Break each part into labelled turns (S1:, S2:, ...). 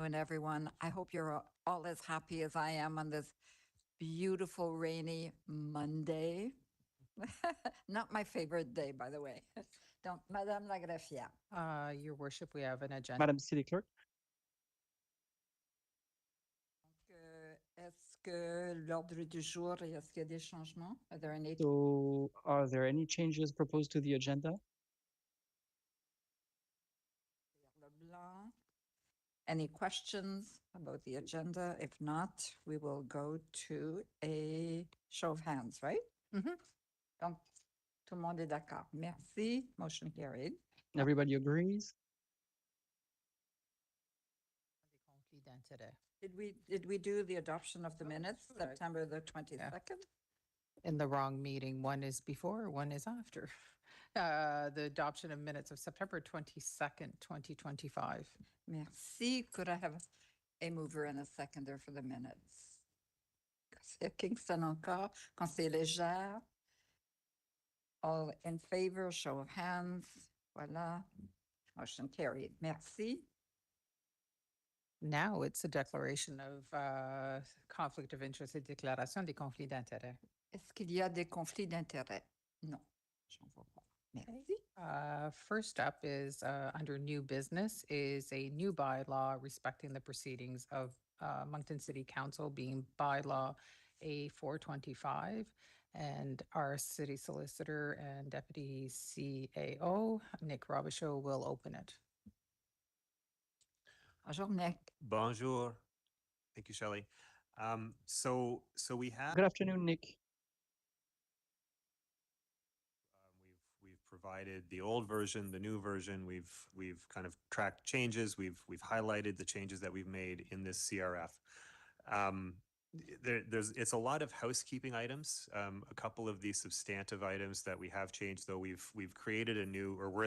S1: And everyone, I hope you're all as happy as I am on this beautiful rainy Monday. Not my favorite day, by the way. Donc, Madame la Greffière.
S2: Your worship, we have an agenda.
S3: Madam City Clerk,
S1: Est-ce que l'ordre du jour, est-ce qu'il y a des changements? Are there any?
S3: so are there any changes proposed to the agenda?
S1: Leblanc. Any questions about the agenda? If not, we will go to a show of hands, right?
S2: Mhm.
S1: Donc, tout le monde est d'accord. Merci. Motion carried.
S3: Everybody agrees?
S2: Des conflits d'intérêts.
S1: Did we do the adoption of the minutes, September the 22nd?
S2: In the wrong meeting, one is before, one is after. The adoption of minutes of September 22nd, 2025.
S1: Merci. Could I have a mover and a seconder for the minutes? Conseiller Kingston encore. Conseiller Légère. All in favor, show of hands. Voilà. Motion carried. Merci.
S2: Now it's a declaration of conflict of interest et déclaration des conflits d'intérêts.
S1: Est-ce qu'il y a des conflits d'intérêts? Non. J'en vois pas. Merci.
S2: First up is under new business is a new bylaw respecting the proceedings of Moncton City Council, being bylaw A425. And our city solicitor and deputy CAO, Nick Robichaud, will open it.
S1: Bonjour, Nick.
S4: Bonjour. Thank you, Shelley. So we have
S3: Good afternoon, Nick.
S4: we've provided the old version, the new version. We've kind of tracked changes. We've highlighted the changes that we've made in this CRF. It's a lot of housekeeping items. A couple of the substantive items that we have changed, though, we've created a new, or we're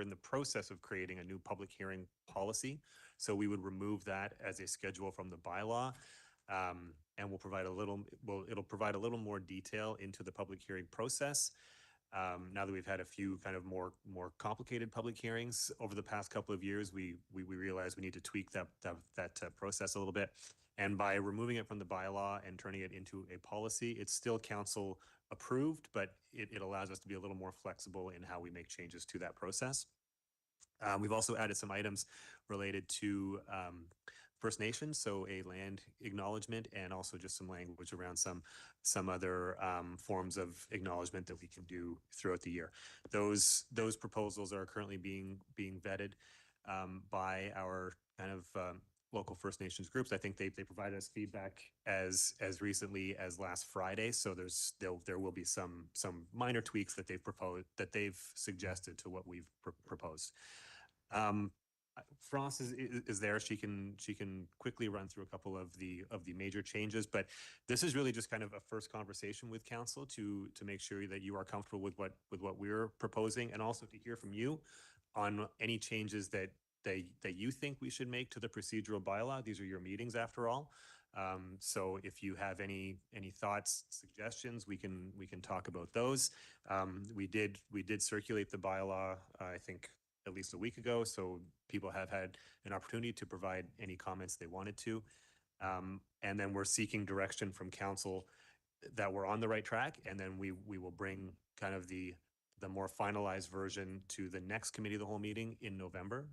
S4: in the process of creating a new public hearing policy. So we would remove that as a schedule from the bylaw. And it'll provide a little more detail into the public hearing process. Now that we've had a few kind of more complicated public hearings over the past couple of years, we realized we need to tweak that process a little bit. And by removing it from the bylaw and turning it into a policy, it's still council approved, but it allows us to be a little more flexible in how we make changes to that process. We've also added some items related to First Nations, so a land acknowledgement, and also just some language around some other forms of acknowledgement that we can do throughout the year. Those proposals are currently being vetted by our kind of local First Nations groups. I think they provided us feedback as recently as last Friday. So there will be some minor tweaks that they've suggested to what we've proposed. France is there. She can quickly run through a couple of the major changes, but this is really just kind of a first conversation with council to make sure that you are comfortable with what we're proposing, and also to hear from you on any changes that you think we should make to the procedural bylaw. These are your meetings after all. So if you have any thoughts, suggestions, we can talk about those. We did circulate the bylaw, I think at least a week ago. So people have had an opportunity to provide any comments they wanted to. And then we're seeking direction from council that we're on the right track. And then we will bring kind of the more finalized version to the next committee of the whole meeting in November,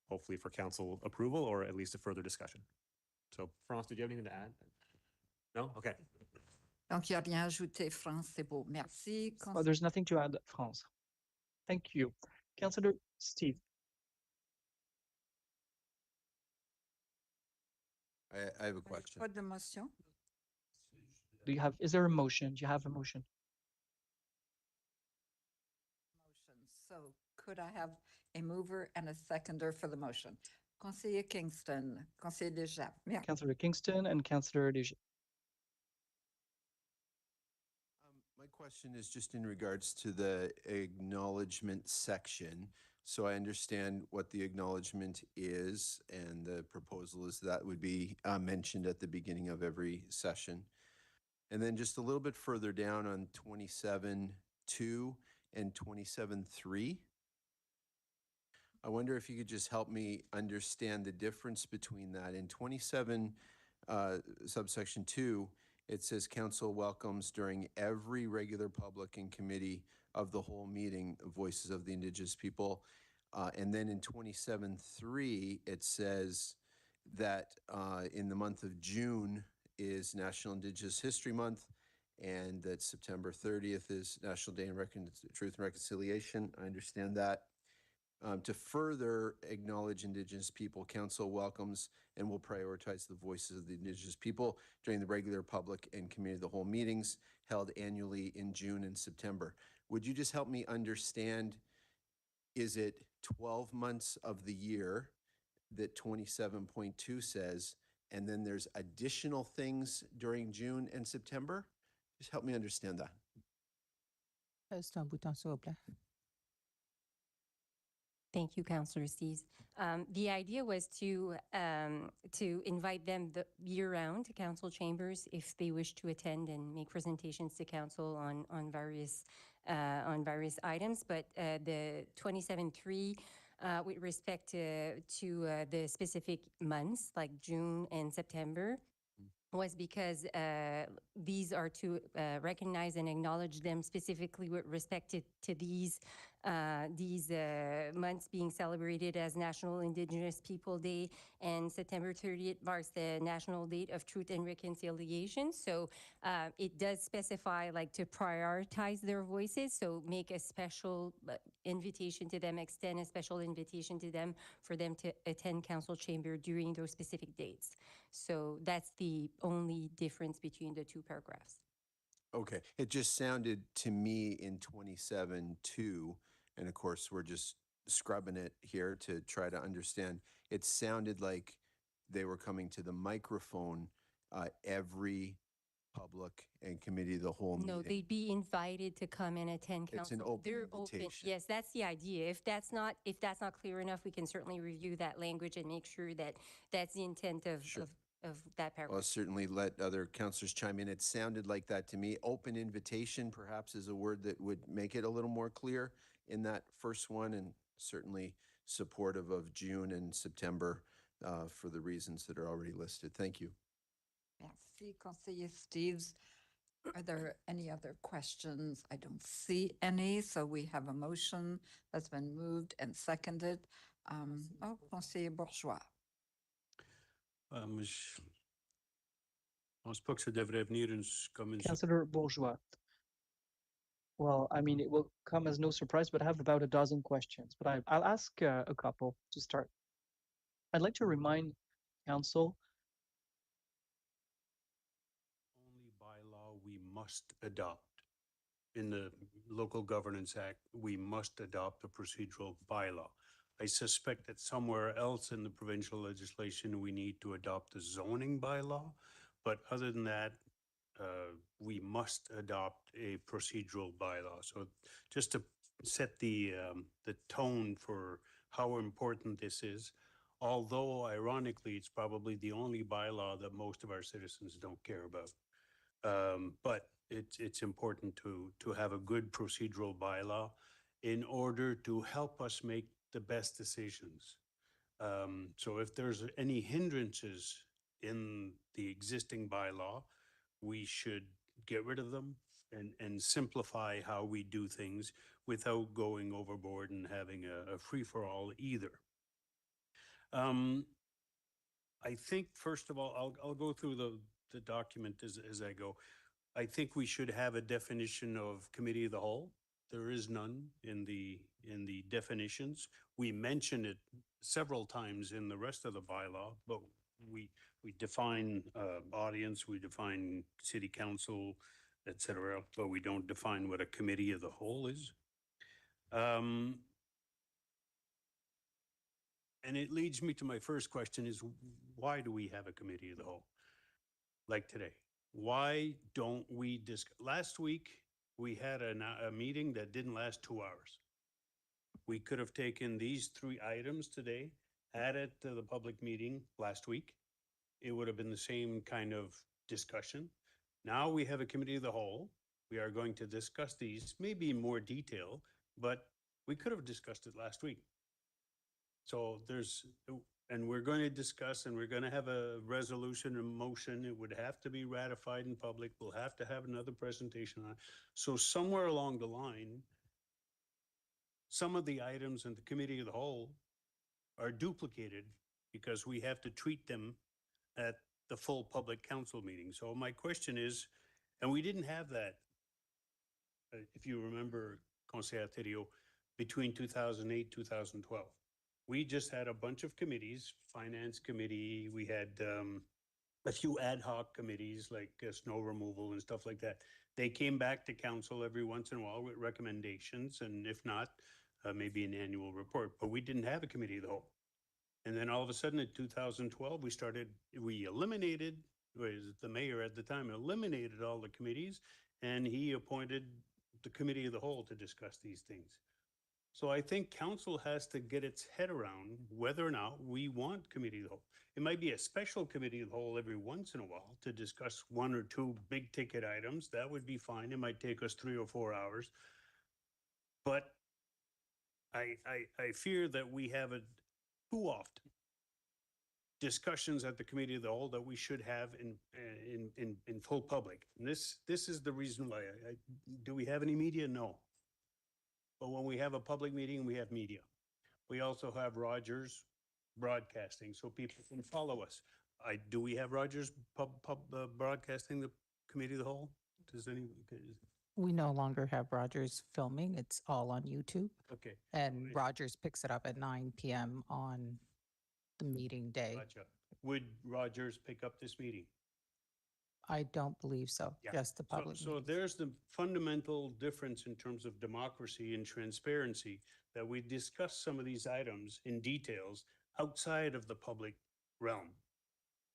S4: hopefully for council approval or at least a further discussion. So France, did you have anything to add? No? Okay.
S1: Donc, il n'y a rien ajouté, France, c'est beau. Merci.
S3: Oh, there's nothing to add, France. Thank you. Councillor Steve.
S5: I have a question.
S1: Pas de motion?
S3: Is there a motion? Do you have a motion?
S1: Motion. So could I have a mover and a seconder for the motion? Conseiller Kingston, Conseiller Légère. Merci.
S3: Councillor Kingston and Councillor Légère.
S5: My question is just in regards to the acknowledgement section. So I understand what the acknowledgement is, and the proposal is that would be mentioned at the beginning of every session. And then just a little bit further down on 27.2 and 27.3, I wonder if you could just help me understand the difference between that. In 27 subsection 2, it says council welcomes during every regular public and committee of the whole meeting voices of the Indigenous people. And then in 27.3, it says that in the month of June is National Indigenous History Month, and that September 30th is National Day of Truth and Reconciliation. I understand that. To further acknowledge Indigenous people, Council welcomes and will prioritize the voices of the Indigenous people during the regular public and committee of the whole meetings held annually in June and September. Would you just help me understand, is it 12 months of the year that 27.2 says, and then there's additional things during June and September? Just help me understand that.
S2: Juste un bouton, s'il vous plaît.
S6: Thank you, Councillor Steves. The idea was to invite them the year-round to council chambers if they wish to attend and make presentations to council on various items. But the 27.3, with respect to the specific months like June and September, was because these are to recognize and acknowledge them specifically with respect to these months being celebrated as National Indigenous People Day, and September 30th marks the National Date of Truth and Reconciliation. So it does specify like to prioritize their voices, so make a special invitation to them, extend a special invitation to them for them to attend council chamber during those specific dates. So that's the only difference between the two paragraphs.
S5: Okay, it just sounded to me in 27.2, and of course, we're just scrubbing it here to try to understand. It sounded like they were coming to the microphone every public and committee of the whole
S6: No,
S5: meeting.
S6: they'd be invited to come and attend
S5: It's an
S6: council.
S5: open
S6: They're open.
S5: invitation.
S6: Yes, that's the idea. If that's not clear enough, we can certainly review that language and make sure that that's the intent of
S5: Sure.
S6: of that
S5: I'll
S6: paragraph.
S5: certainly let other councillors chime in. It sounded like that to me. Open invitation perhaps is a word that would make it a little more clear in that first one, and certainly supportive of June and September for the reasons that are already listed. Thank you.
S1: Merci, Conseiller Steves. Are there any other questions? I don't see any, so we have a motion that's been moved and seconded. Conseiller Bourgeois.
S7: Je pense pas que ça devrait venir comme une
S3: Councillor Bourgeois. Well, I mean, it will come as no surprise, but I have about a dozen questions, but I'll ask a couple to start. I'd like to remind council
S7: only bylaw we must adopt. In the Local Governance Act, we must adopt a procedural bylaw. I suspect that somewhere else in the provincial legislation, we need to adopt a zoning bylaw. But other than that, we must adopt a procedural bylaw. So just to set the tone for how important this is, although ironically, it's probably the only bylaw that most of our citizens don't care about. But it's important to have a good procedural bylaw in order to help us make the best decisions. So if there's any hindrances in the existing bylaw, we should get rid of them and simplify how we do things without going overboard and having a free-for-all either. I think, first of all, I'll go through the document as I go. I think we should have a definition of committee of the whole. There is none in the definitions. We mention it several times in the rest of the bylaw, but we define audience, we define city council, et cetera, but we don't define what a committee of the whole is. And it leads me to my first question is, why do we have a committee of the whole? Like today, why don't we discuss? Last week, we had a meeting that didn't last 2 hours. We could have taken these 3 items today, added to the public meeting last week. It would have been the same kind of discussion. Now we have a committee of the whole. We are going to discuss these, maybe in more detail, but we could have discussed it last week. So and we're going to discuss and we're going to have a resolution, a motion. It would have to be ratified in public. We'll have to have another presentation on it. So somewhere along the line, some of the items in the committee of the whole are duplicated because we have to treat them at the full public council meeting. So my question is, and we didn't have that, if you remember, Conseil Thériault, between 2008, 2012. We just had a bunch of committees, finance committee, we had a few ad hoc committees like snow removal and stuff like that. They came back to council every once in a while with recommendations, and if not, maybe an annual report, but we didn't have a committee of the whole. And then all of a sudden in 2012, we eliminated, the mayor at the time eliminated all the committees, and he appointed the committee of the whole to discuss these things. So I think council has to get its head around whether or not we want committee of the whole. It might be a special committee of the whole every once in a while to discuss one or two big ticket items. That would be fine. It might take us 3 or 4 hours. But I fear that we have it too often discussions at the committee of the whole that we should have in full public. And this is the reason why. Do we have any media? No. But when we have a public meeting, we have media. We also have Rogers Broadcasting, so people can follow us. Do we have Rogers Broadcasting, the committee of the whole? Does any?
S2: We no longer have Rogers filming. It's all on YouTube.
S7: Okay.
S2: And
S7: Right.
S2: Rogers picks it up at 9 PM on the meeting day.
S7: Gotcha. Would Rogers pick up this meeting?
S2: I don't believe so,
S7: Yeah.
S2: just the public.
S7: So
S2: meetings.
S7: there's the fundamental difference in terms of democracy and transparency, that we discuss some of these items in details outside of the public realm.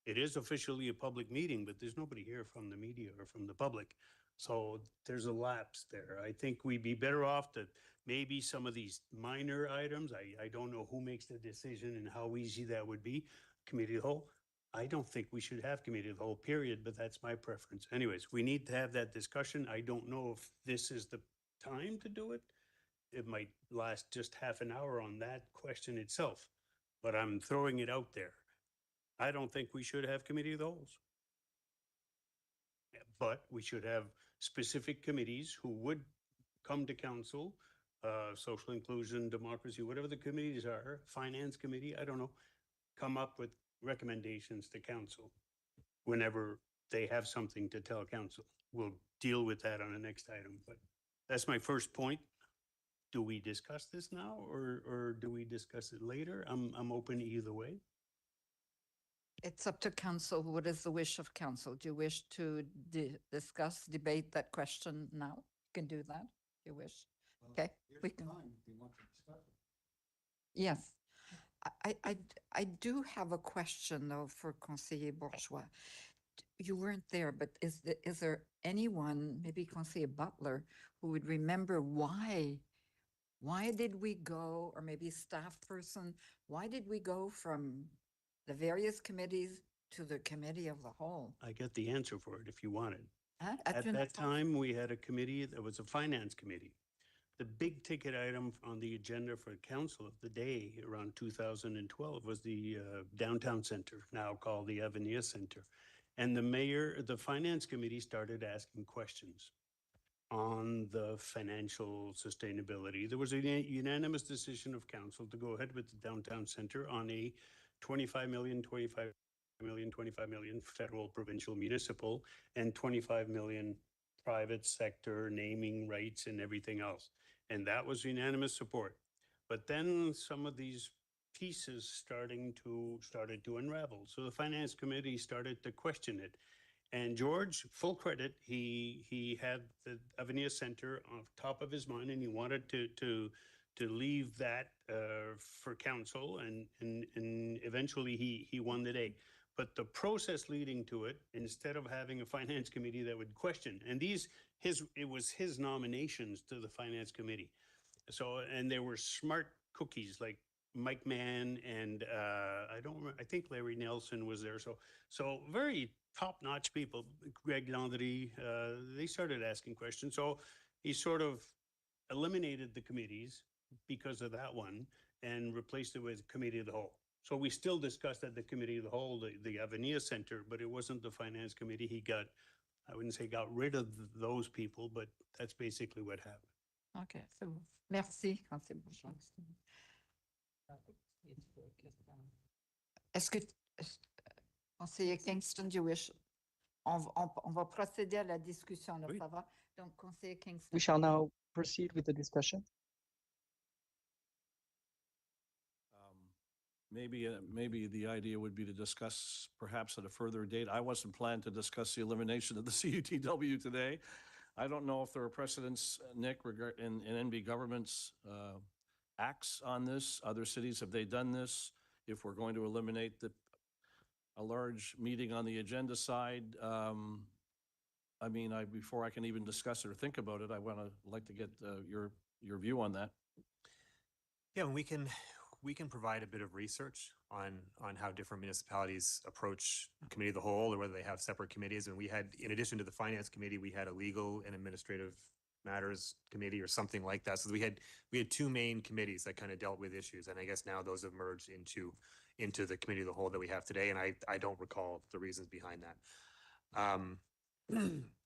S7: It is officially a public meeting, but there's nobody here from the media or from the public. So there's a lapse there. I think we'd be better off to maybe some of these minor items. I don't know who makes the decision and how easy that would be. Committee of the whole. I don't think we should have committee of the whole, period, but that's my preference. Anyways, we need to have that discussion. I don't know if this is the time to do it. It might last just half an hour on that question itself, but I'm throwing it out there. I don't think we should have committee of the wholes. But we should have specific committees who would come to council, social inclusion, democracy, whatever the committees are, finance committee, I don't know, come up with recommendations to council whenever they have something to tell council. We'll deal with that on the next item, but that's my first point. Do we discuss this now or do we discuss it later? I'm open either way.
S1: It's up to council. What is the wish of council? Do you wish to discuss, debate that question now? You can do that if you wish. Okay, we can. Yes. I do have a question though for Conseiller Bourgeois. You weren't there, but is there anyone, maybe Conseiller Butler, who would remember why did we go, or maybe staff person, why did we go from the various committees to the committee of the whole?
S7: I got the answer for it if you wanted.
S1: Huh?
S7: At that time, we had a committee that was a finance committee. The big ticket item on the agenda for council of the day around 2012 was the downtown center, now called the Avenir Center. And the finance committee started asking questions on the financial sustainability. There was a unanimous decision of council to go ahead with the downtown center on a 25 million federal, provincial, municipal, and 25 million private sector naming rights and everything else. And that was unanimous support. But then some of these pieces started to unravel. So the finance committee started to question it. And George, full credit, he had the Avenir Center on top of his mind, and he wanted to leave that for council, and eventually he won the day. But the process leading to it, instead of having a finance committee that would question, and it was his nominations to the finance committee. So, and there were smart cookies like Mike Mann and I think Larry Nelson was there. So very top-notch people, Greg Landry, they started asking questions. So he sort of eliminated the committees because of that one. and replaced it with committee of the whole. So we still discussed at the committee of the whole, the Avenir Center, but it wasn't the finance committee. He got, I wouldn't say got rid of those people, but that's basically what happened.
S1: OK, c'est bon. Merci, conseiller Bourgeois. Est-ce que, conseiller Kingston, du wish? On va procéder à la discussion, là,
S7: Oui.
S1: ça va? Donc, conseiller Kingston.
S3: We shall now proceed with the discussion.
S8: Maybe the idea would be to discuss perhaps at a further date. I wasn't planning to discuss the elimination of the CUTW today. I don't know if there are precedents, Nick, in NB government's acts on this. Other cities, have they done this? If we're going to eliminate a large meeting on the agenda side, I mean, before I can even discuss it or think about it, I like to get your view on that.
S4: Yeah, and we can provide a bit of research on how different municipalities approach committee of the whole, or whether they have separate committees. And we had, in addition to the finance committee, we had a legal and administrative matters committee or something like that. So we had two main committees that kind of dealt with issues. And I guess now those have merged into the committee of the whole that we have today. And I don't recall the reasons behind that.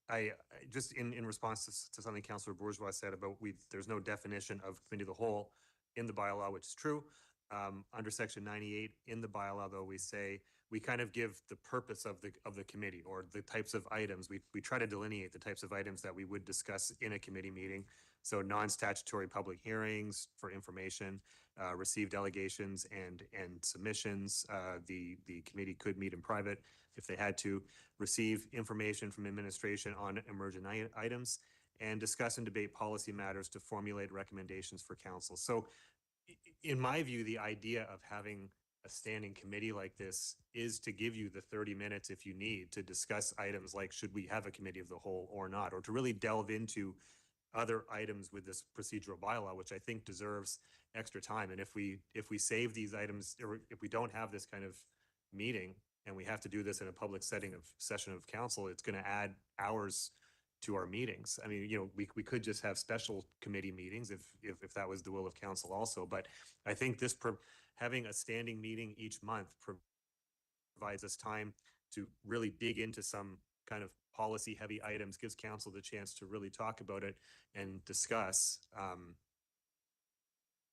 S4: I just in response to something Councillor Bourgeois said about there's no definition of committee of the whole in the bylaw, which is true. Under section 98 in the bylaw, though, we say we kind of give the purpose of the committee or the types of items. We try to delineate the types of items that we would discuss in a committee meeting. So non-statutory public hearings for information, receive delegations and submissions. The committee could meet in private if they had to, receive information from administration on emergent items, and discuss and debate policy matters to formulate recommendations for council. So in my view, the idea of having a standing committee like this is to give you the 30 minutes if you need to discuss items like, should we have a committee of the whole or not, or to really delve into other items with this procedural bylaw, which I think deserves extra time. And if we save these items, or if we don't have this kind of meeting and we have to do this in a public session of council, it's going to add hours to our meetings. I mean, we could just have special committee meetings if that was the will of council also. But I think having a standing meeting each month provides us time to really dig into some kind of policy heavy items, gives council the chance to really talk about it and discuss.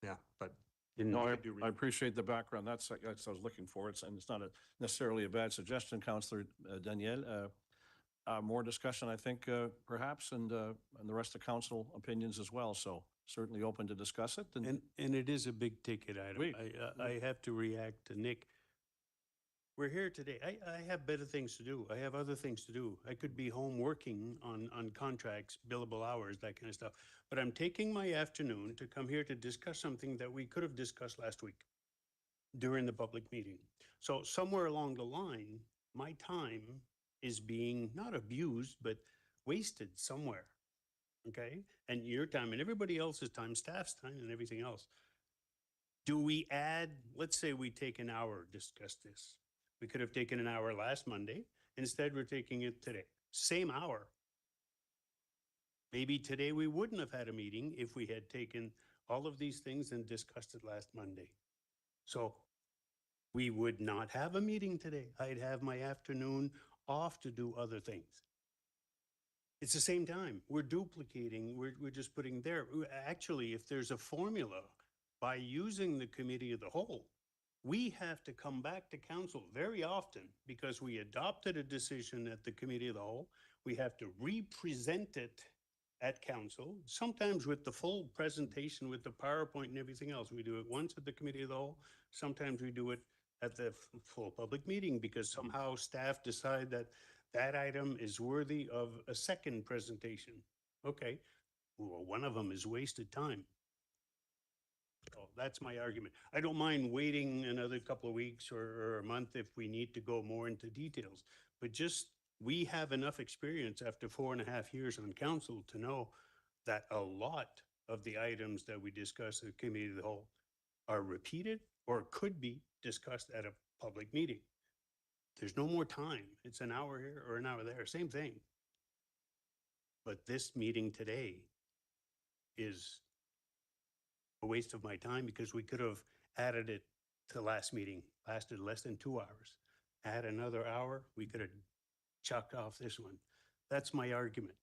S4: Yeah, but
S8: No, I appreciate the background. That's what I was looking for. It's not necessarily a bad suggestion, Councillor Daniel. More discussion, I think, perhaps, and the rest of council opinions as well. So certainly open to discuss it.
S7: And it is a big ticket item.
S8: Oui.
S7: I have to react to Nick. We're here today. I have better things to do. I have other things to do. I could be home working on contracts, billable hours, that kind of stuff. But I'm taking my afternoon to come here to discuss something that we could have discussed last week during the public meeting. So somewhere along the line, my time is being not abused, but wasted somewhere. Okay? And your time and everybody else's time, staff's time and everything else. Do we add, let's say we take an hour to discuss this. We could have taken an hour last Monday. Instead, we're taking it today. Same hour. Maybe today we wouldn't have had a meeting if we had taken all of these things and discussed it last Monday. So we would not have a meeting today. I'd have my afternoon off to do other things. It's the same time. We're duplicating, we're just putting there. Actually, if there's a formula by using the committee of the whole, we have to come back to council very often because we adopted a decision at the committee of the whole. We have to re-present it at council, sometimes with the full presentation with the PowerPoint and everything else. We do it once at the committee of the whole. Sometimes we do it at the full public meeting because somehow staff decide that that item is worthy of a second presentation. Okay, well, one of them is wasted time. So that's my argument. I don't mind waiting another couple of weeks or a month if we need to go more into details, but just we have enough experience after 4.5 years on council to know that a lot of the items that we discuss at the committee of the whole are repeated or could be discussed at a public meeting. There's no more time. It's an hour here or an hour there, same thing. But this meeting today is a waste of my time because we could have added it to last meeting, lasted less than 2 hours. Add another hour, we could have chucked off this one. That's my argument.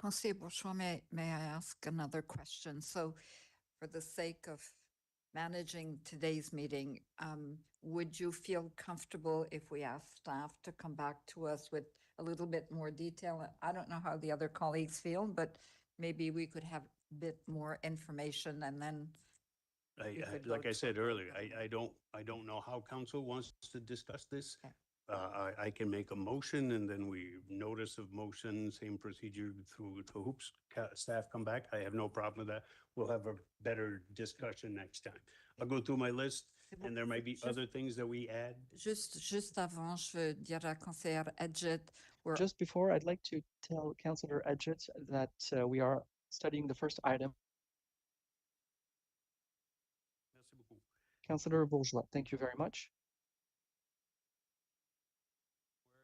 S1: Conseiller Bourgeois, may I ask another question? So for the sake of managing today's meeting, would you feel comfortable if we asked staff to come back to us with a little bit more detail? I don't know how the other colleagues feel, but maybe we could have a bit more information and then we could
S7: Like
S1: go
S7: I
S1: to
S7: said
S1: a vote
S7: earlier,
S1: on it.
S7: I don't know how council wants to discuss this.
S1: Okay.
S7: I can make a motion and then we notice of motion, same procedure through to hoops, staff come back. I have no problem with that. We'll have a better discussion next time. I'll go through my list and there might be
S1: Just-
S7: other things that we add.
S1: Juste avant, je veux dire à conseillère Edgett, we're
S3: Just before, I'd like to tell Councillor Edgett that we are studying the first item.
S7: Merci beaucoup.
S3: Councillor Bourgeois, thank you very much.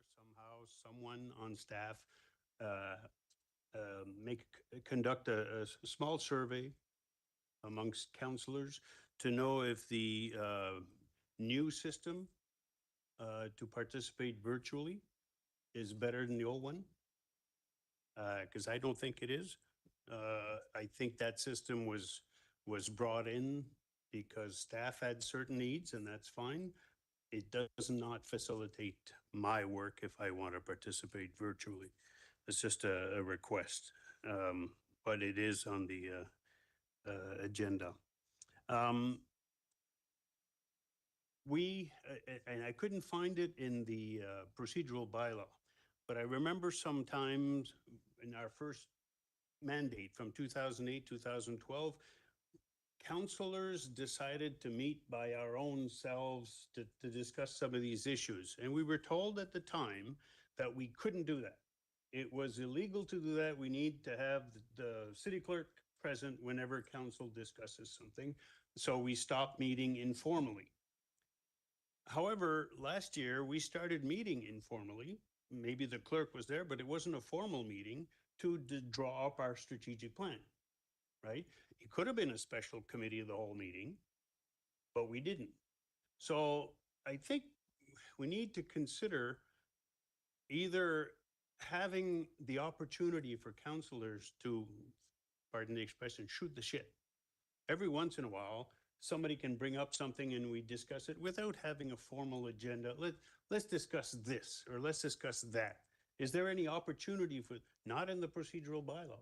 S7: Where somehow someone on staff conduct a small survey amongst counselors to know if the new system to participate virtually is better than the old one. Because I don't think it is. I think that system was brought in because staff had certain needs, and that's fine. It does not facilitate my work if I want to participate virtually. It's just a request, but it is on the agenda. And I couldn't find it in the procedural bylaw, but I remember sometimes in our first mandate from 2008, 2012, councillors decided to meet by our own selves to discuss some of these issues. And we were told at the time that we couldn't do that. It was illegal to do that. We need to have the city clerk present whenever council discusses something. So we stopped meeting informally. However, last year we started meeting informally. Maybe the clerk was there, but it wasn't a formal meeting to draw up our strategic plan, right? It could have been a special committee of the whole meeting, but we didn't. So I think we need to consider either having the opportunity for councillors to, pardon the expression, shoot the shit. Every once in a while, somebody can bring up something and we discuss it without having a formal agenda. Let's discuss this or let's discuss that. Is there any opportunity for, not in the procedural bylaw?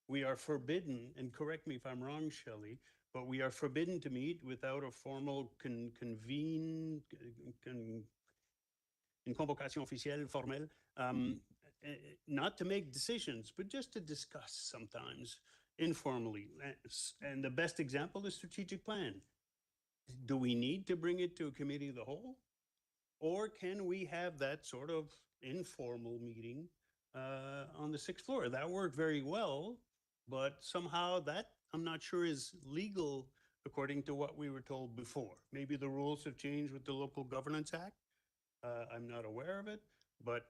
S7: We are forbidden, and correct me if I'm wrong, Shelley, but we are forbidden to meet without a formal une convocation officielle, formelle, not to make decisions, but just to discuss sometimes informally. And the best example is strategic plan. Do we need to bring it to a committee of the whole? Or can we have that sort of informal meeting on the sixth floor? That worked very well, but somehow that I'm not sure is legal according to what we were told before. Maybe the rules have changed with the Local Governance Act. I'm not aware of it, but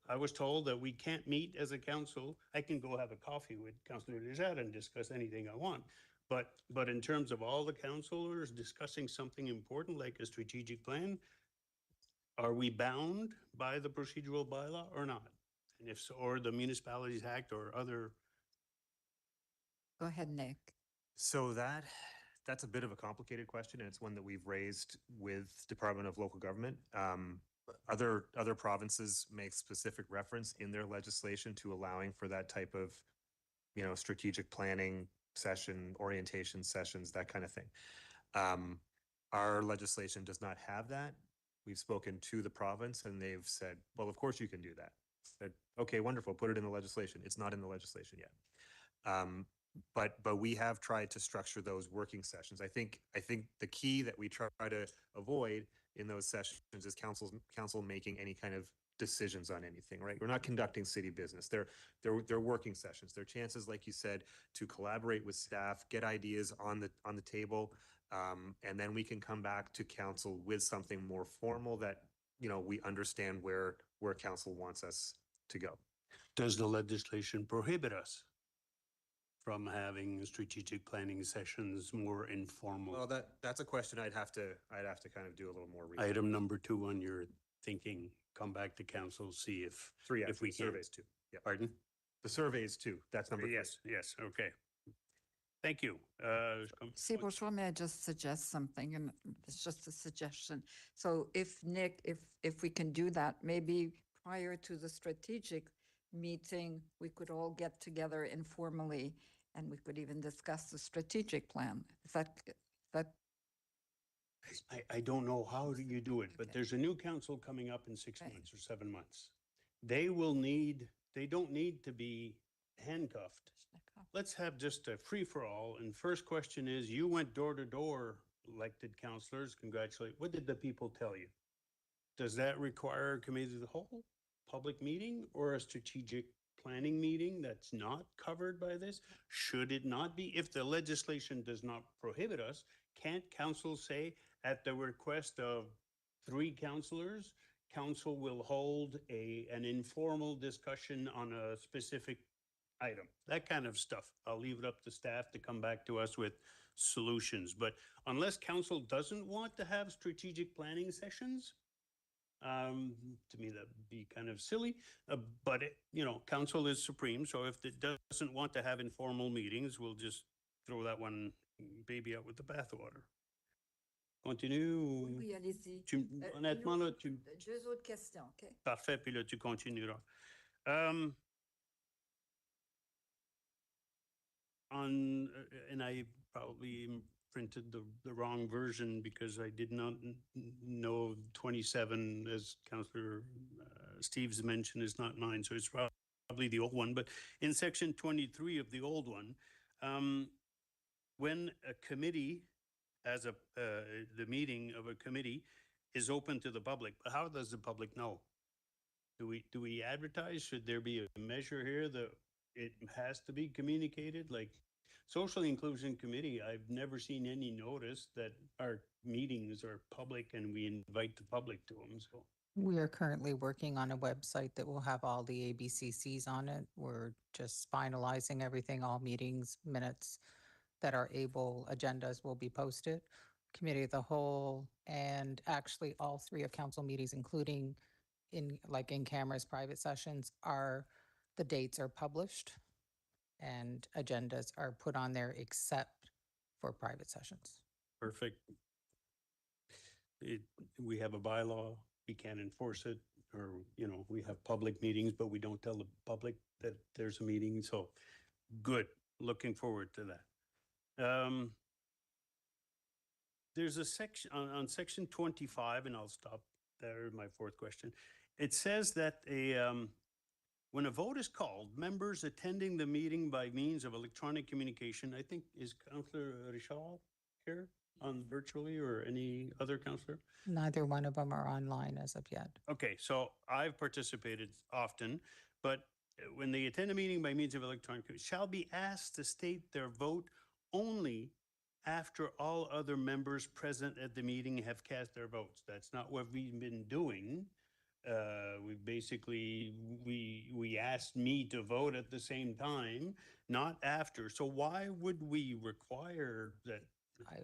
S7: I was told that we can't meet as a council. I can go have a coffee with Councillor Desjardins and discuss anything I want. But in terms of all the councillors discussing something important like a strategic plan, are we bound by the procedural bylaw or not? And if so, or the Municipalities Act or other.
S1: Go ahead, Nick.
S4: So that's a bit of a complicated question, and it's one that we've raised with Department of Local Government. Other provinces make specific reference in their legislation to allowing for that type of, strategic planning session, orientation sessions, that kind of thing. Our legislation does not have that. We've spoken to the province and they've said, well, of course you can do that. Said, okay, wonderful, put it in the legislation. It's not in the legislation yet. But we have tried to structure those working sessions. I think the key that we try to avoid in those sessions is council making any kind of decisions on anything, right? We're not conducting city business. They're working sessions. They're chances, like you said, to collaborate with staff, get ideas on the table, and then we can come back to council with something more formal that we understand where council wants us to go.
S7: Does the legislation prohibit us from having strategic planning sessions more informal?
S4: Well, that's a question I'd have to kind of do a little more research.
S7: Item number 2 on your thinking, come back to council, see if,
S4: 3,
S7: if we
S4: actually,
S7: can.
S4: surveys 2. Yeah,
S7: Pardon?
S4: the surveys 2, that's number 3.
S7: Yes, yes, okay. Thank you.
S1: See, Bourgeois, may I just suggest something, and it's just a suggestion. So if Nick, if we can do that, maybe prior to the strategic meeting, we could all get together informally and we could even discuss the strategic plan. Is that,
S7: I don't know how do you do it, but
S1: Okay.
S7: there's a new council coming up in 6
S1: Right.
S7: months or 7 months. They don't need to be handcuffed. Let's have just a free-for-all. And first question is, you went door to door, elected councilors, congratulate. What did the people tell you? Does that require a committee of the whole, public meeting, or a strategic planning meeting that's not covered by this? Should it not be? If the legislation does not prohibit us, can't council say at the request of 3 councilors, council will hold an informal discussion on a specific item, that kind of stuff. I'll leave it up to staff to come back to us with solutions. But unless council doesn't want to have strategic planning sessions, to me, that'd be kind of silly, but council is supreme. So if it doesn't want to have informal meetings, we'll just throw that one baby out with the bathwater. Continue.
S1: oui, allez-y.
S7: Honnêtement, là, tu,
S1: 2 autres questions, OK?
S7: parfait, puis là, tu continueras. And I probably printed the wrong version because I did not know 27, as Councillor Steves mentioned, is not mine, so it's probably the old one. But in section 23 of the old one, when a committee the meeting of a committee is open to the public, how does the public know? Do we advertise? Should there be a measure here that it has to be communicated? Like Social Inclusion Committee, I've never seen any notice that our meetings are public and we invite the public to them, so.
S2: We are currently working on a website that will have all the ABCCs on it. We're just finalizing everything, all meetings, minutes that are able, agendas will be posted. Committee of the whole, and actually all 3 of council meetings, including in cameras, private sessions, the dates are published and agendas are put on there except for private sessions.
S7: Perfect. We have a bylaw, we can't enforce it, or, we have public meetings, but we don't tell the public that there's a meeting, so good, looking forward to that. There's a section on section 25, and I'll stop there, my 4th question. It says that when a vote is called, members attending the meeting by means of electronic communication, I think, is Councillor Richard here on virtually, or any other councillor?
S2: Neither one of them are online as of yet.
S7: Okay, so I've participated often, but when they attend a meeting by means of electronic, shall be asked to state their vote only after all other members present at the meeting have cast their votes. That's not what we've been doing. We basically, we asked me to vote at the same time, not after. So why would we require that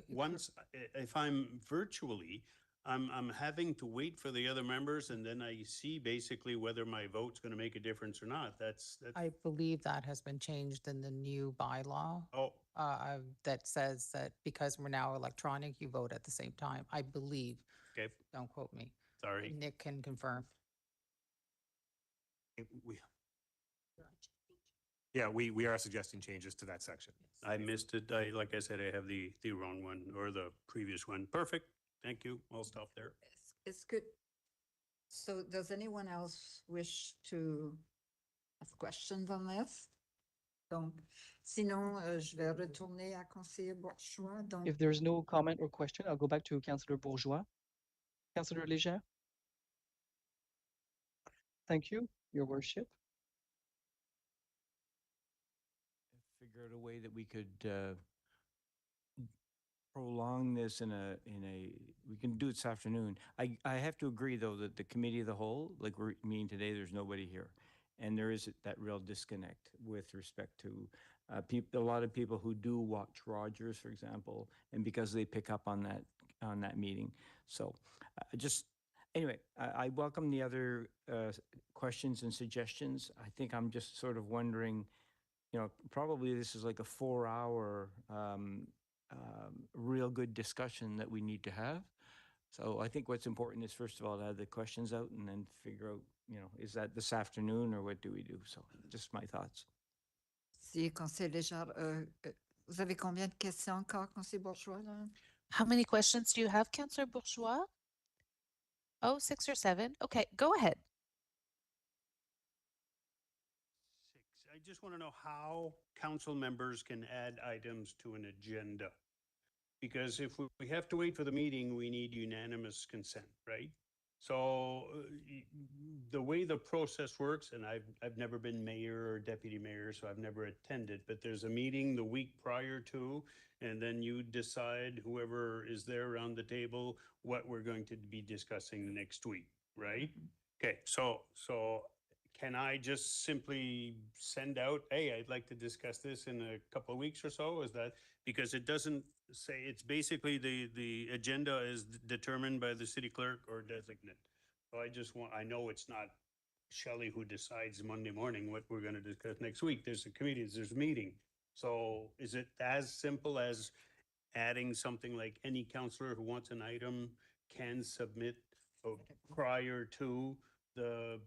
S7: once, if I'm virtually, I'm having to wait for the other members, and then I see basically whether my vote's going to make a difference or not. That's
S2: I believe that has been changed in the new bylaw.
S7: oh,
S2: That says that because we're now electronic, you vote at the same time. I believe.
S7: okay,
S2: Don't quote me.
S7: sorry.
S2: Nick can confirm.
S4: We are suggesting changes to that section.
S7: I missed it. Like I said, I have the wrong one, or the previous one. Perfect. Thank you. I'll stop there.
S1: It's good. So does anyone else wish to ask questions on this? Donc, sinon, je vais retourner à conseiller Bourgeois. Donc,
S3: If there's no comment or question, I'll go back to Councillor Bourgeois. Councillor Léger? Thank you, Your Worship.
S9: Figure out a way that we could prolong this we can do it this afternoon. I have to agree, though, that the committee of the whole, like we're meeting today, there's nobody here. And there is that real disconnect with respect to a lot of people who do watch Rogers, for example, and because they pick up on that meeting. So just anyway, I welcome the other questions and suggestions. I think I'm just sort of wondering, probably this is like a 4-hour real good discussion that we need to have. So I think what's important is, first of all, to have the questions out and then figure out, is that this afternoon or what do we do? So just my thoughts.
S1: Si, conseiller Léger, vous avez combien de questions encore, conseiller Bourgeois, là?
S10: How many questions do you have, Councillor Bourgeois? Oh, 6 or 7. Okay, go ahead.
S7: 6. I just want to know how council members can add items to an agenda. Because if we have to wait for the meeting, we need unanimous consent, right? So the way the process works, and I've never been mayor or deputy mayor, so I've never attended, but there's a meeting the week prior to, and then you decide, whoever is there around the table, what we're going to be discussing next week, right? Okay, so can I just simply send out, hey, I'd like to discuss this in a couple of weeks or so? Is that, because it doesn't say, it's basically the agenda is determined by the city clerk or designate. So I know it's not Shelley who decides Monday morning what we're going to discuss next week. There's a committee, there's a meeting. So is it as simple as adding something like any counselor who wants an item can submit prior to the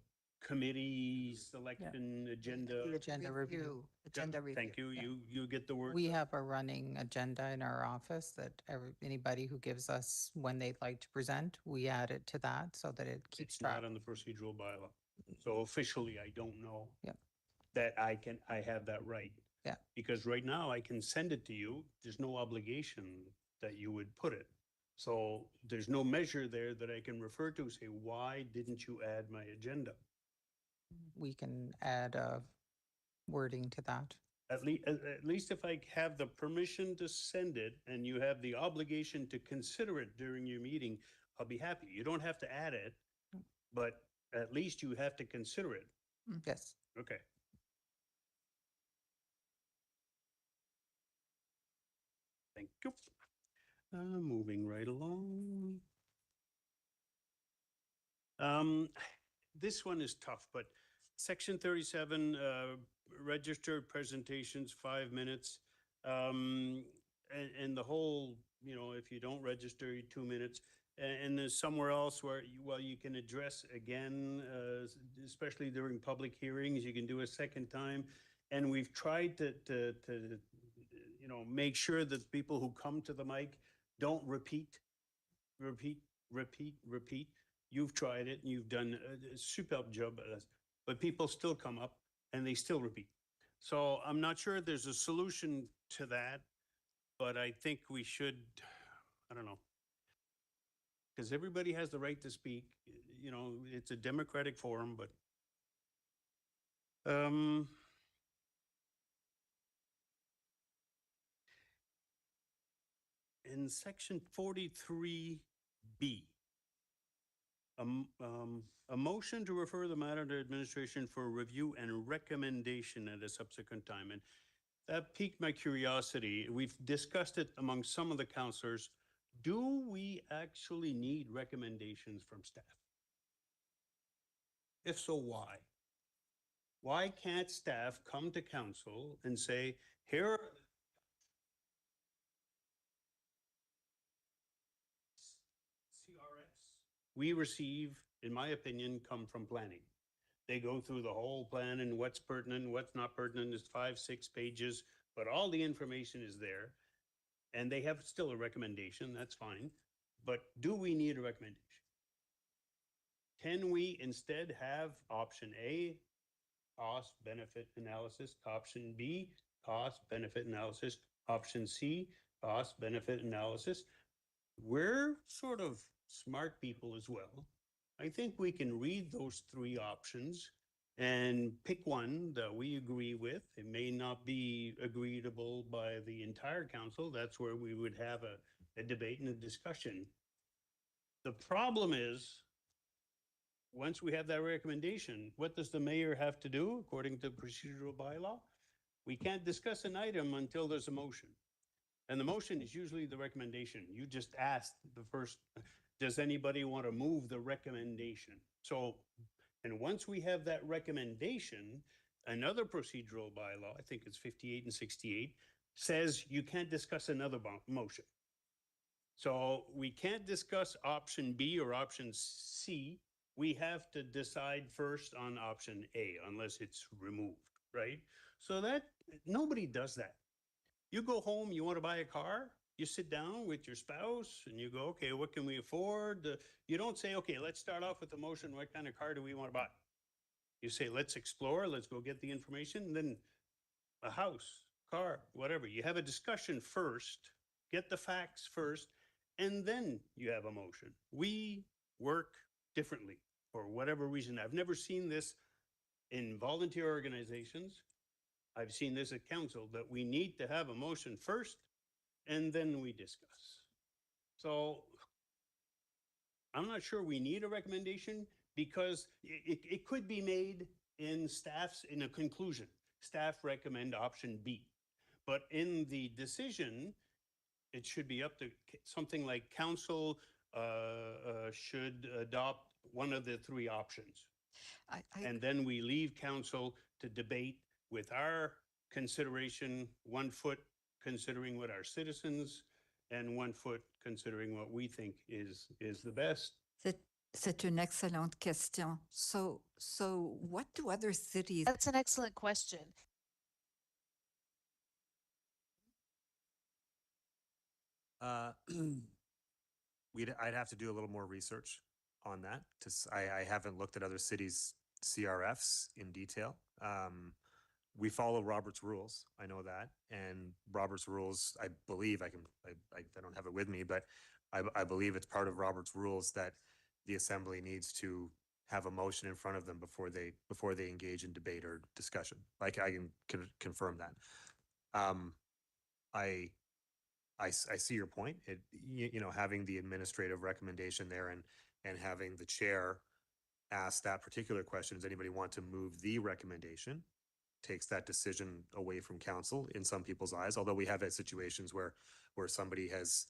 S7: committee selection agenda?
S2: The agenda review.
S1: Agenda review.
S7: Thank you.
S2: Yeah.
S7: You get the word.
S2: We have a running agenda in our office that anybody who gives us when they'd like to present, we add it to that so that it keeps
S7: It's
S2: track.
S7: not on the procedural bylaw. So officially, I don't know.
S2: Yep.
S7: That I have that right.
S2: Yeah.
S7: Because right now I can send it to you. There's no obligation that you would put it. So there's no measure there that I can refer to, say, why didn't you add my agenda?
S2: We can add wording to that.
S7: At least if I have the permission to send it and you have the obligation to consider it during your meeting, I'll be happy. You don't have to add it, but at least you have to consider it.
S2: Yes.
S7: Okay. Thank you. Moving right along. This one is tough, but section 37, registered presentations, 5 minutes. And the whole, if you don't register, 2 minutes. And there's somewhere else where you can address again, especially during public hearings, you can do a second time. And we've tried to make sure that people who come to the mic don't repeat. You've tried it and you've done a superb job at this, but people still come up and they still repeat. So I'm not sure there's a solution to that, but I think we should, I don't know, because everybody has the right to speak. It's a democratic forum, but in section 43B, a motion to refer the matter to administration for review and recommendation at a subsequent time. And that piqued my curiosity. We've discussed it among some of the councillors. Do we actually need recommendations from staff? If so, why? Why can't staff come to council and say, here are we receive, in my opinion, come from planning. They go through the whole plan and what's pertinent, what's not pertinent. It's 5-6 pages, but all the information is there. And they have still a recommendation, that's fine. But do we need a recommendation? Can we instead have option A, cost benefit analysis, option B, cost benefit analysis, option C, cost benefit analysis? We're sort of smart people as well. I think we can read those 3 options and pick one that we agree with. It may not be agreeable by the entire council. That's where we would have a debate and a discussion. The problem is once we have that recommendation, what does the mayor have to do according to procedural bylaw? We can't discuss an item until there's a motion. And the motion is usually the recommendation. You just asked the first, does anybody want to move the recommendation? So, and once we have that recommendation, another procedural bylaw, I think it's 58 and 68, says you can't discuss another motion. So we can't discuss option B or option C. We have to decide first on option A unless it's removed, right? So that, nobody does that. You go home, you want to buy a car, you sit down with your spouse and you go, okay, what can we afford? You don't say, okay, let's start off with the motion. What kind of car do we want to buy? You say, let's explore, let's go get the information, and then a house, car, whatever. You have a discussion first, get the facts first, and then you have a motion. We work differently for whatever reason. I've never seen this in volunteer organizations. I've seen this at council, that we need to have a motion first and then we discuss. So I'm not sure we need a recommendation because it could be made in staff's, in a conclusion. Staff recommend option B. But in the decision, it should be up to something like council should adopt one of the three options. And then we leave council to debate with our consideration, 1 foot considering what our citizens and 1 foot considering what we think is the best.
S1: C'est une excellente question. So what do other cities?
S10: That's an excellent question.
S4: I'd have to do a little more research on that. I haven't looked at other cities' CRFs in detail. We follow Robert's rules. I know that, and Robert's rules, I believe, I don't have it with me, but I believe it's part of Robert's rules that the assembly needs to have a motion in front of them before they engage in debate or discussion. Like I can confirm that. I see your point. Having the administrative recommendation there and having the chair ask that particular question, does anybody want to move the recommendation, takes that decision away from council in some people's eyes. Although we have had situations where somebody has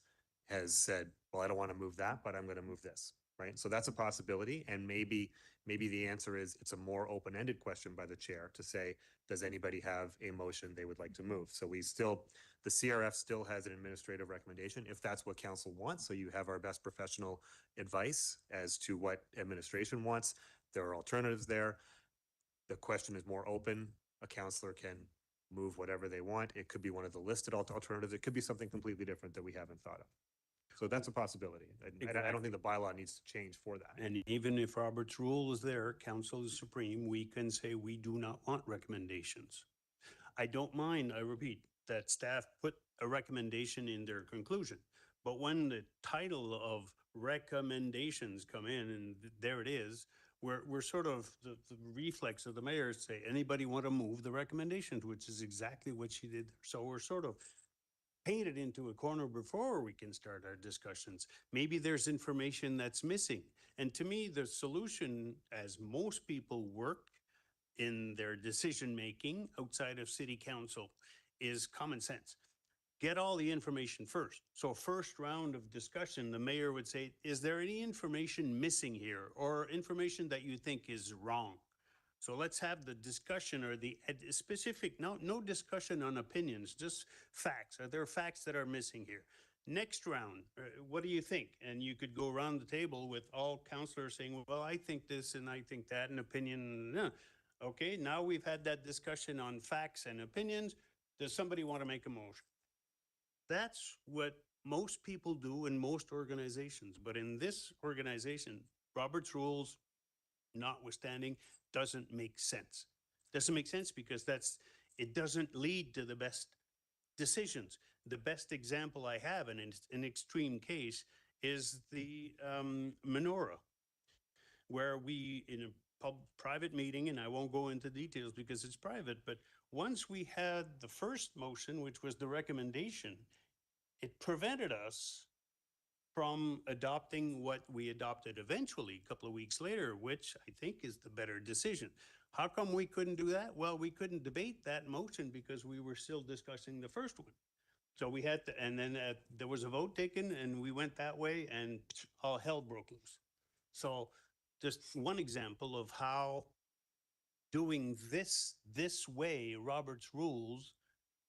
S4: said, well, I don't want to move that, but I'm going to move this, right? So that's a possibility. And maybe the answer is it's a more open-ended question by the chair to say, does anybody have a motion they would like to move? So the CRF still has an administrative recommendation if that's what council wants. So you have our best professional advice as to what administration wants. There are alternatives there. The question is more open. A councillor can move whatever they want. It could be one of the listed alternatives. It could be something completely different that we haven't thought of. So that's a possibility. I don't think the bylaw needs to change for that.
S7: And even if Robert's rule is there, council is supreme, we can say we do not want recommendations. I don't mind, I repeat, that staff put a recommendation in their conclusion. But when the title of recommendations come in and there it is, we're sort of the reflex of the mayor say, anybody want to move the recommendations, which is exactly what she did. So we're sort of painted into a corner before we can start our discussions. Maybe there's information that's missing. And to me, the solution, as most people work in their decision-making outside of city council, is common sense. Get all the information first. So first round of discussion, the mayor would say, is there any information missing here or information that you think is wrong? So let's have the discussion or the specific, no discussion on opinions, just facts. Are there facts that are missing here? Next round, what do you think? And you could go around the table with all councillors saying, well, I think this and I think that, and opinion. Okay, now we've had that discussion on facts and opinions. Does somebody want to make a motion? That's what most people do in most organizations. But in this organization, Robert's rules notwithstanding, doesn't make sense. Doesn't make sense because it doesn't lead to the best decisions. The best example I have, and in an extreme case, is the menorah, where we, in a private meeting, and I won't go into details because it's private, but once we had the first motion, which was the recommendation, it prevented us from adopting what we adopted eventually a couple of weeks later, which I think is the better decision. How come we couldn't do that? Well, we couldn't debate that motion because we were still discussing the first one. So we had to, and then there was a vote taken and we went that way and all hell broke loose. So just one example of how doing this way, Robert's rules,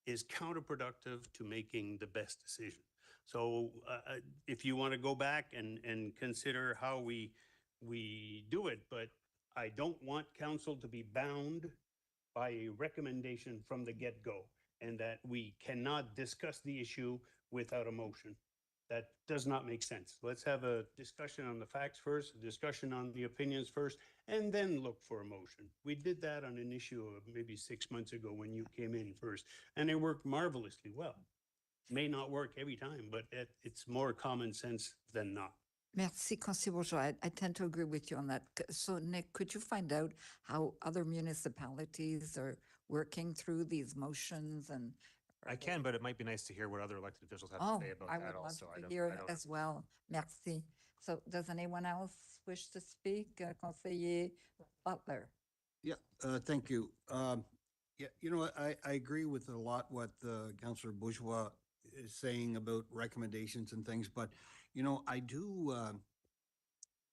S7: is counterproductive to making the best decision. So if you want to go back and consider how we do it, but I don't want council to be bound by a recommendation from the get-go, and that we cannot discuss the issue without a motion. That does not make sense. Let's have a discussion on the facts first, a discussion on the opinions first, and then look for a motion. We did that on an issue of maybe 6 months ago when you came in first, and it worked marvelously well. May not work every time, but it's more common sense than not.
S1: Merci, Councillor Bourgeois. I tend to agree with you on that. So Nick, could you find out how other municipalities are working through these motions and?
S4: I can, but it might be nice to hear what other elected officials have
S1: Oh,
S4: to say about
S1: I
S4: that
S1: would love
S4: also. I
S1: to
S4: don't-
S1: hear
S4: I don't
S1: as well. Merci. So does anyone else wish to speak? Conseiller Butler?
S11: Yeah, thank you. Yeah, you know, I agree with a lot what Councillor Bourgeois is saying about recommendations and things, but, you know, I do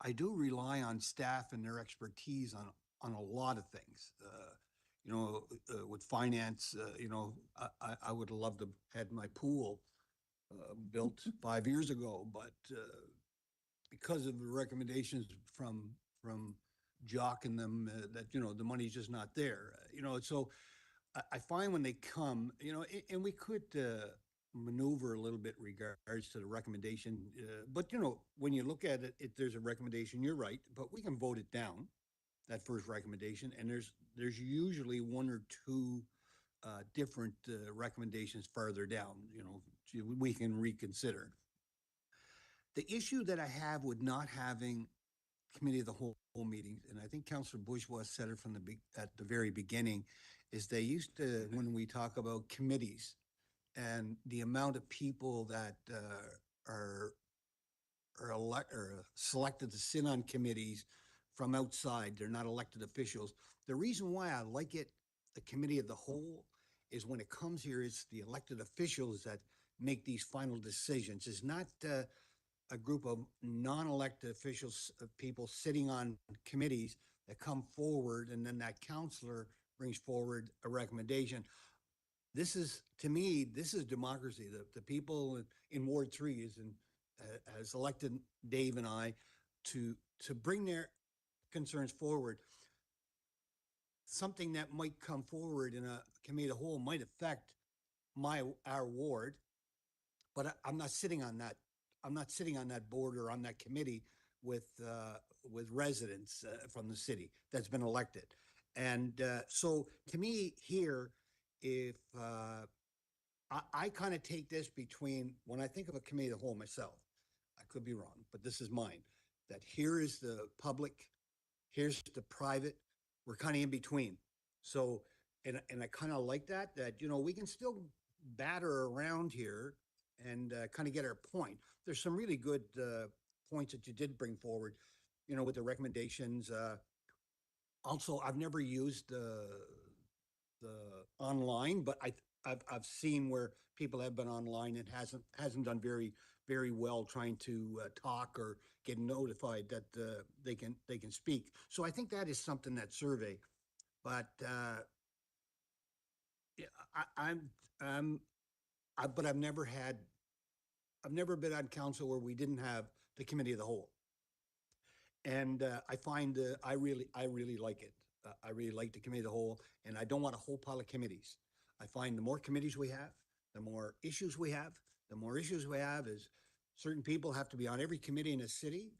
S11: rely on staff and their expertise on a lot of things. You know, with finance, you know, I would love to had my pool built 5 years ago, but because of the recommendations from Jock and them, that, you know, the money's just not there, you know, so I find when they come, you know, and we could maneuver a little bit regards to the recommendation, but, you know, when you look at it, if there's a recommendation, you're right, but we can vote it down, that first recommendation, and there's usually one or two different recommendations farther down, you know, we can reconsider. The issue that I have with not having committee of the whole meetings, and I think Councillor Bourgeois said it from at the very beginning, is they used to, when we talk about committees and the amount of people that are selected to sit on committees from outside, they're not elected officials. The reason why I like it, the committee of the whole, is when it comes here, it's the elected officials that make these final decisions. It's not a group of non-elected officials, people sitting on committees that come forward, and then that councillor brings forward a recommendation. This is, to me, this is democracy. The people in Ward 3 is has elected Dave and I to bring their concerns forward. Something that might come forward in a committee of the whole might affect our ward, but I'm not sitting on that. I'm not sitting on that board or on that committee with residents from the city that's been elected. And so to me here, if I kind of take this between, when I think of a committee of the whole myself, I could be wrong, but this is mine, that here is the public, here's the private, we're kind of in between. So, and I kind of like that, you know, we can still batter around here and kind of get our point. There's some really good points that you did bring forward, you know, with the recommendations. Also, I've never used the online, but I've seen where people have been online and hasn't done very well trying to talk or get notified that they can speak. So I think that is something that survey, but yeah, but I've never been on council where we didn't have the committee of the whole. And I find I really like it. I really like the committee of the whole, and I don't want a whole pile of committees. I find the more committees we have, the more issues we have. The more issues we have is certain people have to be on every committee in a city.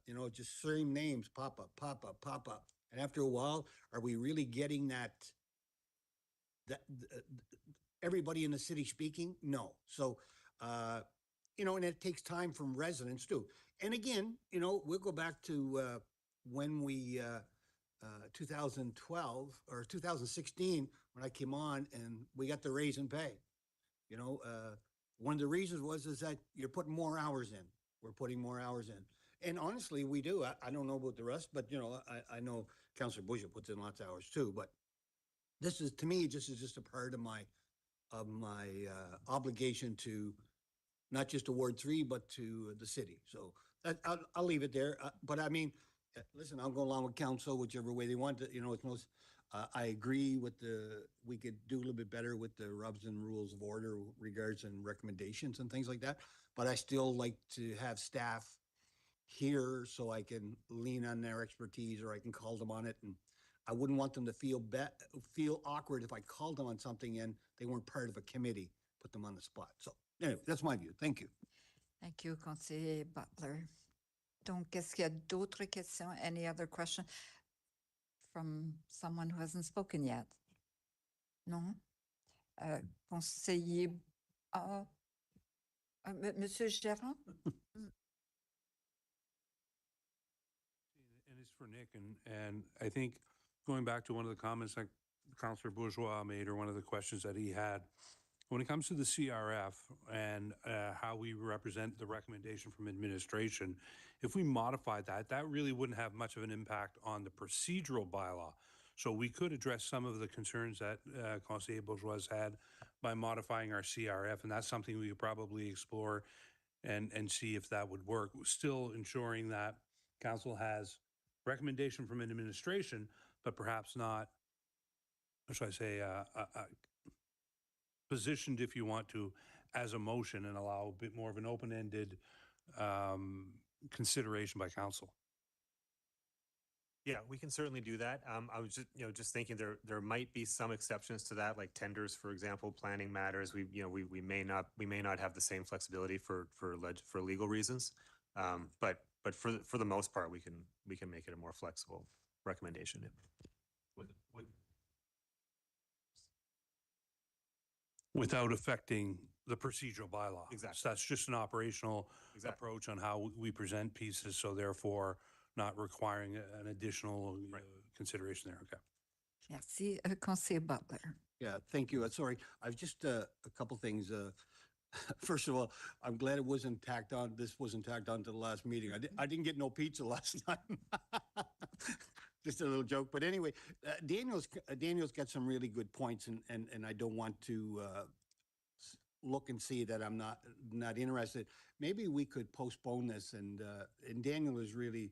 S11: You know, just certain names pop up. And after a while, are we really getting that everybody in the city speaking? No. So, you know, and it takes time from residents too. And again, you know, we'll go back to when we 2012 or 2016 when I came on and we got the raise in pay. You know, one of the reasons is that you're putting more hours in. We're putting more hours in. And honestly, we do. I don't know about the rest, but you know, I know Councillor Buja puts in lots of hours too, but this is, to me, this is just a part of my obligation to not just to Ward 3, but to the city. So I'll leave it there. But I mean, listen, I'll go along with council, whichever way they want to, you know, it's most, I agree with we could do a little bit better with the rubs and rules of order regards and recommendations and things like that. But I still like to have staff here so I can lean on their expertise, or I can call them on it. And I wouldn't want them to feel awkward if I called them on something and they weren't part of a committee, put them on the spot. So anyway, that's my view. Thank you.
S1: Thank you, Conseiller Butler. Donc, est-ce qu'il y a d'autres questions? Any other question from someone who hasn't spoken yet? Non? Conseiller, Monsieur Gérard?
S12: And it's for Nick, and I think going back to one of the comments like Councillor Bourgeois made, or one of the questions that he had, when it comes to the CRF and how we represent the recommendation from administration, if we modify that, that really wouldn't have much of an impact on the procedural bylaw. So we could address some of the concerns that Conseiller Bourgeois had by modifying our CRF, and that's something we could probably explore and see if that would work, still ensuring that council has recommendation from administration, but perhaps not, what should I say, positioned, if you want to, as a motion, and allow a bit more of an open-ended consideration by council.
S4: Yeah, we can certainly do that. I was just thinking there might be some exceptions to that, like tenders, for example, planning matters. We may not have the same flexibility for legal reasons. But for the most part, we can make it a more flexible recommendation.
S12: Without affecting the procedural bylaw.
S4: Exactly.
S12: So that's just an operational
S4: Exactly.
S12: approach on how we present pieces, so therefore not requiring an additional consideration there. Okay.
S1: Merci, Conseiller Butler.
S11: Yeah, thank you. Sorry, I've just a couple things. First of all, I'm glad it wasn't tacked on. This wasn't tacked on to the last meeting. I didn't get no pizza last time. Just a little joke, but anyway, Daniel's got some really good points, and I don't want to look and see that I'm not interested. Maybe we could postpone this, and Daniel is really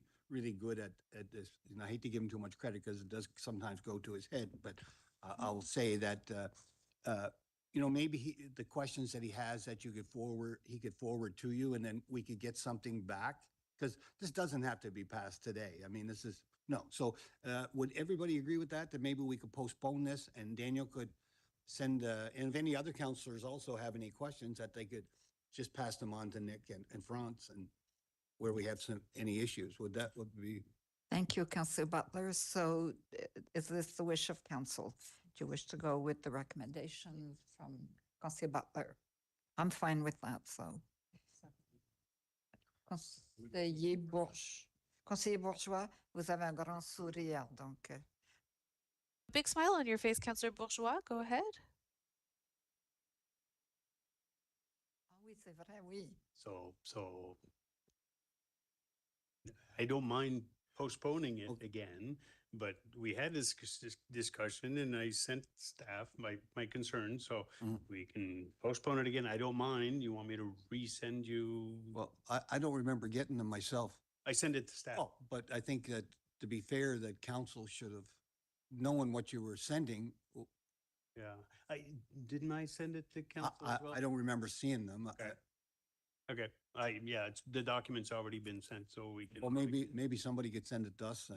S11: good at this. And I hate to give him too much credit because it does sometimes go to his head, but I'll say that maybe the questions that he has that he could forward to you, and then we could get something back, because this doesn't have to be passed today. I mean, this is no. So would everybody agree with that? That maybe we could postpone this, and Daniel could send, and if any other councillors also have any questions, that they could just pass them on to Nick and France, and where we have any issues. Would be?
S1: Thank you, Councillor Butler. So is this the wish of council? Do you wish to go with the recommendation from Conseiller Butler? I'm fine with that, so. Conseiller Bourgeois, vous avez un grand sourire, donc.
S10: Big smile on your face, Councillor Bourgeois. Go ahead.
S1: Ah oui, c'est vrai, oui.
S7: So I don't mind postponing it again, but we had this discussion, and I sent staff my concerns, so we can postpone it again. I don't mind. You want me to resend you?
S11: Well, I don't remember getting them myself.
S7: I send it to staff.
S11: Oh, but I think that, to be fair, that council should have known what you were sending.
S7: Yeah, didn't I send it to council as well?
S11: I don't remember seeing them.
S7: Okay, the document's already been sent, so we can.
S11: Well, maybe somebody could send it to us,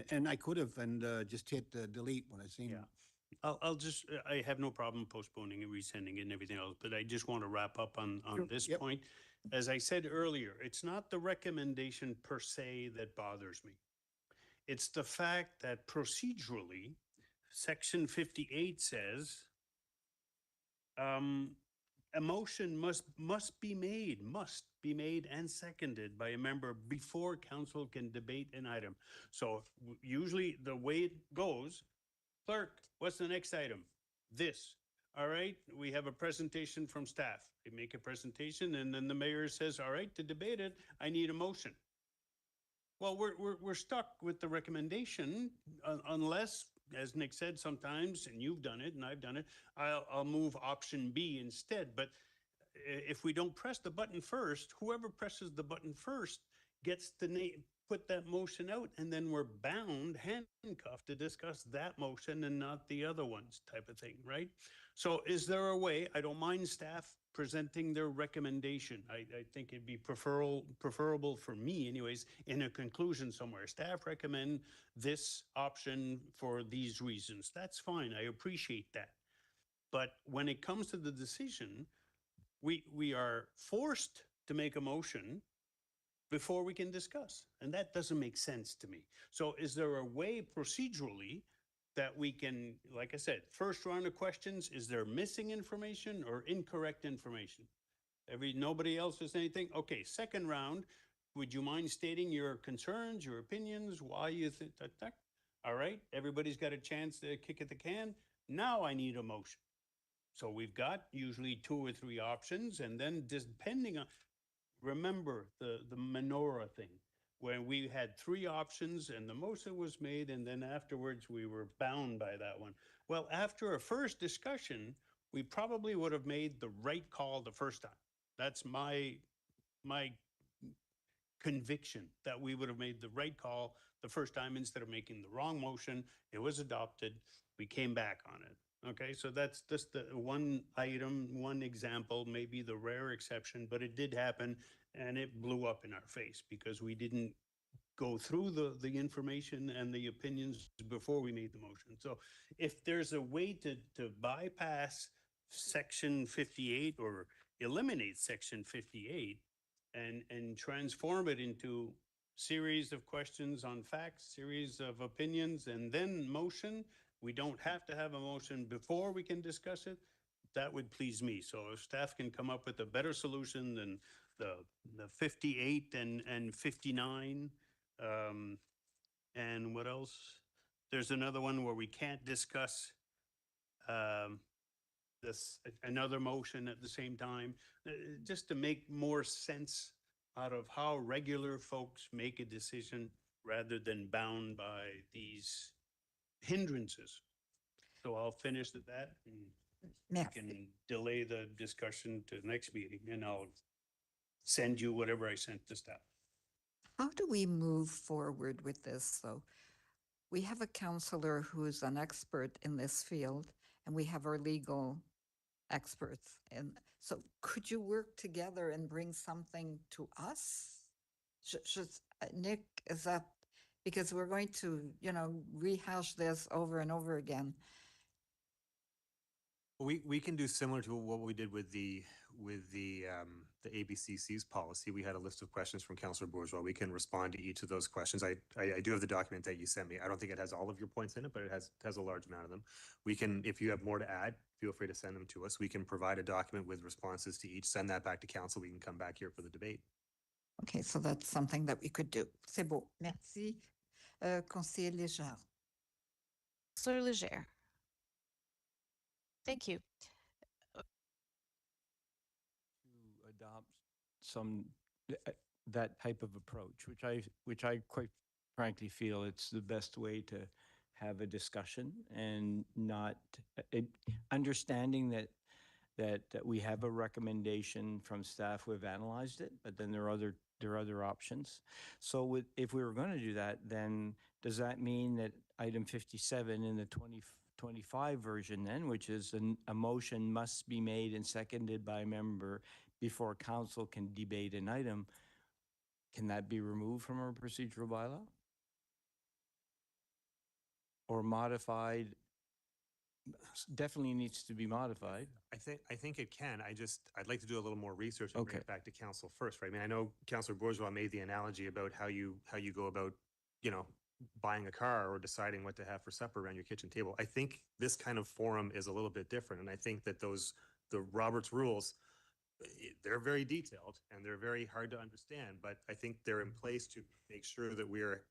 S11: and I could have, and just hit delete when I seen
S7: Yeah.
S11: them.
S7: I have no problem postponing and resending it and everything else, but I just want to wrap up on this point. As I said earlier, it's not the recommendation per se that bothers me. It's the fact that procedurally, Section 58 says, a motion must be made and seconded by a member before council can debate an item. So usually the way it goes, clerk, what's the next item? This. all right, we have a presentation from staff. They make a presentation and then the mayor says, all right, to debate it, I need a motion. Well, we're stuck with the recommendation unless, as Nick said, sometimes, and you've done it and I've done it, I'll move option B instead. But if we don't press the button first, whoever presses the button first gets to put that motion out, and then we're bound, handcuffed to discuss that motion and not the other ones type of thing, right? So is there a way, I don't mind staff presenting their recommendation. I think it'd be preferable for me anyways, in a conclusion somewhere. Staff recommend this option for these reasons. That's fine. I appreciate that. But when it comes to the decision, we are forced to make a motion before we can discuss. And that doesn't make sense to me. So is there a way procedurally that we can, like I said, first round of questions, is there missing information or incorrect information? Nobody else says anything? Okay, second round, would you mind stating your concerns, your opinions, why you think that? All right, everybody's got a chance to kick at the can. Now I need a motion. So we've got usually 2 or 3 options, and then depending on, remember the menorah thing, where we had 3 options and the motion was made, and then afterwards we were bound by that one. Well, after a first discussion, we probably would have made the right call the first time. That's my conviction, that we would have made the right call the first time instead of making the wrong motion. It was adopted. We came back on it. Okay, so that's just the one item, one example, maybe the rare exception, but it did happen and it blew up in our face because we didn't go through the information and the opinions before we made the motion. So if there's a way to bypass Section 58 or eliminate Section 58 and transform it into series of questions on facts, series of opinions, and then motion, we don't have to have a motion before we can discuss it. That would please me. So if staff can come up with a better solution than the 58 and 59, and what else? There's another one where we can't discuss another motion at the same time, just to make more sense out of how regular folks make a decision rather than bound by these hindrances. So I'll finish at that and we
S1: Merci.
S7: can delay the discussion to the next meeting, and I'll send you whatever I sent to staff.
S1: How do we move forward with this? So we have a counselor who's an expert in this field, and we have our legal experts. And so could you work together and bring something to us? Nick, is that, because we're going to, rehash this over and over again.
S4: We can do similar to what we did with the ABCC's policy. We had a list of questions from Councillor Bourgeois. We can respond to each of those questions. I do have the document that you sent me. I don't think it has all of your points in it, but it has a large amount of them. We can, if you have more to add, feel free to send them to us. We can provide a document with responses to each, send that back to council. We can come back here for the debate.
S1: Okay, so that's something that we could do. C'est beau. Merci. Conseiller Léger.
S10: Councillor Leger. Thank you.
S9: To adopt that type of approach, which I quite frankly feel it's the best way to have a discussion and not understanding that we have a recommendation from staff. We've analyzed it, but then there are other options. So if we were going to do that, then does that mean that item 57 in the 2025 version then, which is a motion must be made and seconded by a member before council can debate an item, can that be removed from our procedural bylaw? Or modified? Definitely needs to be modified.
S4: I think it can. I'd like to do a little more research and bring
S9: Okay.
S4: it back to council first, right? I mean, I know Councillor Bourgeois made the analogy about how you go about, buying a car or deciding what to have for supper around your kitchen table. I think this kind of forum is a little bit different, and I think that the Robert's rules they're very detailed and they're very hard to understand, but I think they're in place to make sure that we're,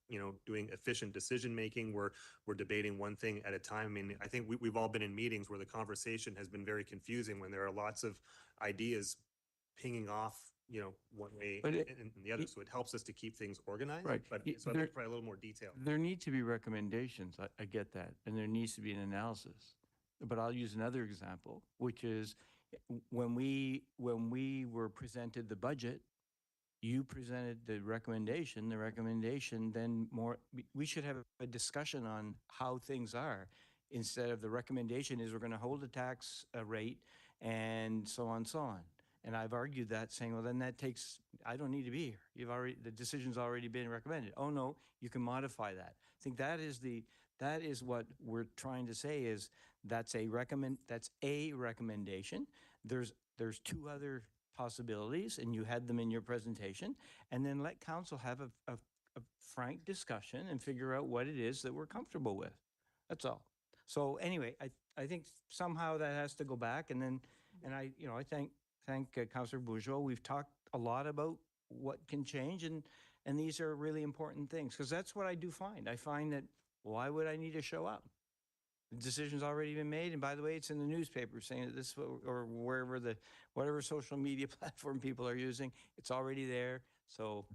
S4: doing efficient decision-making. We're debating one thing at a time. I mean, I think we've all been in meetings where the conversation has been very confusing when there are lots of ideas pinging off, one way
S9: But
S4: and the other. So it helps us to keep things organized.
S9: Right.
S4: But
S9: Y-
S4: so I'd
S9: there-
S4: like probably a little more detail.
S9: There need to be recommendations. I get that. And there needs to be an analysis. But I'll use another example, which is when we were presented the budget, you presented the recommendation. The recommendation then we should have a discussion on how things are instead of the recommendation is we're going to hold a tax rate and so on, so on. And I've argued that saying, well, then I don't need to be here. The decision's already been recommended. Oh, no, you can modify that. I think that is what we're trying to say is that's a recommendation. There's two other possibilities and you had them in your presentation, and then let council have a frank discussion and figure out what it is that we're comfortable with. That's all. So anyway, I think somehow that has to go back, and I thank Councillor Bourgeois. We've talked a lot about what can change, and these are really important things, because that's what I do find. I find that why would I need to show up? The decision's already been made, and by the way, it's in the newspaper saying that this, or whatever social media platform people are using, it's already there. So,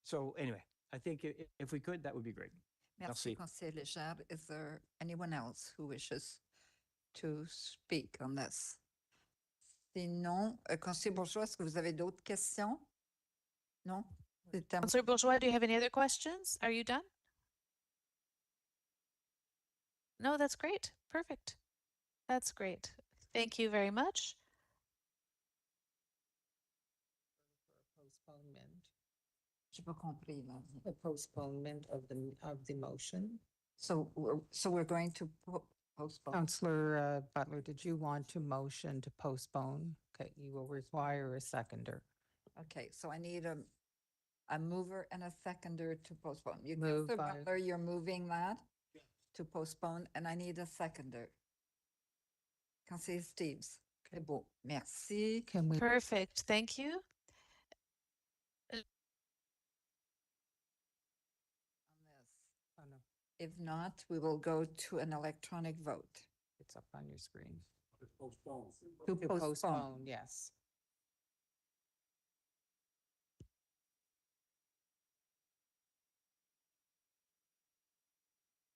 S9: so anyway, I think if we could, that would be great.
S1: Merci, Conseiller Legere. Is there anyone else who wishes to speak on this? Sinon, Conseiller Bourgeois, est-ce que vous avez d'autres questions? Non?
S10: Councillor Bourgeois, do you have any other questions? Are you done? No, that's great. Perfect. That's great. Thank you very much.
S2: Postponement.
S1: J'ai pas compris, là.
S2: The postponement of the motion.
S1: So we're going to postpone.
S2: Councillor Butler, did you want to motion to postpone? Okay, you will require a seconder.
S1: Okay, so I need a mover and a seconder to postpone.
S2: Moved
S1: Councillor
S2: by-
S1: Butler, you're moving that to postpone, and I need a seconder. Conseiller Steves. Okay, bon, merci.
S2: Can we?
S10: Perfect. Thank you.
S1: On this.
S2: Oh, no,
S1: If not, we will go to an electronic vote.
S2: it's up on your screen.
S1: To
S2: To
S1: postpone.
S2: postpone, yes.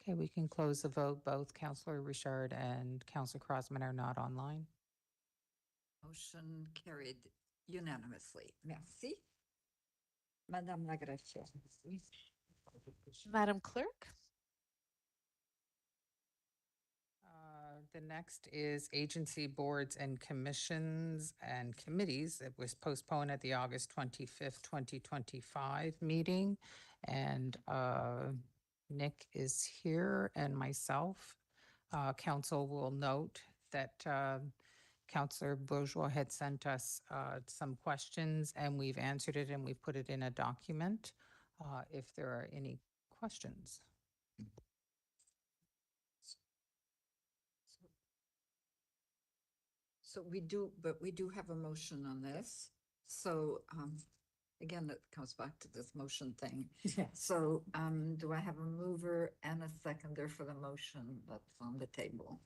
S2: Okay, we can close the vote. Both Councillor Richard and Councillor Crossman are not online.
S1: Motion carried unanimously. Merci. Madame la greffière.
S10: Madam Clerk?
S2: The next is agency boards and commissions and committees. It was postponed at the August 25th, 2025 meeting. And Nick is here and myself. Council will note that Councillor Bourgeois had sent us some questions and we've answered it and we've put it in a document if there are any questions.
S1: So we do have a motion on this. So again, it comes back to this motion thing. So do I have a mover and a seconder for the motion that's on the table?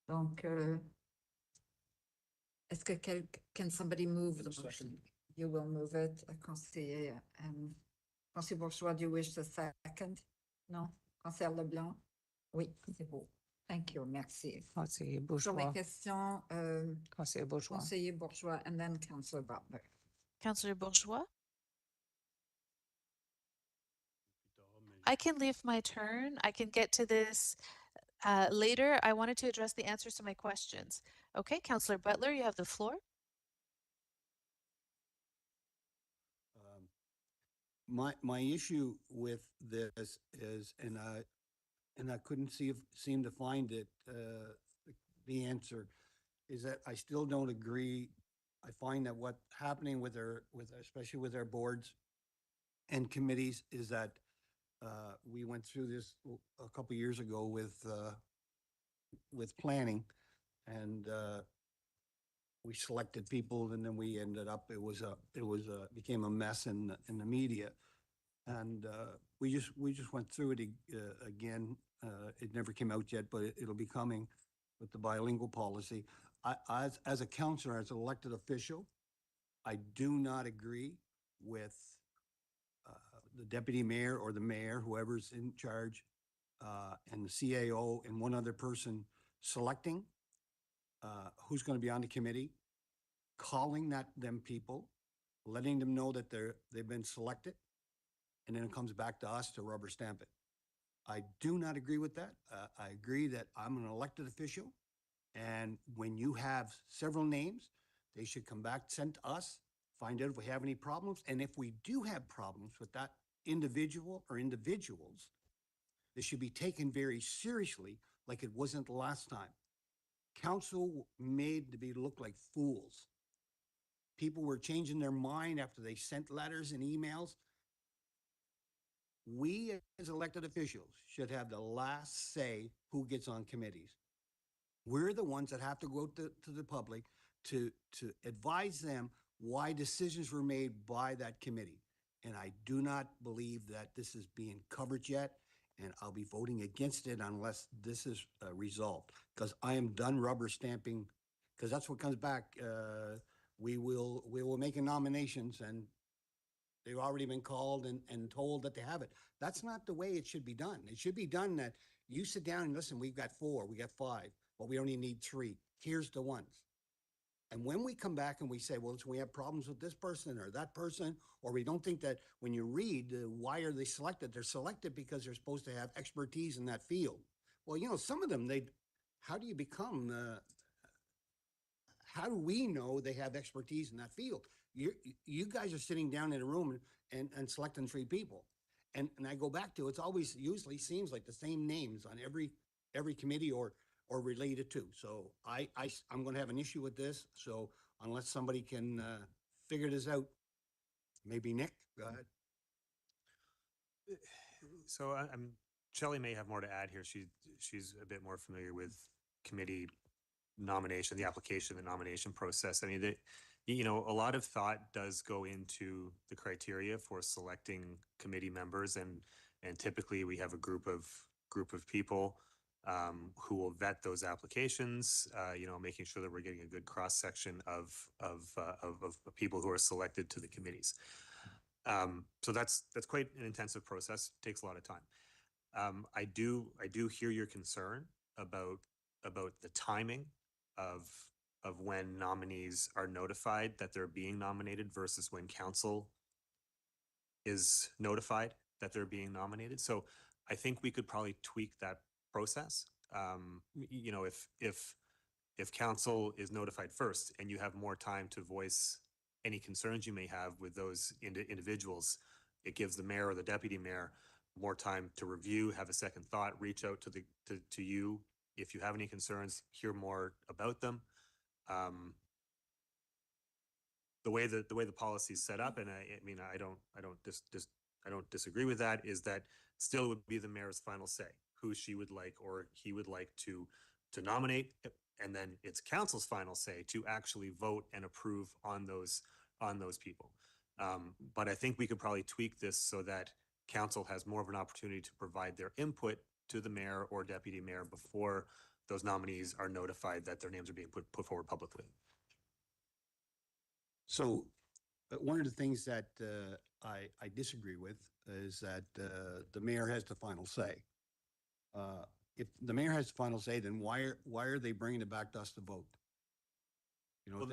S1: Donc, est-ce que can somebody move the motion? You will move it, Conseiller. Conseiller Bourgeois, do you wish to second? No? Conseiller Leblanc? Oui, c'est beau. Thank you, merci.
S2: Conseiller
S1: Sur les
S2: Bourgeois.
S1: questions,
S2: Conseiller Bourgeois.
S1: Conseiller Bourgeois, and then Councillor Butler.
S10: Councillor Bourgeois? I can leave my turn. I can get to this later. I wanted to address the answers to my questions. Okay, Councillor Butler, you have the floor.
S11: My issue with this is, and I couldn't seem to find it, the answer, is that I still don't agree. I find that what's happening especially with our boards and committees is that we went through this a couple years ago with planning, and we selected people and then we ended up, became a mess in the media. And we just went through it again. It never came out yet, but it'll be coming with the bilingual policy. As a counselor, as an elected official, I do not agree with the deputy mayor or the mayor, whoever's in charge, and the CAO and one other person selecting who's going to be on the committee, calling them people, letting them know that they've been selected, and then it comes back to us to rubber stamp it. I do not agree with that. I agree that I'm an elected official, and when you have several names, they should come back, send to us, find out if we have any problems, and if we do have problems with that individual or individuals, they should be taken very seriously, like it wasn't the last time. Council made to be look like fools. People were changing their mind after they sent letters and emails. We as elected officials should have the last say who gets on committees. We're the ones that have to go to the public to advise them why decisions were made by that committee. And I do not believe that this is being covered yet, and I'll be voting against it unless this is resolved, because I am done rubber stamping, because that's what comes back. We will make nominations, and they've already been called and told that they have it. That's not the way it should be done. It should be done that you sit down and listen, we've got 4, we got 5, but we only need 3. Here's the ones. And when we come back and we say, well, we have problems with this person or that person, or we don't think that when you read, why are they selected? They're selected because they're supposed to have expertise in that field. Well, you know, some of them, how do you become, how do we know they have expertise in that field? You guys are sitting down in a room and selecting 3 people. And I go back to, it's always usually seems like the same names on every committee or related to. So I'm going to have an issue with this. So unless somebody can figure this out, maybe Nick, go ahead.
S4: So Shelley may have more to add here. She's a bit more familiar with committee nomination, the application, the nomination process. I mean, you know, a lot of thought does go into the criteria for selecting committee members, and typically we have a group of people who will vet those applications. You know, making sure that we're getting a good cross section of people who are selected to the committees. So that's quite an intensive process. It takes a lot of time. I do hear your concern about the timing of when nominees are notified that they're being nominated versus when council is notified that they're being nominated. So I think we could probably tweak that process. You know, if council is notified first and you have more time to voice any concerns you may have with those individuals, it gives the mayor or the deputy mayor more time to review, have a second thought, reach out to you if you have any concerns, hear more about them. The way the policy is set up, and I mean, I don't disagree with that, is that still would be the mayor's final say who she would like or he would like to nominate, and then it's council's final say to actually vote and approve on those people. But I think we could probably tweak this so that council has more of an opportunity to provide their input to the mayor or deputy mayor before those nominees are notified that their names are being put forward publicly.
S11: So one of the things that I disagree with is that the mayor has the final say. If the mayor has the final say, then why are they bringing it back to us to vote? You know,
S4: Well,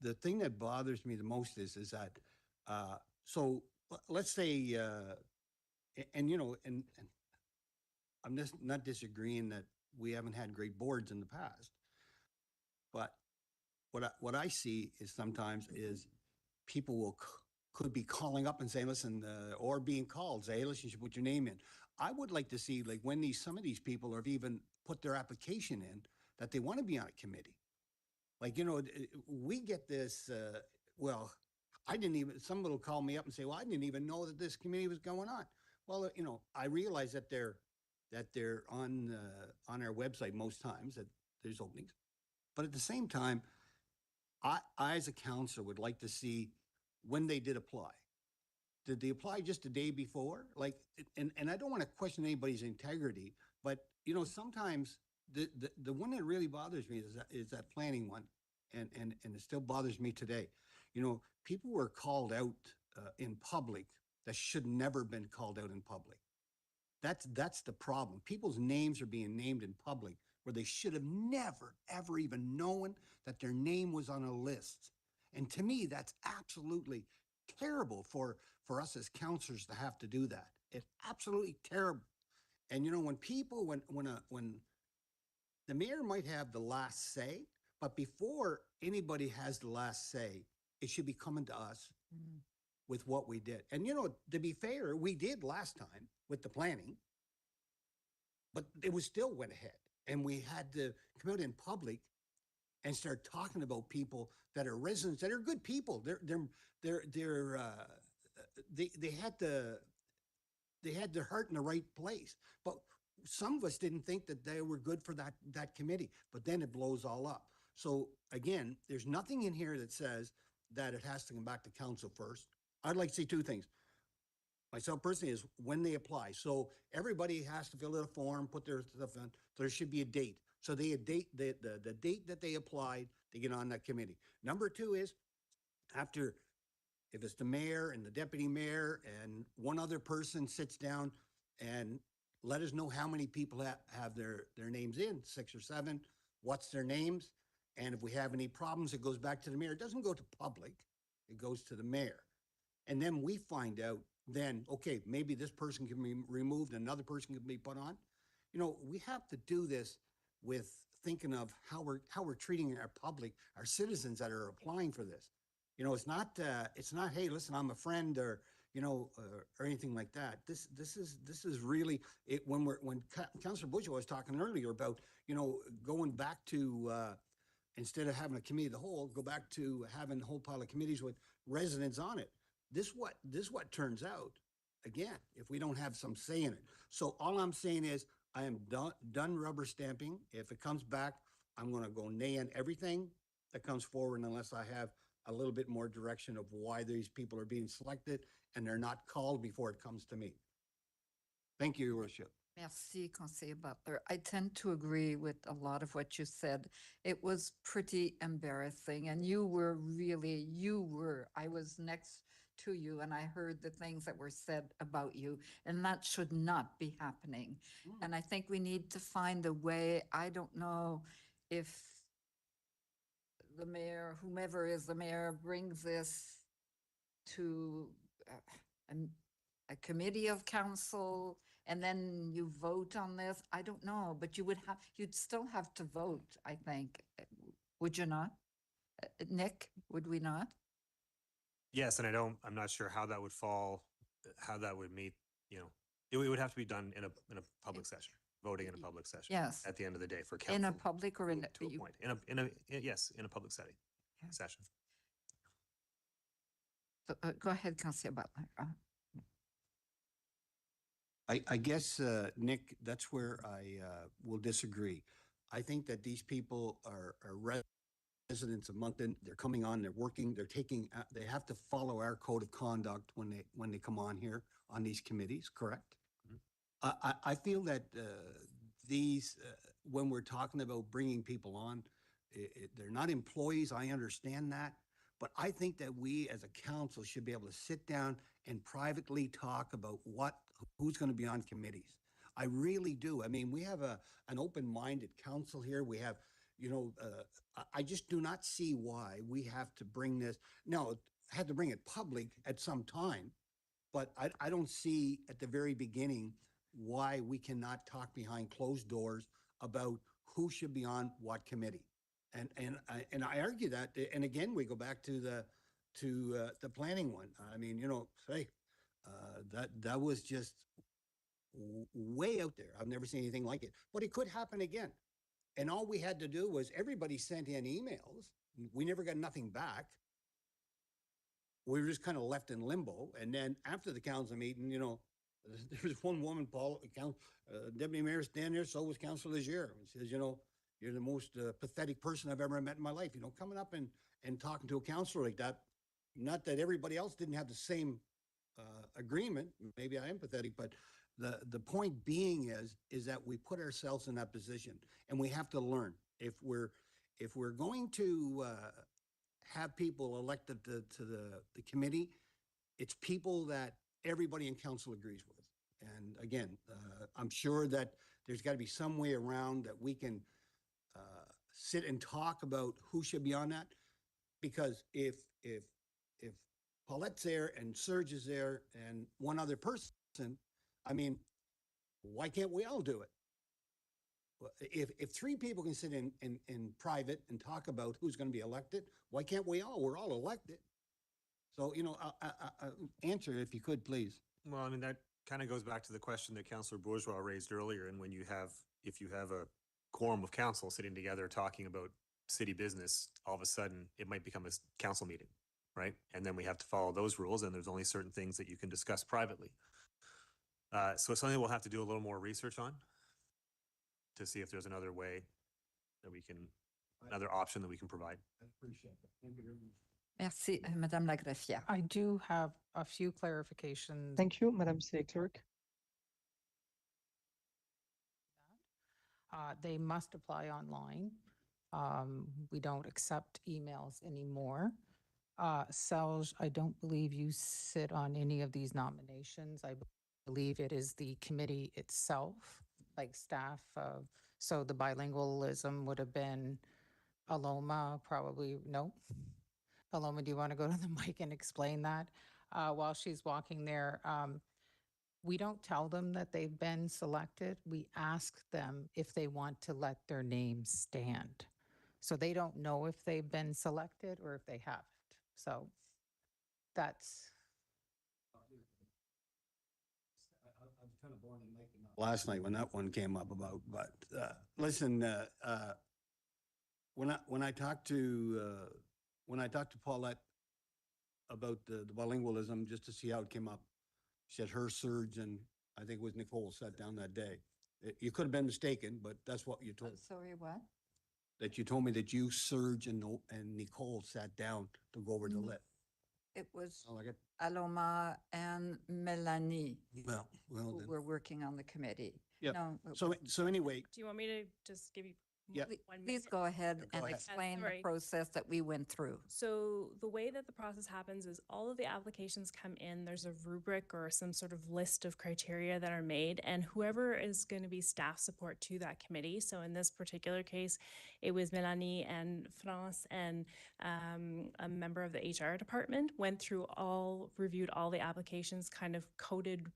S11: the thing that bothers me the most is that so let's say and you know and I'm just not disagreeing that we haven't had great boards in the past, but what I see is sometimes is people could be calling up and saying, listen, or being called, say, hey, listen, you should put your name in. I would like to see, like, when some of these people have even put their application in, that they want to be on a committee. Like, you know, we get this, well, somebody will call me up and say, well, I didn't even know that this committee was going on. Well, you know, I realize that they're on our website most times, that there's openings. But at the same time, I as a counselor would like to see when they did apply. Did they apply just the day before? Like, and I don't want to question anybody's integrity, but you know, sometimes the one that really bothers me is that planning one, and it still bothers me today. You know, people were called out in public that should never been called out in public. That's the problem. People's names are being named in public where they should have never, ever even known that their name was on a list. And to me, that's absolutely terrible for us as counselors to have to do that. It's absolutely terrible. And you know, when people, when the mayor might have the last say, but before anybody has the last say, it should be coming to us with what we did. And you know, to be fair, we did last time with the planning, but it was still went ahead. And we had to come out in public and start talking about people that are residents, that are good people. They had their heart in the right place. But some of us didn't think that they were good for that committee, but then it blows all up. So again, there's nothing in here that says that it has to come back to council first. I'd like to see two things. Myself personally is when they apply. So everybody has to fill out a form, put their stuff in. There should be a date. So they date the date that they applied to get on that committee. Number two is after, if it's the mayor and the deputy mayor and one other person sits down and let us know how many people have their names in, 6 or 7, what's their names. And if we have any problems, it goes back to the mayor. It doesn't go to public, it goes to the mayor. And then we find out then, okay, maybe this person can be removed, another person can be put on. You know, we have to do this with thinking of how we're treating our public, our citizens that are applying for this. You know, it's not, hey, listen, I'm a friend or, you know, or anything like that. This is really it. When Councillor Bourgeois was talking earlier about, you know, going back to, instead of having a committee of the whole, go back to having a whole pile of committees with residents on it. This what turns out, again, if we don't have some say in it. So all I'm saying is I am done rubber stamping. If it comes back, I'm going to go nay on everything that comes forward unless I have a little bit more direction of why these people are being selected and they're not called before it comes to me. Thank you, Your Worship.
S1: Merci, Conseiller Butler. I tend to agree with a lot of what you said. It was pretty embarrassing, and I was next to you and I heard the things that were said about you, and that should not be happening. And I think we need to find a way. I don't know if the mayor, whomever is the mayor, brings this to a committee of council and then you vote on this. I don't know, but you'd still have to vote, I think. Would you not? Nick, would we not?
S4: Yes, and I'm not sure how that would fall, how that would meet, you know, it would have to be done in a public session, voting in a public session.
S1: Yes.
S4: At the end of the day for council.
S1: In a public or in
S4: to appoint, yes, in a public setting, session.
S1: Go ahead, Councillor Butler.
S11: I guess, Nick, that's where I will disagree. I think that these people are residents of Moncton. They're coming on, they're working, they have to follow our code of conduct when they come on here on these committees, correct? Mm-hmm. I feel that these, when we're talking about bringing people on, they're not employees, I understand that. But I think that we as a council should be able to sit down and privately talk about who's going to be on committees. I really do. I mean, we have an open-minded council here. We have, you know, I just do not see why we have to bring this. Now, I had to bring it public at some time, but I don't see at the very beginning why we cannot talk behind closed doors about who should be on what committee. And I argue that, and again, we go back to the planning one. I mean, you know, say that was just way out there. I've never seen anything like it, but it could happen again. And all we had to do was everybody sent in emails. We never got nothing back. We were just kind of left in limbo. And then after the council meeting, you know, there was one woman, Paul, deputy mayor, standing there. So was Councillor Legere. He says, you know, you're the most pathetic person I've ever met in my life. You know, coming up and talking to a counselor like that, not that everybody else didn't have the same agreement. Maybe I am pathetic, but the point being is that we put ourselves in that position and we have to learn. If we're going to have people elected to the committee, it's people that everybody in council agrees with. And again, I'm sure that there's got to be some way around that we can sit and talk about who should be on that. Because if Paulette's there and Serge is there and one other person, I mean, why can't we all do it? If three people can sit in private and talk about who's going to be elected, why can't we all? We're all elected. So, you know, answer if you could, please.
S4: Well, I mean, that kind of goes back to the question that Councillor Bourgeois raised earlier. And when if you have a quorum of council sitting together talking about city business, all of a sudden it might become a council meeting, right? And then we have to follow those rules, and there's only certain things that you can discuss privately. So it's something we'll have to do a little more research on to see if there's another way that we can, another option that we can provide.
S11: I appreciate that. Thank you very much.
S1: Merci, Madame la greffière.
S2: I do have a few clarifications.
S3: Thank you, Madam City Clerk.
S2: They must apply online. We don't accept emails anymore. Serge, I don't believe you sit on any of these nominations. I believe it is the committee itself, like staff. So the bilingualism would have been Aloma, probably, no? Aloma, do you want to go to the mic and explain that? While she's walking there, we don't tell them that they've been selected. We ask them if they want to let their name stand. So they don't know if they've been selected or if they haven't. So that's.
S11: I was kind of born and making up last night when that one came up about, but listen, when I talked to Paulette about the bilingualism, just to see how it came up, she said her, Serge, and I think it was Nicole sat down that day. You could have been mistaken, but that's what you told.
S1: Sorry, what?
S11: That you told me that you, Serge, and Nicole sat down to go over the
S1: Mm.
S11: list.
S1: It was
S11: Oh, I got,
S1: Aloma and Melanie
S11: well,
S1: who
S11: then.
S1: were working on the committee.
S11: Yep.
S1: No,
S11: So anyway,
S13: Do you want me to just give you?
S11: Yeah.
S1: Please
S13: 1
S1: please
S13: minute?
S1: go ahead
S11: Go
S1: and
S11: ahead.
S1: explain the
S13: Sorry.
S1: process that we went through.
S13: So the way that the process happens is all of the applications come in, there's a rubric or some sort of list of criteria that are made, and whoever is going to be staff support to that committee. So in this particular case, it was Melanie and France and a member of the HR department went through reviewed all the applications, kind of coded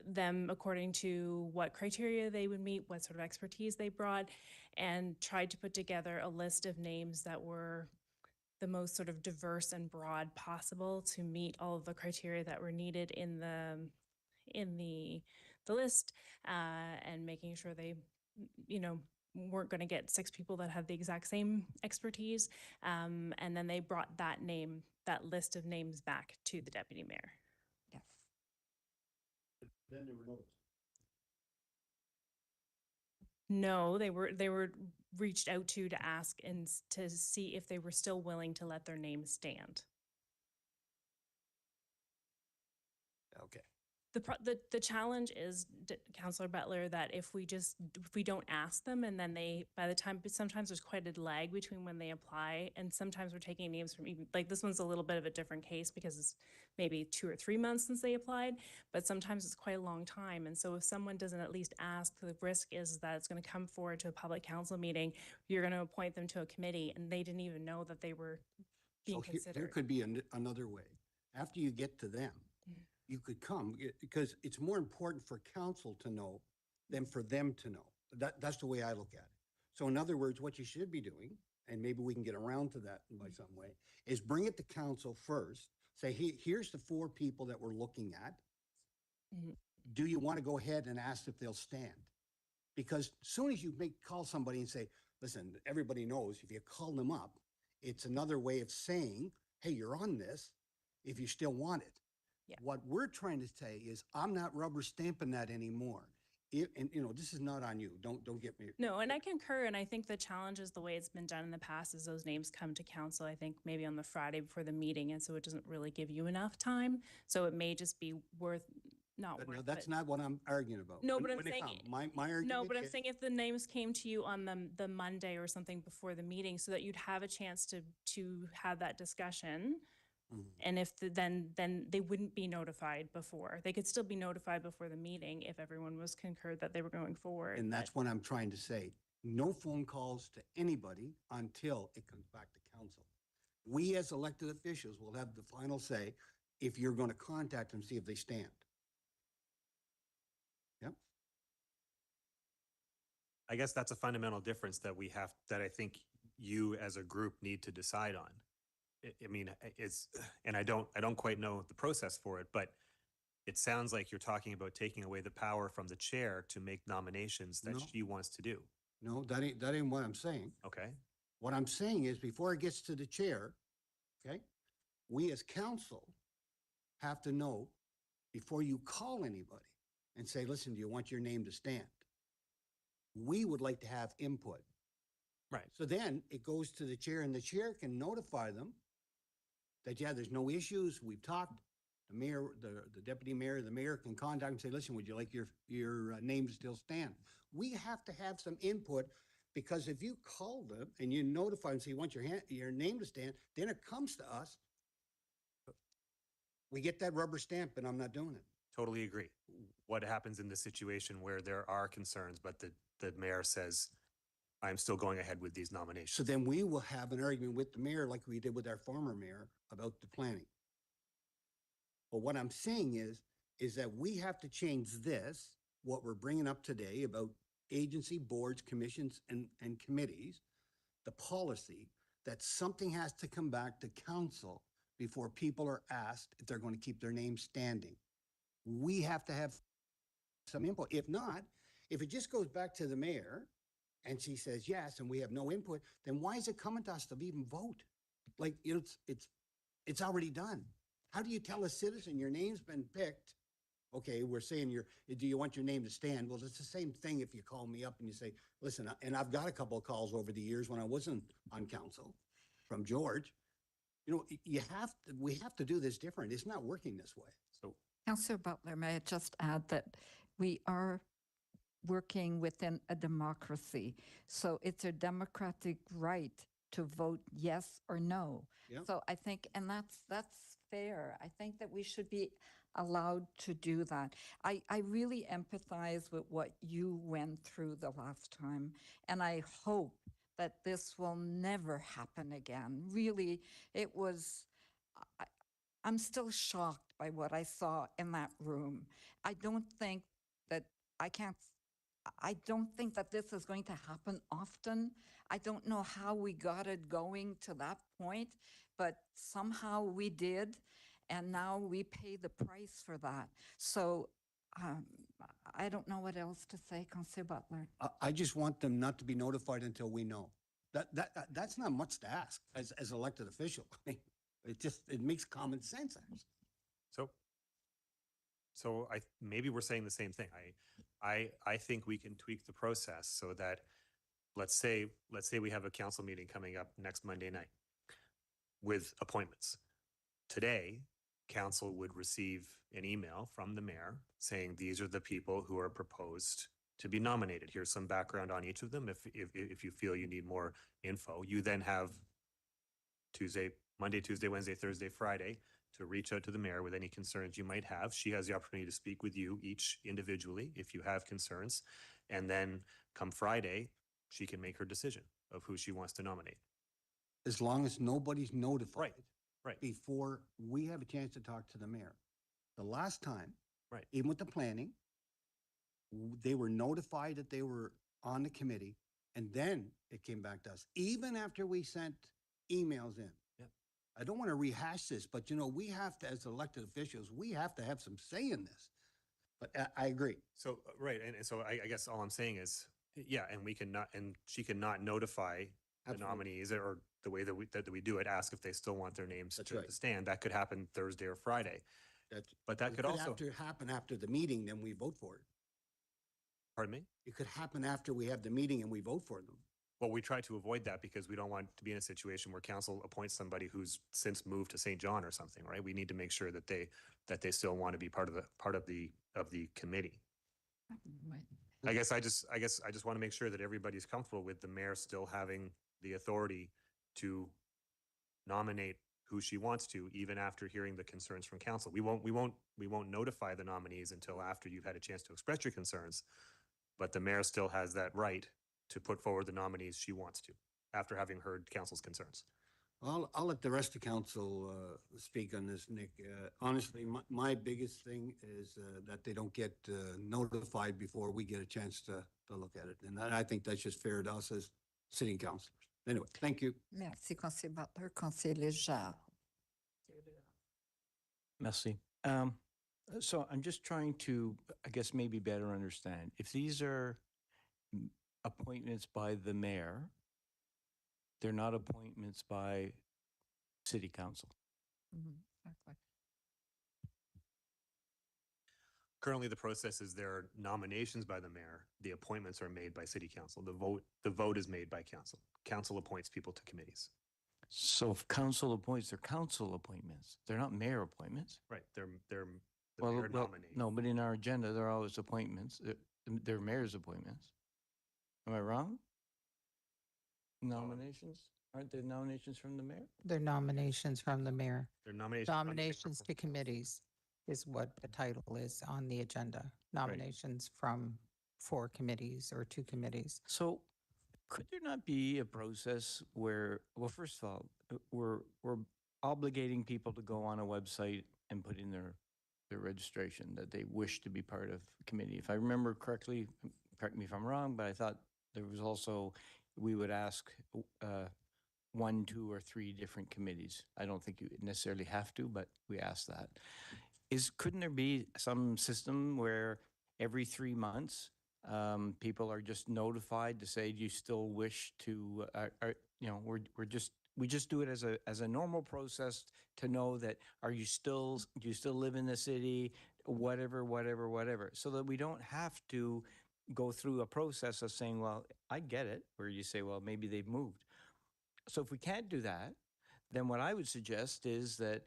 S13: them according to what criteria they would meet, what sort of expertise they brought, and tried to put together a list of names that were the most sort of diverse and broad possible to meet all of the criteria that were needed in the list, and making sure they, you know, weren't going to get 6 people that had the exact same expertise. And then they brought that list of names back to the deputy mayor.
S1: Yes.
S11: Then there were notes.
S13: No, they were reached out to ask and to see if they were still willing to let their name stand.
S11: Okay.
S13: The challenge is, Councillor Butler, that if we don't ask them, and then by the time, but sometimes there's quite a lag between when they apply, and sometimes we're taking names from even, like, this one's a little bit of a different case because it's maybe 2 or 3 months since they applied, but sometimes it's quite a long time. And so if someone doesn't at least ask, the risk is that it's going to come forward to a public council meeting, you're going to appoint them to a committee, and they didn't even know that they were being
S11: So here
S13: considered.
S11: could be another way. After you get to them, you could come, because it's more important for council to know than for them to know. That's the way I look at it. So in other words, what you should be doing, and maybe we can get around to that by some way, is bring it to council first. Say, here's the 4 people that we're looking at.
S13: Mhm.
S11: Do you want to go ahead and ask if they'll stand? Because as soon as you call somebody and say, listen, everybody knows if you call them up, it's another way of saying, hey, you're on this if you still want it.
S13: Yeah.
S11: What we're trying to say is, I'm not rubber stamping that anymore. and you know, this is not on you. Don't get me.
S13: No, and I concur, and I think the challenge is the way it's been done in the past is those names come to council, I think maybe on the Friday before the meeting, and so it doesn't really give you enough time. So it may just be not
S11: But
S13: worth
S11: no,
S13: it.
S11: that's not what I'm arguing about.
S13: No,
S11: When-
S13: but I'm
S11: when it
S13: saying
S11: come, my argument.
S13: No, but I'm
S11: is-
S13: saying if the names came to you on the Monday or something before the meeting, so that you'd have a chance to have that discussion.
S11: Mhm.
S13: And if then they wouldn't be notified before. They could still be notified before the meeting if everyone was concurred that they were going forward.
S11: And that's
S13: but-
S11: what I'm trying to say. No phone calls to anybody until it comes back to council. We as elected officials will have the final say if you're going to contact them, see if they stand. Yep.
S4: I guess that's a fundamental difference that that I think you as a group need to decide on. I mean, and I don't quite know the process for it, but it sounds like you're talking about taking away the power from the chair to make nominations that
S11: No.
S4: she wants to do.
S11: No, that ain't what I'm saying.
S4: Okay?
S11: What I'm saying is before it gets to the chair, okay, we as council have to know before you call anybody and say, listen, do you want your name to stand? We would like to have input.
S4: Right.
S11: So then it goes to the chair and the chair can notify them that, yeah, there's no issues. We've talked. The mayor, the deputy mayor, the mayor can contact and say, listen, would you like your name to still stand? We have to have some input because if you call them and you notify them, say you want your name to stand, then it comes to us. We get that rubber stamp and I'm not doing it.
S4: Totally agree. What happens in the situation where there are concerns, but the mayor says, I'm still going ahead with these nominations?
S11: So then we will have an argument with the mayor like we did with our former mayor about the planning. But what I'm saying is that we have to change this, what we're bringing up today about agency boards, commissions, and committees, the policy, that something has to come back to council before people are asked if they're going to keep their name standing. We have to have some input. If not, if it just goes back to the mayor and she says yes, and we have no input, then why is it coming to us to even vote? Like, you know, it's already done. How do you tell a citizen your name's been picked? Okay, we're saying do you want your name to stand? Well, it's the same thing if you call me up and you say, listen, and I've got a couple of calls over the years when I wasn't on council from George. You know, we have to do this different. It's not working this way.
S4: So
S1: Councillor Butler, may I just add that we are working within a democracy. So it's a democratic right to vote yes or no.
S11: Yep.
S1: So I think, and that's fair. I think that we should be allowed to do that. I really empathize with what you went through the last time, and I hope that this will never happen again. Really, it was, I'm still shocked by what I saw in that room. I don't think that I don't think that this is going to happen often. I don't know how we got it going to that point, but somehow we did, and now we pay the price for that. So I don't know what else to say, Councillor Butler.
S11: I just want them not to be notified until we know. That's not much to ask as elected official. It makes common sense.
S4: So maybe we're saying the same thing. I think we can tweak the process so that, let's say we have a council meeting coming up next Monday night with appointments. Today, council would receive an email from the mayor saying, these are the people who are proposed to be nominated. Here's some background on each of them. If you feel you need more info, you then have Monday, Tuesday, Wednesday, Thursday, Friday to reach out to the mayor with any concerns you might have. She has the opportunity to speak with you each individually if you have concerns. And then come Friday, she can make her decision of who she wants to nominate.
S11: As long as nobody's notified.
S4: Right.
S11: Before we have a chance to talk to the mayor. The last time.
S4: Right.
S11: Even with the planning, they were notified that they were on the committee, and then it came back to us, even after we sent emails in.
S4: Yep.
S11: I don't want to rehash this, but you know, we have to, as elected officials, we have to have some say in this. But I agree.
S4: So, right, and so I guess all I'm saying is, yeah, and she cannot notify the
S11: Absolutely.
S4: nominees, or the way that we do it, ask if they still want their names
S11: That's
S4: to
S11: right.
S4: stand. That could happen Thursday or Friday.
S11: That's,
S4: But that
S11: it
S4: could also,
S11: happen after the meeting, then we vote for it.
S4: Pardon me?
S11: It could happen after we have the meeting and we vote for them.
S4: Well, we try to avoid that because we don't want to be in a situation where council appoints somebody who's since moved to St. John or something, right? We need to make sure that they still want to be part of the committee.
S1: Right.
S4: I guess I just want to make sure that everybody's comfortable with the mayor still having the authority to nominate who she wants to, even after hearing the concerns from council. We won't notify the nominees until after you've had a chance to express your concerns. But the mayor still has that right to put forward the nominees she wants to, after having heard council's concerns.
S11: I'll let the rest of council speak on this, Nick. Honestly, my biggest thing is that they don't get notified before we get a chance to look at it. And I think that's just fair to us as sitting councilors. Anyway, thank you.
S1: Merci, conseiller Butler. Conseiller Léger.
S9: Merci. So I'm just trying to, I guess, maybe better understand. If these are appointments by the mayor, they're not appointments by city council.
S1: Exactly.
S4: Currently, the process is there are nominations by the mayor. The appointments are made by city council. The vote is made by council. Council appoints people to committees.
S9: So if council appoints, they're council appointments. They're not mayor appointments.
S4: Right, they're the
S9: Well,
S4: mayor
S9: well,
S4: nominates.
S9: no, but in our agenda, they're always appointments. They're mayor's appointments. Am I wrong? Nominations? Aren't there nominations from the mayor?
S2: They're nominations from the mayor.
S4: They're nominations. from the mayor
S2: Nominations
S4: for-
S2: to committees is what the title is on the agenda. Nominations for committees or to committees.
S9: So could there not be a process where, well, first of all, we're obligating people to go on a website and put in their registration that they wish to be part of a committee. If I remember correctly, correct me if I'm wrong, but I thought there was also, we would ask 1, 2, or 3 different committees. I don't think you necessarily have to, but we ask that. Couldn't there be some system where every 3 months, people are just notified to say, do you still wish to, we just do it as a normal process to know that, do you still live in the city, whatever, so that we don't have to go through a process of saying, well, I get it, where you say, well, maybe they've moved. So if we can't do that, then what I would suggest is that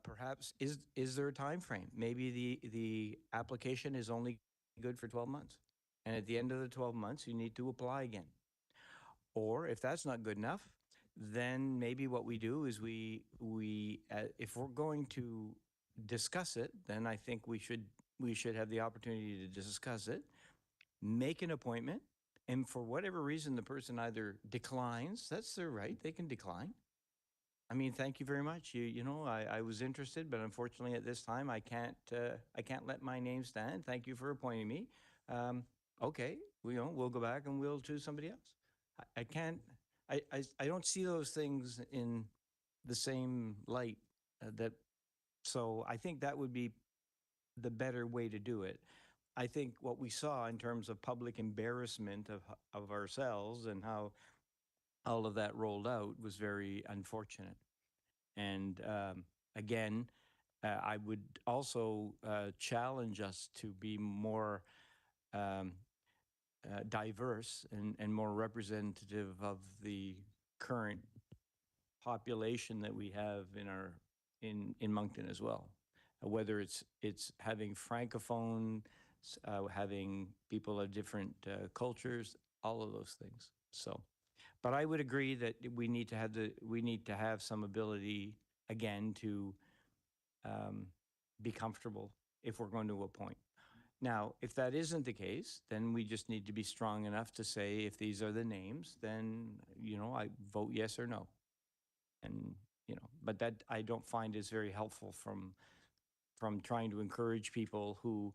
S9: perhaps, is there a time frame? Maybe the application is only good for 12 months. And at the end of the 12 months, you need to apply again. Or if that's not good enough, then maybe what we do is if we're going to discuss it, then I think we should have the opportunity to discuss it, make an appointment, and for whatever reason, the person either declines, that's their right, they can decline. I mean, thank you very much. I was interested, but unfortunately at this time, I can't let my name stand. Thank you for appointing me. Okay, we'll go back and we'll choose somebody else. I don't see those things in the same light so I think that would be the better way to do it. I think what we saw in terms of public embarrassment of ourselves and how all of that rolled out was very unfortunate. And again, I would also challenge us to be more diverse and more representative of the current population that we have in Moncton as well. Whether it's having francophone, having people of different cultures, all of those things. So, but I would agree that we need to have some ability again to be comfortable if we're going to appoint. Now, if that isn't the case, then we just need to be strong enough to say, if these are the names, then, I vote yes or no. And, but that I don't find is very helpful from trying to encourage people who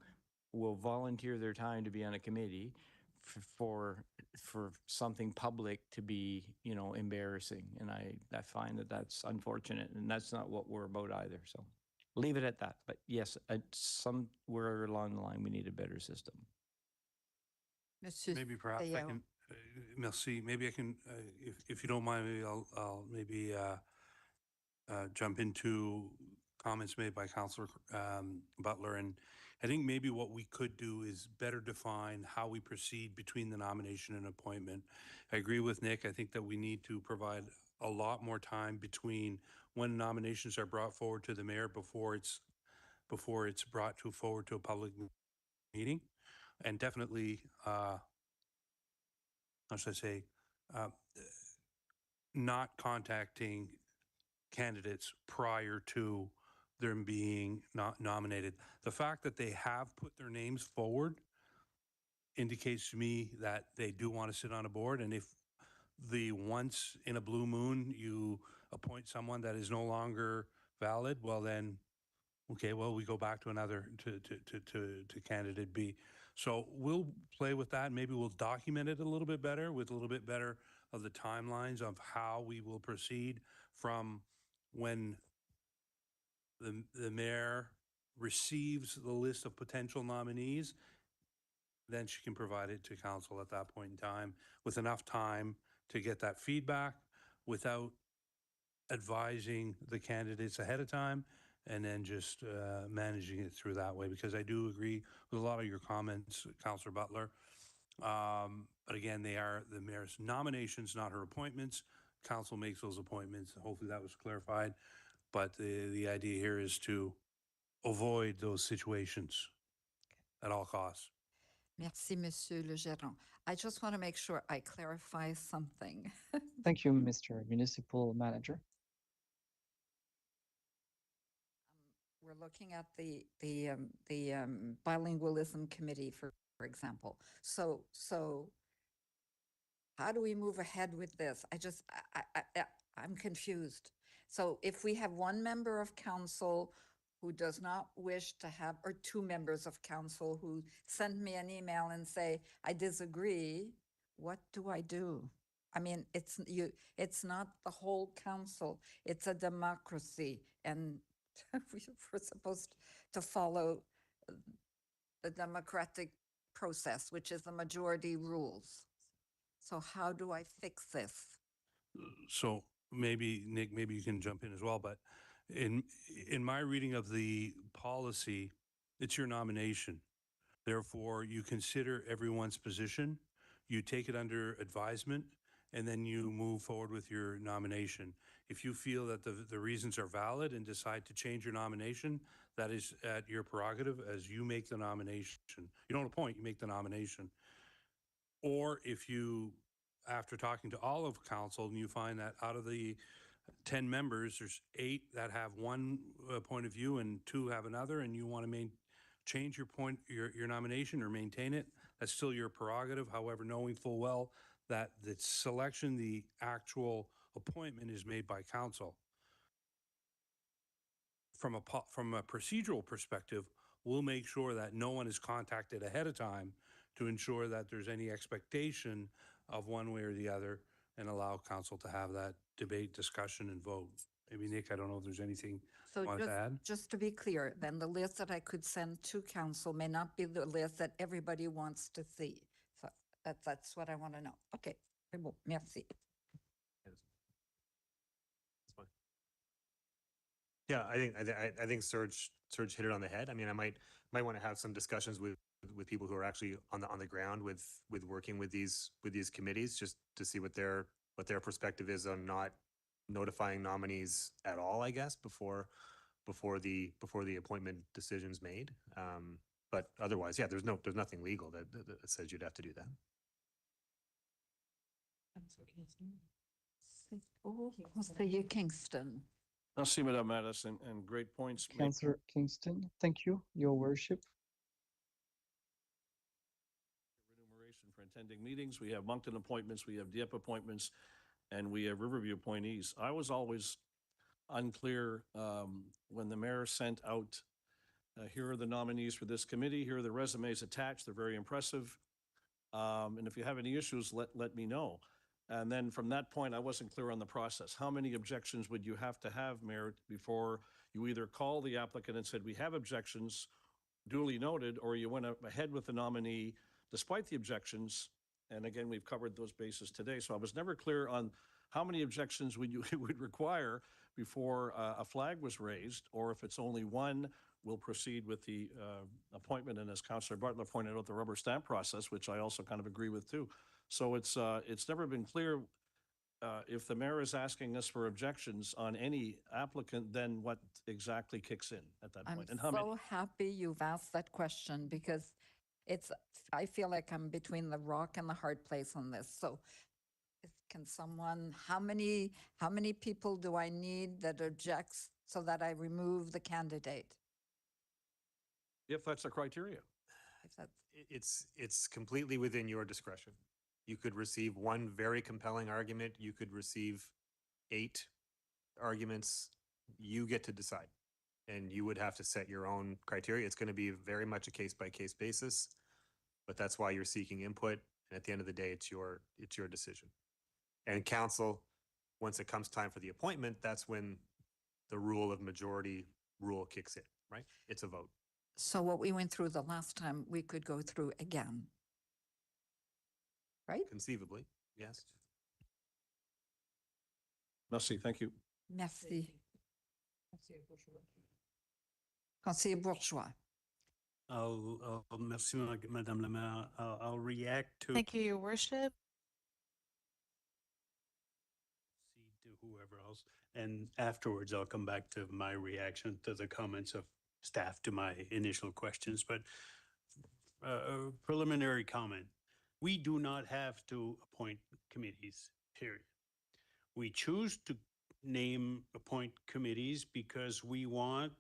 S9: will volunteer their time to be on a committee for something public to be, embarrassing. And I find that that's unfortunate, and that's not what we're about either. So leave it at that. But yes, somewhere along the line, we need a better system.
S1: Monsieur
S12: Maybe perhaps I can, merci, maybe I can, if you don't mind, maybe I'll maybe jump into comments made by Councillor Butler. And I think maybe what we could do is better define how we proceed between the nomination and appointment. I agree with Nick. I think that we need to provide a lot more time between when nominations are brought forward to the mayor before it's brought forward to a public meeting. And definitely, how should I say, not contacting candidates prior to them being not nominated. The fact that they have put their names forward indicates to me that they do want to sit on a board. And if the once in a blue moon you appoint someone that is no longer valid, well then, okay, well, we go back to another, to candidate B. So we'll play with that. Maybe we'll document it a little bit better with a little bit better of the timelines of how we will proceed from when the mayor receives the list of potential nominees, then she can provide it to council at that point in time with enough time to get that feedback without advising the candidates ahead of time, and then just managing it through that way. Because I do agree with a lot of your comments, Councillor Butler. But again, they are the mayor's nominations, not her appointments. Council makes those appointments. Hopefully that was clarified. But the idea here is to avoid those situations at all costs.
S1: Merci, Monsieur le Gérant. I just want to make sure I clarify something.
S3: Thank you, Mr. Municipal Manager.
S1: We're looking at the bilingualism committee, for example. So how do we move ahead with this? I'm confused. So if we have one member of council who does not wish to have, or two members of council who send me an email and say, I disagree, what do I do? I mean, it's not the whole council, it's a democracy, and we're supposed to follow the democratic process, which is the majority rules. So how do I fix this?
S12: So maybe, Nick, maybe you can jump in as well, but in my reading of the policy, it's your nomination. Therefore, you consider everyone's position, you take it under advisement, and then you move forward with your nomination. If you feel that the reasons are valid and decide to change your nomination, that is at your prerogative as you make the nomination. You don't appoint, you make the nomination. Or if you, after talking to all of council, and you find that out of the 10 members, there's 8 that have one point of view and 2 have another, and you want to change your nomination or maintain it, that's still your prerogative. However, knowing full well that the selection, the actual appointment is made by council. From a procedural perspective, we'll make sure that no one is contacted ahead of time to ensure that there's any expectation of one way or the other, and allow council to have that debate, discussion, and vote. Maybe Nick, I don't know if there's anything
S1: So
S12: you want to add?
S1: just to be clear, then the list that I could send to council may not be the list that everybody wants to see. So that's what I want to know. Okay, merci.
S4: Yeah, I think Serge hit it on the head. I mean, I might want to have some discussions with people who are actually on the ground with working with these committees, just to see what their perspective is on not notifying nominees at all, I guess, before the appointment decision's made. But otherwise, yeah, there's nothing legal that says you'd have to do that.
S1: Oh, Conseiller Kingston.
S8: Merci, Madame Madison, and great points.
S3: Councillor Kingston, thank you, Your Worship.
S8: Remuneration for attending meetings. We have Moncton appointments, we have Dieppe appointments, and we have Riverview appointees. I was always unclear when the mayor sent out, here are the nominees for this committee, here are the resumes attached, they're very impressive. And if you have any issues, let me know. And then from that point, I wasn't clear on the process. How many objections would you have to have, Mayor, before you either call the applicant and said, we have objections, duly noted, or you went ahead with the nominee despite the objections? And again, we've covered those bases today. So I was never clear on how many objections would require before a flag was raised, or if it's only one we'll proceed with the appointment. And as Councillor Butler pointed out, the rubber stamp process, which I also kind of agree with too. So it's never been clear if the mayor is asking us for objections on any applicant, then what exactly kicks in at that
S1: I'm
S8: point? And how many?
S1: so happy you've asked that question because I feel like I'm between the rock and the hard place on this. So can someone, how many people do I need that objects so that I remove the candidate?
S8: If that's the criteria.
S1: If that's,
S4: It's completely within your discretion. You could receive one very compelling argument. You could receive 8 arguments. You get to decide. And you would have to set your own criteria. It's going to be very much a case by case basis, but that's why you're seeking input. And at the end of the day, it's your decision. And council, once it comes time for the appointment, that's when the rule of majority rule kicks in, right? It's a vote.
S1: so what we went through the last time, we could go through again. Right?
S4: Conceivably, yes.
S8: Merci, thank you.
S1: Merci. Conseiller Bourgeois.
S7: Merci, Madame la Maire. I'll react to.
S10: Thank you, Your Worship.
S7: To whoever else, and afterwards I'll come back to my reaction to the comments of staff to my initial questions. But a preliminary comment: we do not have to appoint committees. Period. We choose to appoint committees because we want,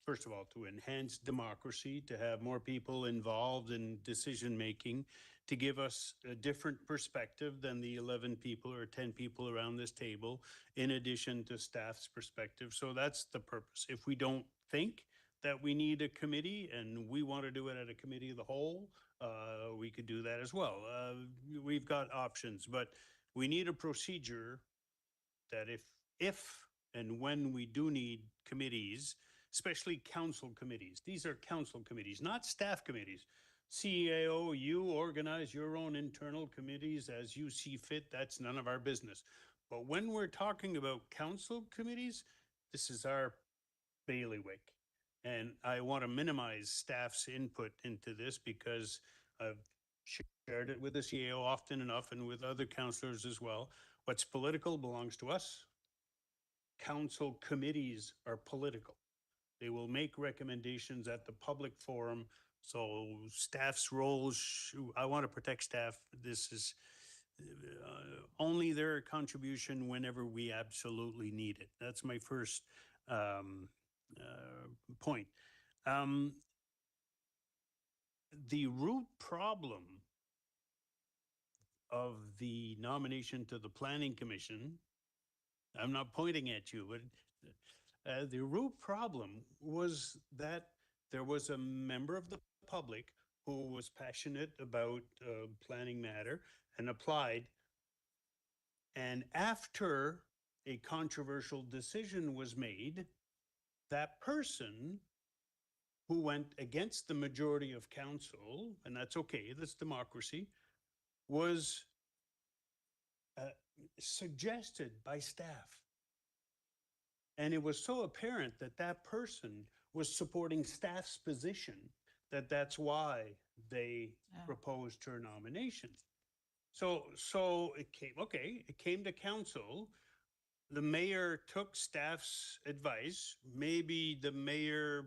S7: first of all, to enhance democracy, to have more people involved in decision making, to give us a different perspective than the 11 people or 10 people around this table, in addition to staff's perspective. So that's the purpose. If we don't think that we need a committee and we want to do it at a committee of the whole, we could do that as well. We've got options, but we need a procedure that if and when we do need committees, especially council committees, these are council committees, not staff committees. CAO, you organize your own internal committees as you see fit. That's none of our business. But when we're talking about council committees, this is our bailiwick. And I want to minimize staff's input into this because I've shared it with the CAO often enough and with other councillors as well. What's political belongs to us. Council committees are political. They will make recommendations at the public forum. So staff's roles, I want to protect staff. This is only their contribution whenever we absolutely need it. That's my first point. The root problem of the nomination to the Planning Commission, I'm not pointing at you, but the root problem was that there was a member of the public who was passionate about planning matter and applied. And after a controversial decision was made, that person who went against the majority of council, and that's okay, that's democracy, was suggested by staff. And it was so apparent that that person was supporting staff's position that that's why they proposed her nomination. So it came to council. The mayor took staff's advice. Maybe the mayor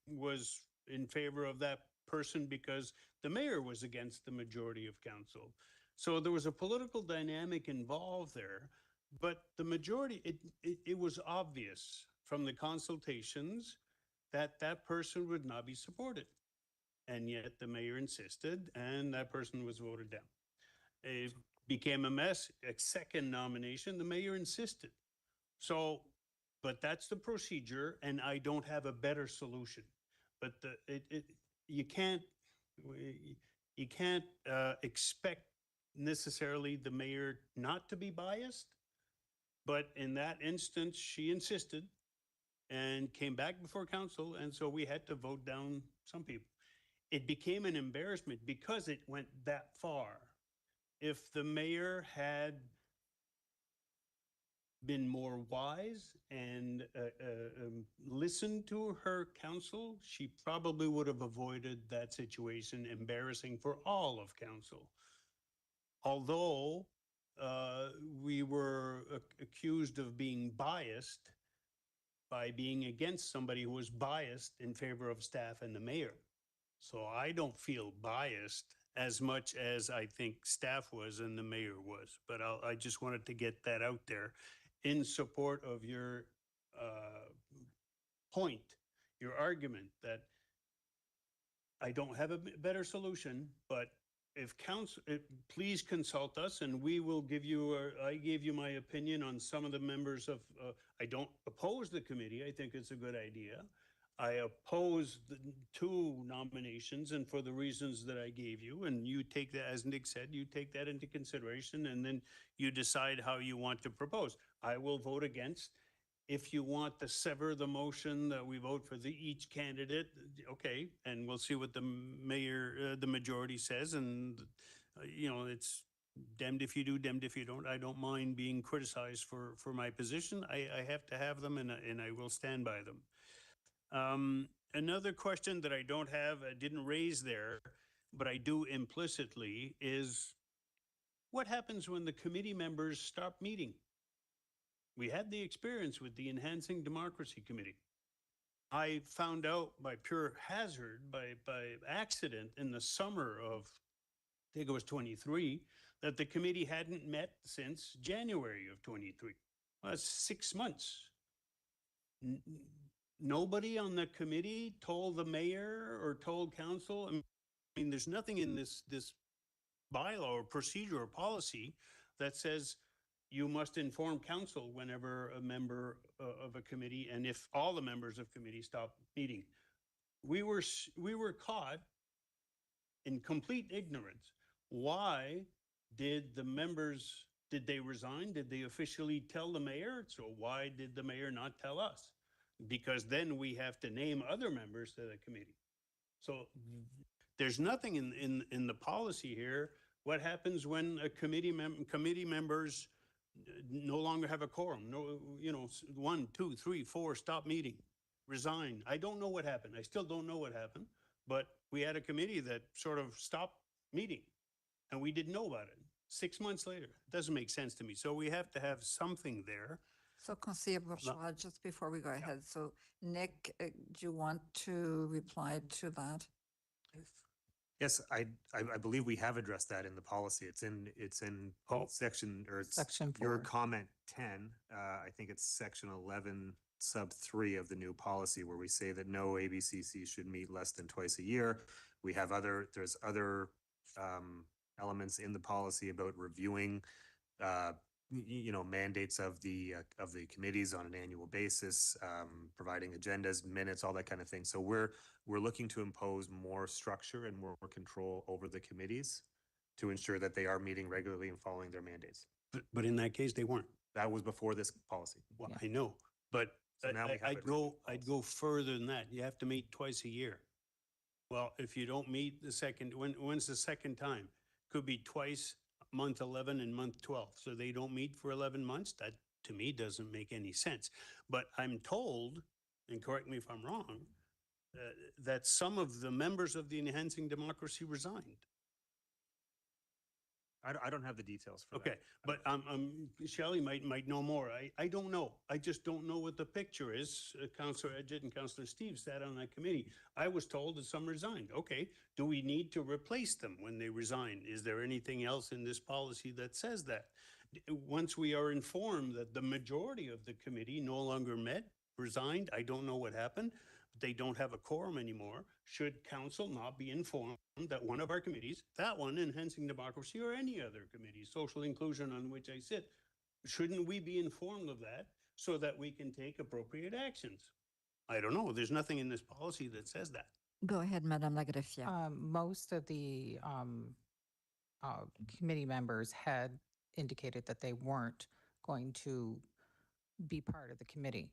S7: was in favor of that person because the mayor was against the majority of council. So there was a political dynamic involved there, but the majority, it was obvious from the consultations that that person would not be supported. And yet the mayor insisted and that person was voted down. It became a mess. A second nomination, the mayor insisted. So, but that's the procedure and I don't have a better solution. But you can't expect necessarily the mayor not to be biased. But in that instance, she insisted and came back before council. And so we had to vote down some people. It became an embarrassment because it went that far. If the mayor had been more wise and listened to her counsel, she probably would have avoided that situation, embarrassing for all of council. Although we were accused of being biased by being against somebody who was biased in favor of staff and the mayor. So I don't feel biased as much as I think staff was and the mayor was. But I just wanted to get that out there in support of your point, your argument that I don't have a better solution, but if council, please consult us and we will give you, I gave you my opinion on some of the members of, I don't oppose the committee. I think it's a good idea. I oppose the two nominations and for the reasons that I gave you, and you take that, as Nick said, you take that into consideration and then you decide how you want to propose. I will vote against. If you want to sever the motion that we vote for each candidate, okay, and we'll see what the mayor, the majority says, and you know, it's damned if you do, damned if you don't. I don't mind being criticized for my position. I have to have them, and I will stand by them. Another question that I don't have, I didn't raise there, but I do implicitly, is what happens when the committee members stop meeting? We had the experience with the Enhancing Democracy Committee. I found out by pure hazard, by accident in the summer of, I think it was 23, that the committee hadn't met since January of 23. Well, that's 6 months. Nobody on the committee told the mayor or told council. I mean, there's nothing in this bylaw or procedure or policy that says you must inform council whenever a member of a committee, and if all the members of committee stop meeting. We were caught in complete ignorance. Why did the members, did they resign? Did they officially tell the mayor? So why did the mayor not tell us? Because then we have to name other members to the committee. So there's nothing in the policy here. What happens when a committee members no longer have a quorum? No, you know, 1, 2, 3, 4, stop meeting, resign. I don't know what happened. I still don't know what happened, but we had a committee that sort of stopped meeting and we didn't know about it. 6 months later, it doesn't make sense to me. So we have to have something there.
S1: So Conseiller Bourgeois, just before we go ahead, so Nick, do you want to reply to that?
S4: Yes, I believe we have addressed that in the policy. It's in section, or it's
S2: Section
S4: your
S2: 4.
S4: comment 10. I think it's section 11 sub 3 of the new policy, where we say that no ABCC should meet less than twice a year. We have there's other elements in the policy about reviewing mandates of the committees on an annual basis, providing agendas, minutes, all that kind of thing. So we're looking to impose more structure and more control over the committees to ensure that they are meeting regularly and following their mandates.
S7: But in that case, they weren't.
S4: That was before this policy.
S7: Well, I know, but
S4: So now we have
S7: I'd
S4: it
S7: I'd go further than that. You have to meet twice a year. Well, if you don't meet the second, when's the second time? Could be twice, month 11 and month 12. So they don't meet for 11 months. That to me doesn't make any sense. But I'm told, and correct me if I'm wrong, that some of the members of the Enhancing Democracy resigned.
S4: I don't have the details for that.
S7: Okay, but Shelley might know more. I don't know. I just don't know what the picture is. Councillor Edgett and Councillor Steve sat on that committee. I was told that some resigned. Okay, do we need to replace them when they resign? Is there anything else in this policy that says that? Once we are informed that the majority of the committee no longer met, resigned, I don't know what happened, but they don't have a quorum anymore. Should council not be informed that one of our committees, that one, Enhancing Democracy, or any other committee, social inclusion on which I sit, shouldn't we be informed of that so that we can take appropriate actions? I don't know. There's nothing in this policy that says that.
S1: Go ahead, Madame la Greffière.
S2: Most of the committee members had indicated that they weren't going to be part of the committee.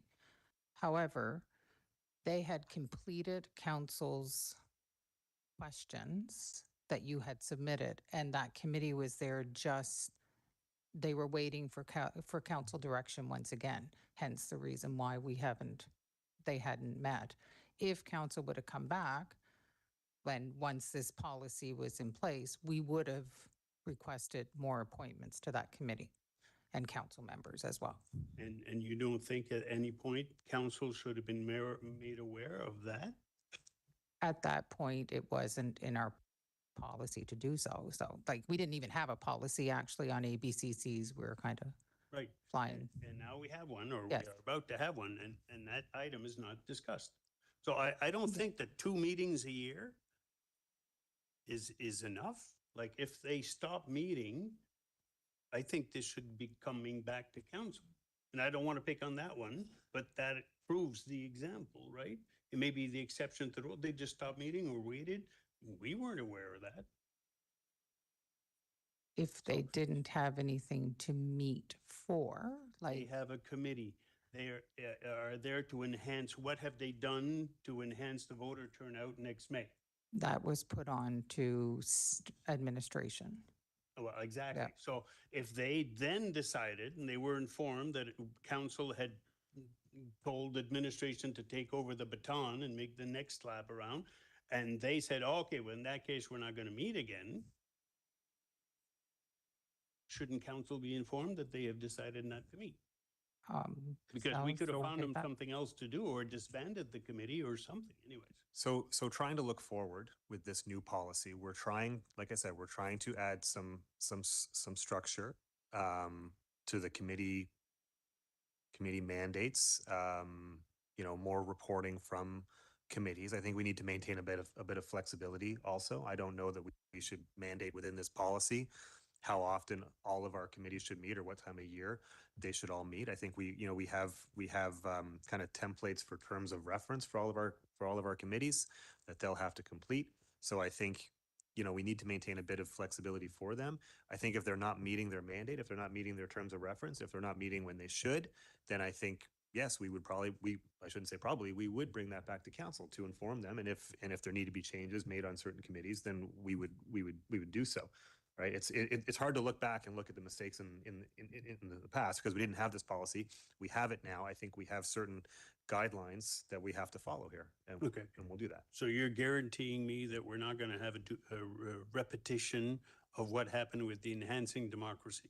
S2: However, they had completed council's questions that you had submitted, and that committee was there just they were waiting for for council direction once again, hence the reason why they hadn't met. If council would have come back, once this policy was in place, we would have requested more appointments to that committee and council members as well.
S7: And you don't think at any point council should have been made aware of that?
S2: At that point, it wasn't in our policy to do so. So like, we didn't even have a policy actually on ABCCs. We were kind of
S7: Right.
S2: flying.
S7: And now we have one, or we
S2: Yes.
S7: are about to have one, and that item is not discussed. So I don't think that 2 meetings a year is enough. Like, if they stop meeting, I think this should be coming back to council. And I don't want to pick on that one, but that proves the example, right? It may be the exception to the rule. They just stopped meeting or waited. We weren't aware of that.
S2: If they didn't have anything to meet for,
S7: They
S2: like,
S7: have a committee. They are there to enhance, what have they done to enhance the voter turnout next May?
S2: that was put on to administration.
S7: Well, exactly. So if they then decided, and they were informed that council had told administration to take over the baton and make the next lap around, and they said, okay, well, in that case, we're not going to meet again, shouldn't council be informed that they have decided not to meet? Because we
S2: sounds
S7: could have
S2: okay,
S7: found them
S2: that-
S7: something else to do or disbanded the committee or something anyways.
S4: So trying to look forward with this new policy, we're trying, like I said, we're trying to add some structure to the committee mandates. More reporting from committees. I think we need to maintain a bit of flexibility also. I don't know that we should mandate within this policy how often all of our committees should meet or what time of year they should all meet. I think we have kind of templates for terms of reference for all of our committees that they'll have to complete. So I think, we need to maintain a bit of flexibility for them. I think if they're not meeting their mandate, if they're not meeting their terms of reference, if they're not meeting when they should, then I think, yes, we would I shouldn't say probably, we would bring that back to council to inform them. And if there need to be changes made on certain committees, then we would do so. Right. It's hard to look back and look at the mistakes in the past because we didn't have this policy. We have it now. I think we have certain guidelines that we have to follow here. And,
S7: Okay.
S4: and we'll do that.
S7: So you're guaranteeing me that we're not going to have a repetition of what happened with the enhancing democracy?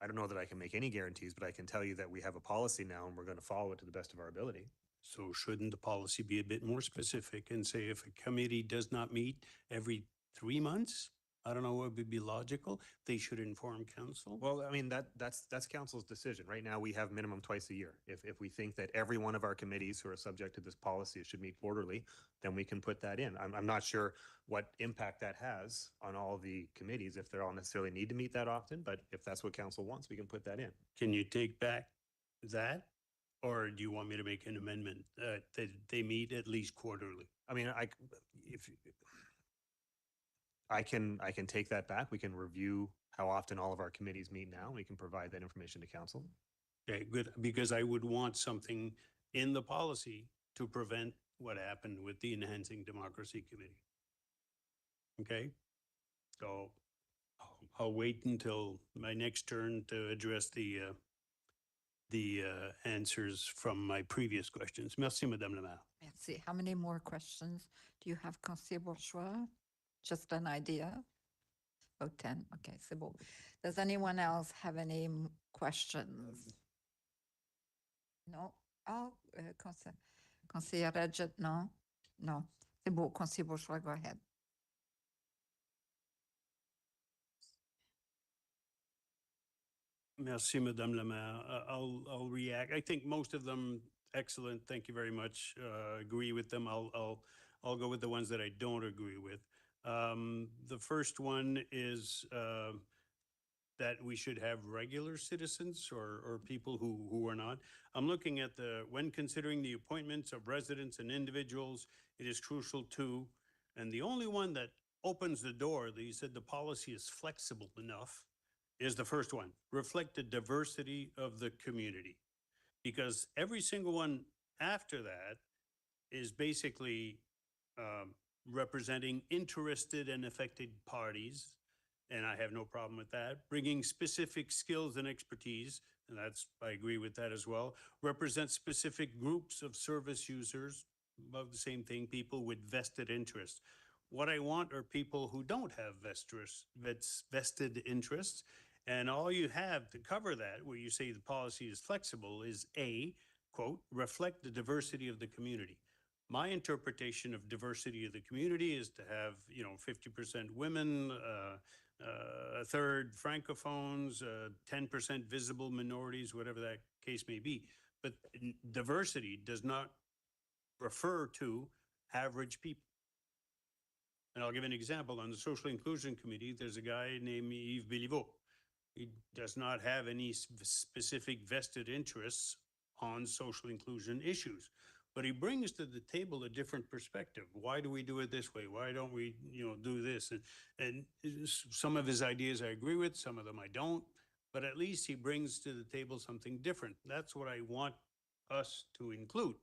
S4: I don't know that I can make any guarantees, but I can tell you that we have a policy now and we're going to follow it to the best of our ability.
S7: So shouldn't the policy be a bit more specific and say if a committee does not meet every 3 months? I don't know what would be logical. They should inform council.
S4: Well, I mean, that's council's decision. Right now, we have minimum twice a year. If we think that every one of our committees who are subject to this policy should meet quarterly, then we can put that in. I'm not sure what impact that has on all the committees, if they all necessarily need to meet that often, but if that's what council wants, we can put that in.
S7: Can you take back that? Or do you want me to make an amendment that they meet at least quarterly?
S4: I mean, I can take that back. We can review how often all of our committees meet now. We can provide that information to council.
S7: Okay, good, because I would want something in the policy to prevent what happened with the Enhancing Democracy Committee. Okay? So I'll wait until my next turn to address the answers from my previous questions. Merci, Madame la Maire.
S1: Merci. How many more questions do you have, Conseiller Bourgeois? Just an idea? Oh, 10. Okay, c'est bon. Does anyone else have any questions? No? Oh, Conseiller Radjet, no? No. C'est bon, Conseiller Bourgeois, go ahead.
S7: Merci, Madame la Maire. I'll react. I think most of them excellent. Thank you very much. Agree with them. I'll go with the ones that I don't agree with. The first one is that we should have regular citizens or people who are not. I'm looking at when considering the appointments of residents and individuals, it is crucial to, and the only one that opens the door that you said the policy is flexible enough is the first one, reflect the diversity of the community. Because every single one after that is basically representing interested and affected parties and I have no problem with that. Bringing specific skills and expertise, and that's, I agree with that as well. Represent specific groups of service users, above the same thing, people with vested interests. What I want are people who don't have vested interests. And all you have to cover that, where you say the policy is flexible, is A, quote, reflect the diversity of the community. My interpretation of diversity of the community is to have, 50% women, a third francophones, 10% visible minorities, whatever that case may be. But diversity does not refer to average people. And I'll give an example. On the Social Inclusion Committee, there's a guy named Yves Béliveau. He does not have any specific vested interests on social inclusion issues, but he brings to the table a different perspective. Why do we do it this way? Why don't we, do this? And some of his ideas I agree with, some of them I don't, but at least he brings to the table something different. That's what I want us to include.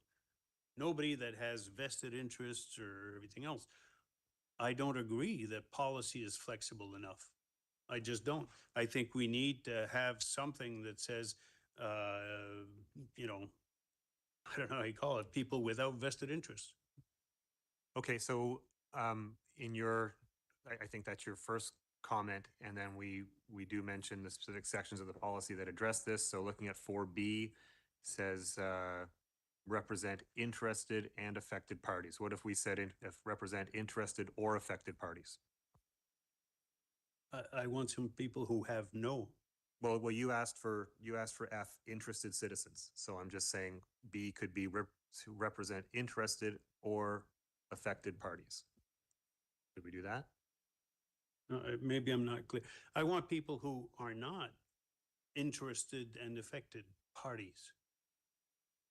S7: Nobody that has vested interests or everything else. I don't agree that policy is flexible enough. I just don't. I think we need to have something that says, I don't know how you call it, people without vested interests.
S4: Okay, so I think that's your first comment, and then we do mention the specific sections of the policy that address this. So looking at 4B says represent interested and affected parties. What if we said if represent interested or affected parties?
S7: I want some people who have no.
S4: Well, you asked for F, interested citizens. So I'm just saying B could be to represent interested or affected parties. Could we do that?
S7: Maybe I'm not clear. I want people who are not interested and affected parties.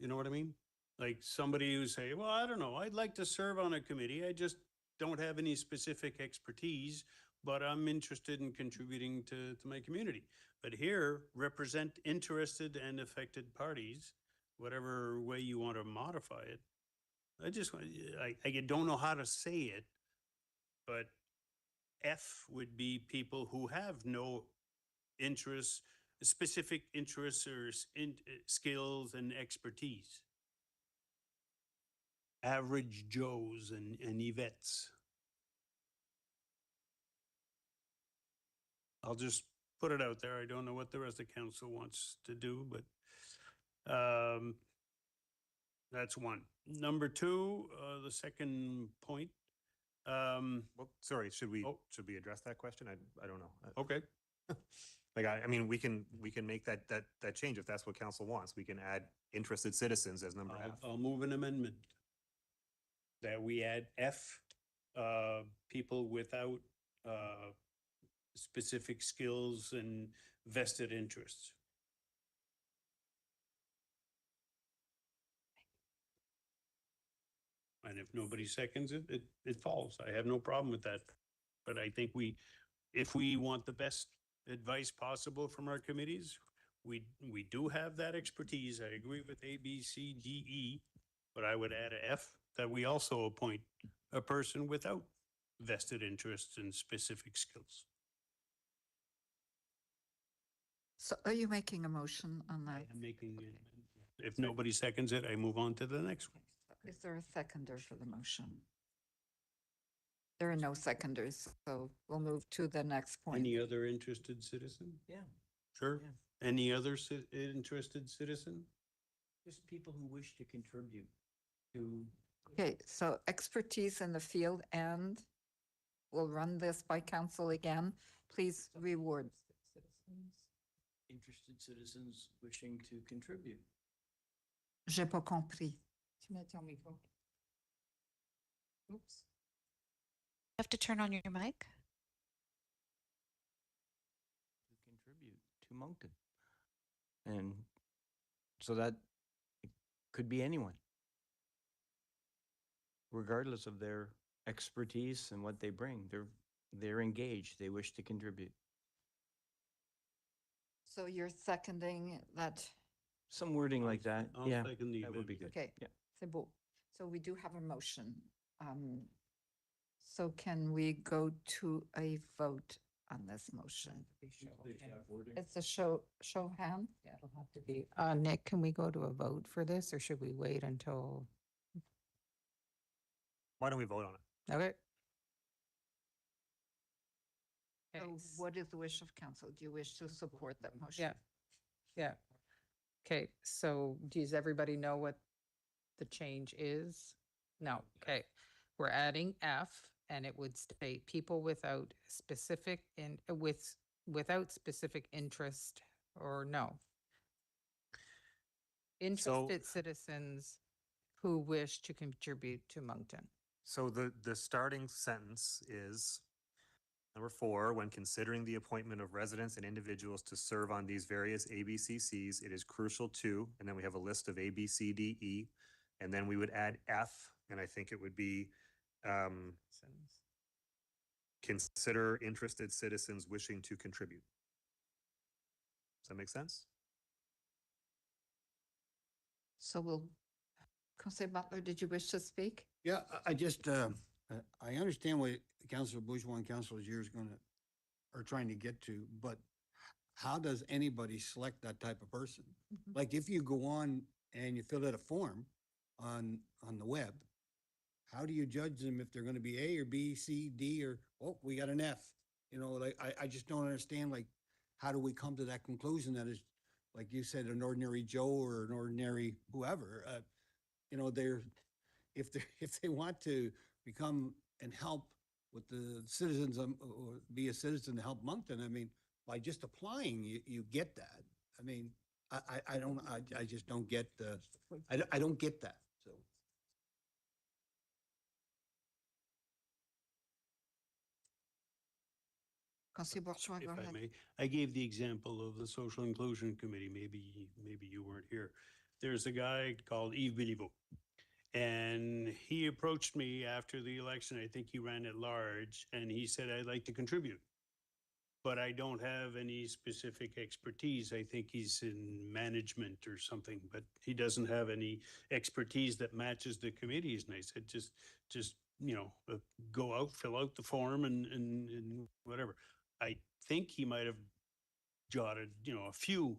S7: You know what I mean? Like somebody who say, well, I don't know, I'd like to serve on a committee. I just don't have any specific expertise, but I'm interested in contributing to my community. But here, represent interested and affected parties, whatever way you want to modify it. I don't know how to say it, but F would be people who have no interests, specific interests or skills and expertise. Average Joes and Yvettes. I'll just put it out there. I don't know what the rest of council wants to do, but that's one. Number two, the second point.
S4: Well, sorry, should we address that question? I don't know.
S7: Okay.
S4: Like, I mean, we can make that change if that's what council wants. We can add interested citizens as number F.
S7: I'll move an amendment that we add F, people without specific skills and vested interests. And if nobody seconds it, it falls. I have no problem with that. But I think if we want the best advice possible from our committees, we do have that expertise. I agree with A, B, C, D, E, but I would add a F, that we also appoint a person without vested interests and specific skills.
S1: So are you making a motion on that?
S7: I'm making, if nobody seconds it, I move on to the next one.
S1: Is there a seconder for the motion? There are no seconders, so we'll move to the next point.
S7: Any other interested citizen?
S9: Yeah.
S7: Sure.
S9: Yeah.
S7: Any other interested citizen?
S9: Just people who wish to contribute to.
S1: Okay, so expertise in the field, and we'll run this by council again. Please reward.
S9: Interested citizens wishing to contribute.
S1: J'ai pas compris. Tu mets ton micro. Oops.
S10: You have to turn on your mic.
S9: To contribute to Moncton. And so that it could be anyone, regardless of their expertise and what they bring. They're engaged. They wish to contribute.
S1: So you're seconding that?
S9: Some wording like that.
S7: I'll
S9: Yeah,
S7: second the
S9: that would be
S7: amendment.
S9: good.
S1: Okay,
S9: Yeah.
S1: c'est beau. So we do have a motion. So can we go to a vote? on this motion? It's a show of hand?
S2: Yeah, it'll have to be. Nick, can we go to a vote for this or should we wait until?
S4: Why don't we vote on it?
S2: Okay.
S1: So
S2: Okay,
S1: what is the wish of council? Do you wish to support that motion?
S2: Yeah. Yeah. Okay, so does everybody know what the change is? No, okay. We're adding F and it would state people without specific without specific interest or no. Interested citizens who wish to contribute to Moncton.
S4: So the starting sentence is number 4, when considering the appointment of residents and individuals to serve on these various ABCCs, it is crucial to, and then we have a list of A, B, C, D, E, and then we would add F, and I think it would be consider interested citizens wishing to contribute. Does that make sense?
S1: So we'll, Councillor Butler, did you wish to speak?
S11: Yeah, I just, I understand what Councillor Bourgeois and Councillor Gier is are trying to get to, but how does anybody select that type of person? Like if you go on and you fill out a form on the web, how do you judge them if they're gonna be A or B, C, D, or, oh, we got an F? You know, like, I just don't understand, like, how do we come to that conclusion that is, like you said, an ordinary Joe or an ordinary whoever? You know, if they want to become and help with the citizens, or be a citizen to help Moncton, I mean, by just applying, you get that. I mean, I just don't get I don't get that, so.
S1: Councillor Bourgeois,
S7: If
S1: go
S7: I
S1: ahead.
S7: may, I gave the example of the Social Inclusion Committee. Maybe you weren't here. There's a guy called Yves Béliveau. And he approached me after the election. I think he ran at large, and he said, I'd like to contribute. But I don't have any specific expertise. I think he's in management or something, but he doesn't have any expertise that matches the committees. And I said, just, you know, go out, fill out the form and whatever. I think he might have jotted, you know, a few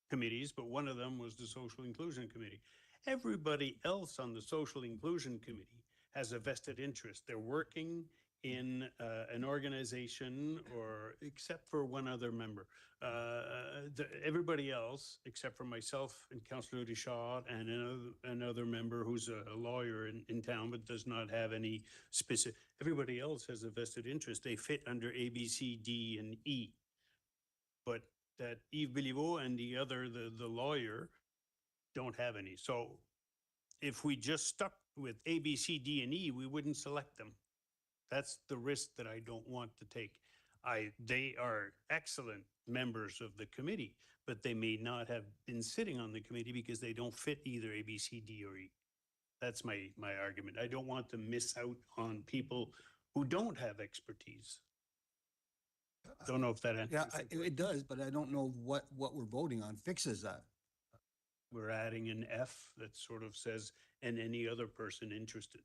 S7: committees, but one of them was the Social Inclusion Committee. Everybody else on the Social Inclusion Committee has a vested interest. They're working in an organization, or except for one other member. Everybody else, except for myself and Councillor Richard and another member who's a lawyer in town but does not have any specific, everybody else has a vested interest. They fit under A, B, C, D, and E. But that Yves Béliveau and the lawyer don't have any. So if we just stuck with A, B, C, D, and E, we wouldn't select them. That's the risk that I don't want to take. They are excellent members of the committee, but they may not have been sitting on the committee because they don't fit either A, B, C, D, or E. That's my argument. I don't want to miss out on people who don't have expertise. Don't know if that answers.
S11: Yeah, it does, but I don't know what we're voting on fixes that.
S7: We're adding an F that sort of says, and any other person interested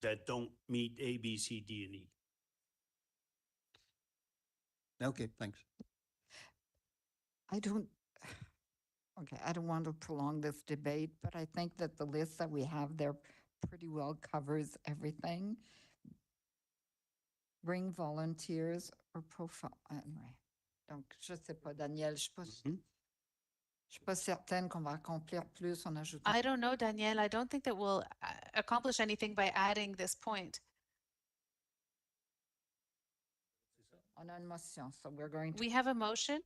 S7: that don't meet A, B, C, D, and E.
S11: Okay, thanks.
S1: I don't want to prolong this debate, but I think that the list that we have there pretty well covers everything. Bring volunteers or profile, anyway. Donc, je sais pas, Daniel, je suis pas certaine qu'on va accomplir plus en ajoutant.
S10: I don't know, Danielle. I don't think that we'll accomplish anything by adding this point.
S1: On a une motion, so we're going to.
S10: We have a motion,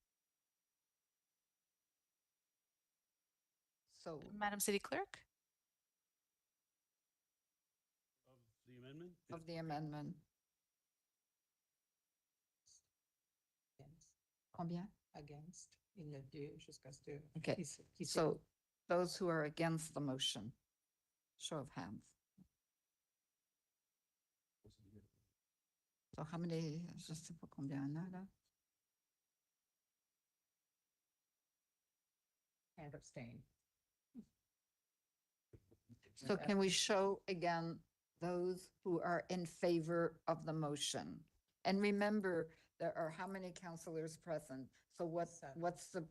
S1: So,
S10: Madam City Clerk.
S7: Of the amendment?
S1: of the amendment. Combien?
S2: Against. Il a dit jusqu'à ce que.
S1: Okay, so those who are against the motion, show of hands. So how many, je sais pas combien il y en a là?
S2: And abstain.
S1: So can we show again those who are in favor of the motion? And remember There are how many counselors present? So what's the,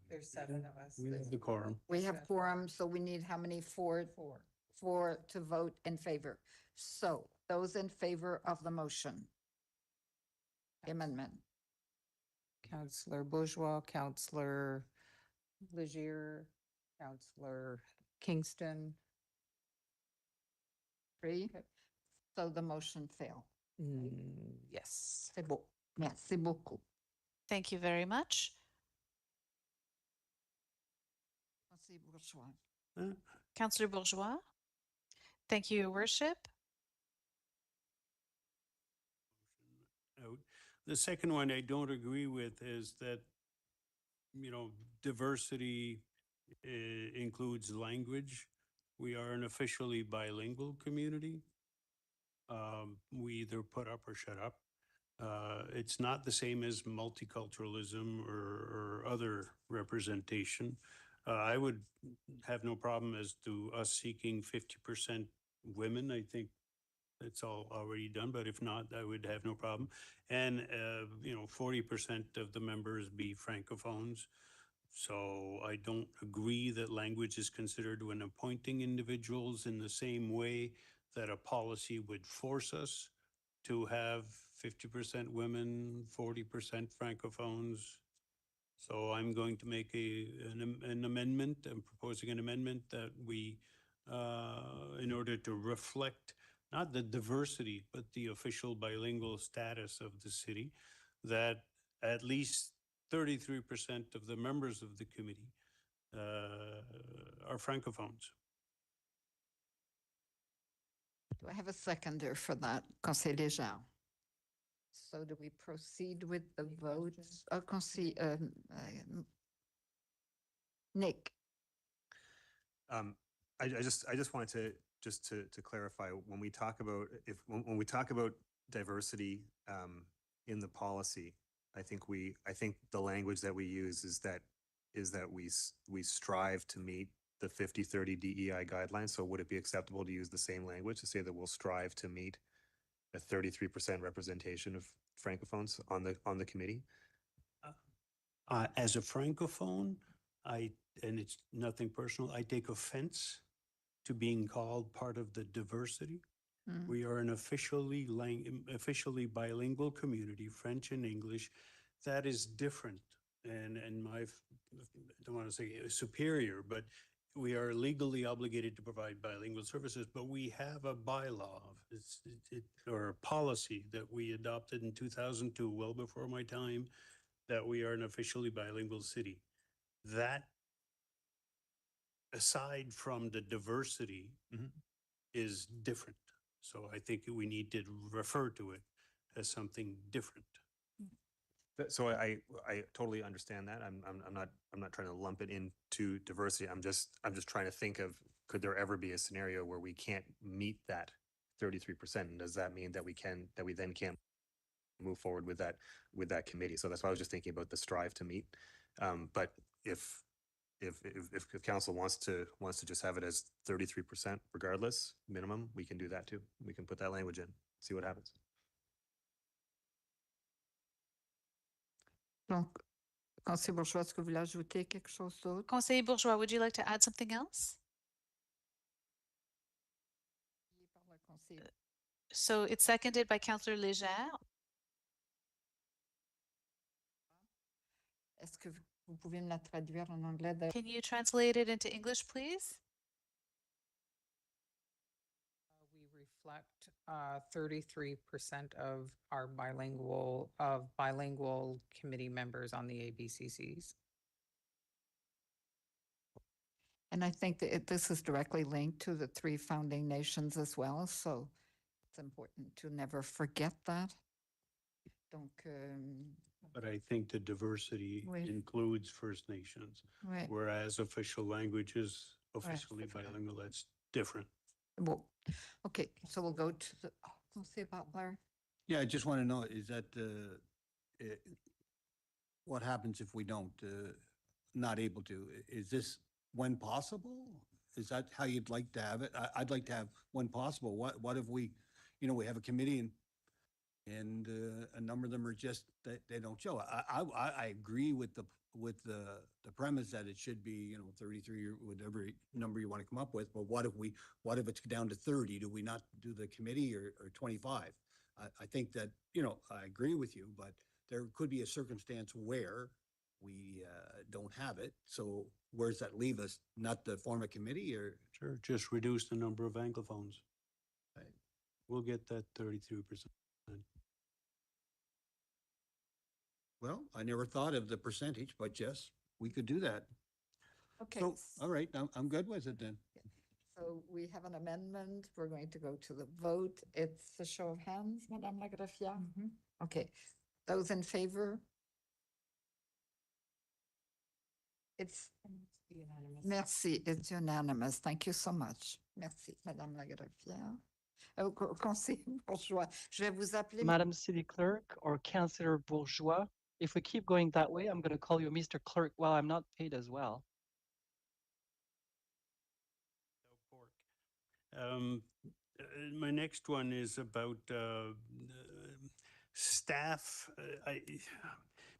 S2: There's 7 of us.
S7: We have the quorum.
S1: we have quorum, so we need how many? Four to vote in favor. So those in favor of the motion? Amendment.
S2: Counselor Bourgeois, Counselor Legier, Counselor Kingston.
S1: 3. So the motion failed.
S2: Yes.
S1: C'est beau. Merci beaucoup.
S10: Thank you very much.
S1: Conseiller Bourgeois.
S10: Councillor Bourgeois. Thank you, Your Worship.
S7: Out. The second one I don't agree with is that, diversity includes language. We are an officially bilingual community. We either put up or shut up. It's not the same as multiculturalism or other representation. I would have no problem as to us seeking 50% women. I think it's all already done, but if not, I would have no problem. And, 40% of the members be francophones. So I don't agree that language is considered when appointing individuals in the same way that a policy would force us to have 50% women, 40% francophones. So I'm going to make an amendment. I'm proposing an amendment that we, in order to reflect not the diversity, but the official bilingual status of the city, that at least 33% of the members of the committee are francophones.
S1: Do I have a seconder for that? Conseiller Léger. So do we proceed with the votes? Nick?
S4: I just wanted to clarify, when we talk about, when we talk about diversity in the policy, I think the language that we use is that we strive to meet the 50-30 DEI guidelines. So would it be acceptable to use the same language to say that we'll strive to meet a 33% representation of francophones on the committee?
S7: As a francophone, and it's nothing personal, I take offense to being called part of the diversity. We are an officially bilingual community, French and English. That is different. And I don't want to say superior, but we are legally obligated to provide bilingual services, but we have a bylaw or a policy that we adopted in 2002, well before my time, that we are an officially bilingual city. That, aside from the diversity, is different. So I think we need to refer to it as something different.
S4: So I totally understand that. I'm not trying to lump it into diversity. I'm just trying to think of, could there ever be a scenario where we can't meet that 33%? And does that mean that we then can't move forward with that committee? So that's why I was just thinking about the strive to meet. But if council wants to just have it as 33% regardless minimum, we can do that too. We can put that language in, see what happens.
S1: Donc, Conseiller Bourgeois, est-ce que vous voulez ajouter quelque chose d'autre?
S10: Conseiller Bourgeois, would you like to add something else? So it's seconded by Councillor Léger.
S1: Est-ce que vous pouvez me la traduire en anglais?
S10: Can you translate it into English, please?
S2: We reflect 33% of our bilingual committee members on the ABCCs.
S1: And I think that this is directly linked to the 3 founding nations as well, so it's important to never forget that. Donc,
S7: But I think the diversity includes First Nations, whereas official language is officially bilingual. That's different.
S1: Well, okay, so we'll go to the, Conseiller Butler.
S11: Yeah, I just want to know, is that, what happens if we don't, not able to? Is this when possible? Is that how you'd like to have it? I'd like to have when possible. What if we, we have a committee and and a number of them are just, they don't show. I agree with the premise that it should be, 33 or whatever number you want to come up with, but what if it's down to 30? Do we not do the committee or 25? I think that, I agree with you, but there could be a circumstance where we don't have it. So where does that leave us? Not to form a committee or?
S7: Sure, just reduce the number of anglophones.
S11: Right.
S7: We'll get that 33%.
S11: Well, I never thought of the percentage, but yes, we could do that.
S1: Okay.
S11: So, all right, I'm good with it then.
S1: So we have an amendment. We're going to go to the vote. It's a show of hands, Madame la Greffière? Okay. Those in favor? It's unanimous. Merci, it's unanimous. Thank you so much. Merci, Madame la Greffière. Conseiller Bourgeois, je vais vous appeler.
S3: Madam City Clerk or Councillor Bourgeois, if we keep going that way, I'm going to call you Mr. Clerk while I'm not paid as well.
S7: My next one is about staff.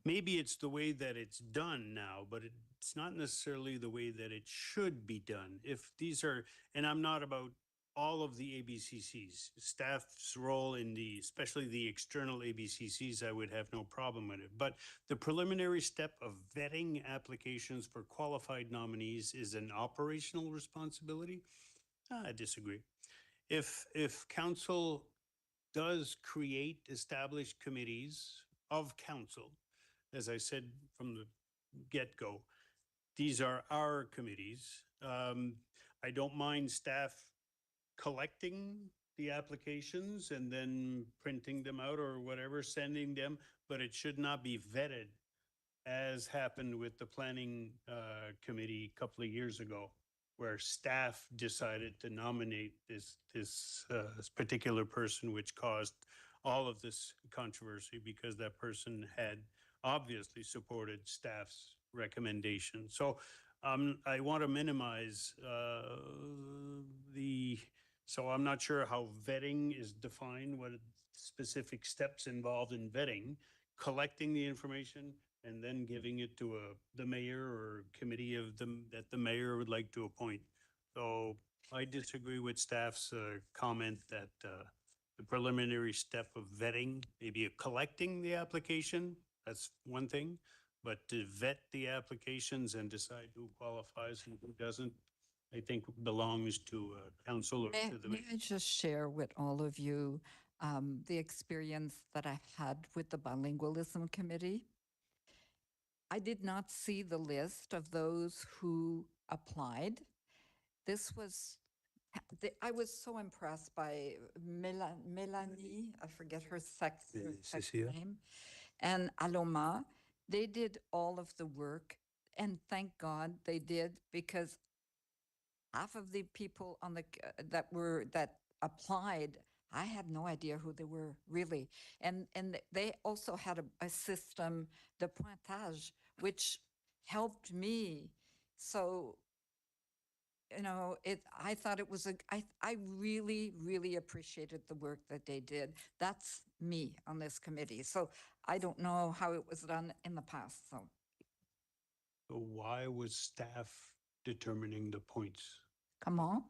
S7: Maybe it's the way that it's done now, but it's not necessarily the way that it should be done. If these are, and I'm not about all of the ABCCs, staff's role in especially the external ABCCs, I would have no problem with it. But the preliminary step of vetting applications for qualified nominees is an operational responsibility. I disagree. If council does establish committees of council, as I said from the get-go, these are our committees. I don't mind staff collecting the applications and then printing them out or whatever, sending them, but it should not be vetted as happened with the planning committee a couple of years ago, where staff decided to nominate this particular person, which caused all of this controversy because that person had obviously supported staff's recommendation. So I want to minimize so I'm not sure how vetting is defined, what specific steps involved in vetting, collecting the information, and then giving it to the mayor or committee that the mayor would like to appoint. So I disagree with staff's comment that the preliminary step of vetting, maybe collecting the application, that's one thing, but to vet the applications and decide who qualifies and who doesn't, I think belongs to council or to the
S1: May I just share with all of you the experience that I had with the bilingualism committee? I did not see the list of those who applied. This was, I was so impressed by Melanie, I forget her sex name, and Aloma. They did all of the work, and thank God they did, because half of the people on the that applied, I had no idea who they were really, and they also had a system, the pointage, which helped me. So, I thought it was I really, really appreciated the work that they did. That's me on this committee. So I don't know how it was done in the past. So
S7: why was staff determining the points?
S1: Come on.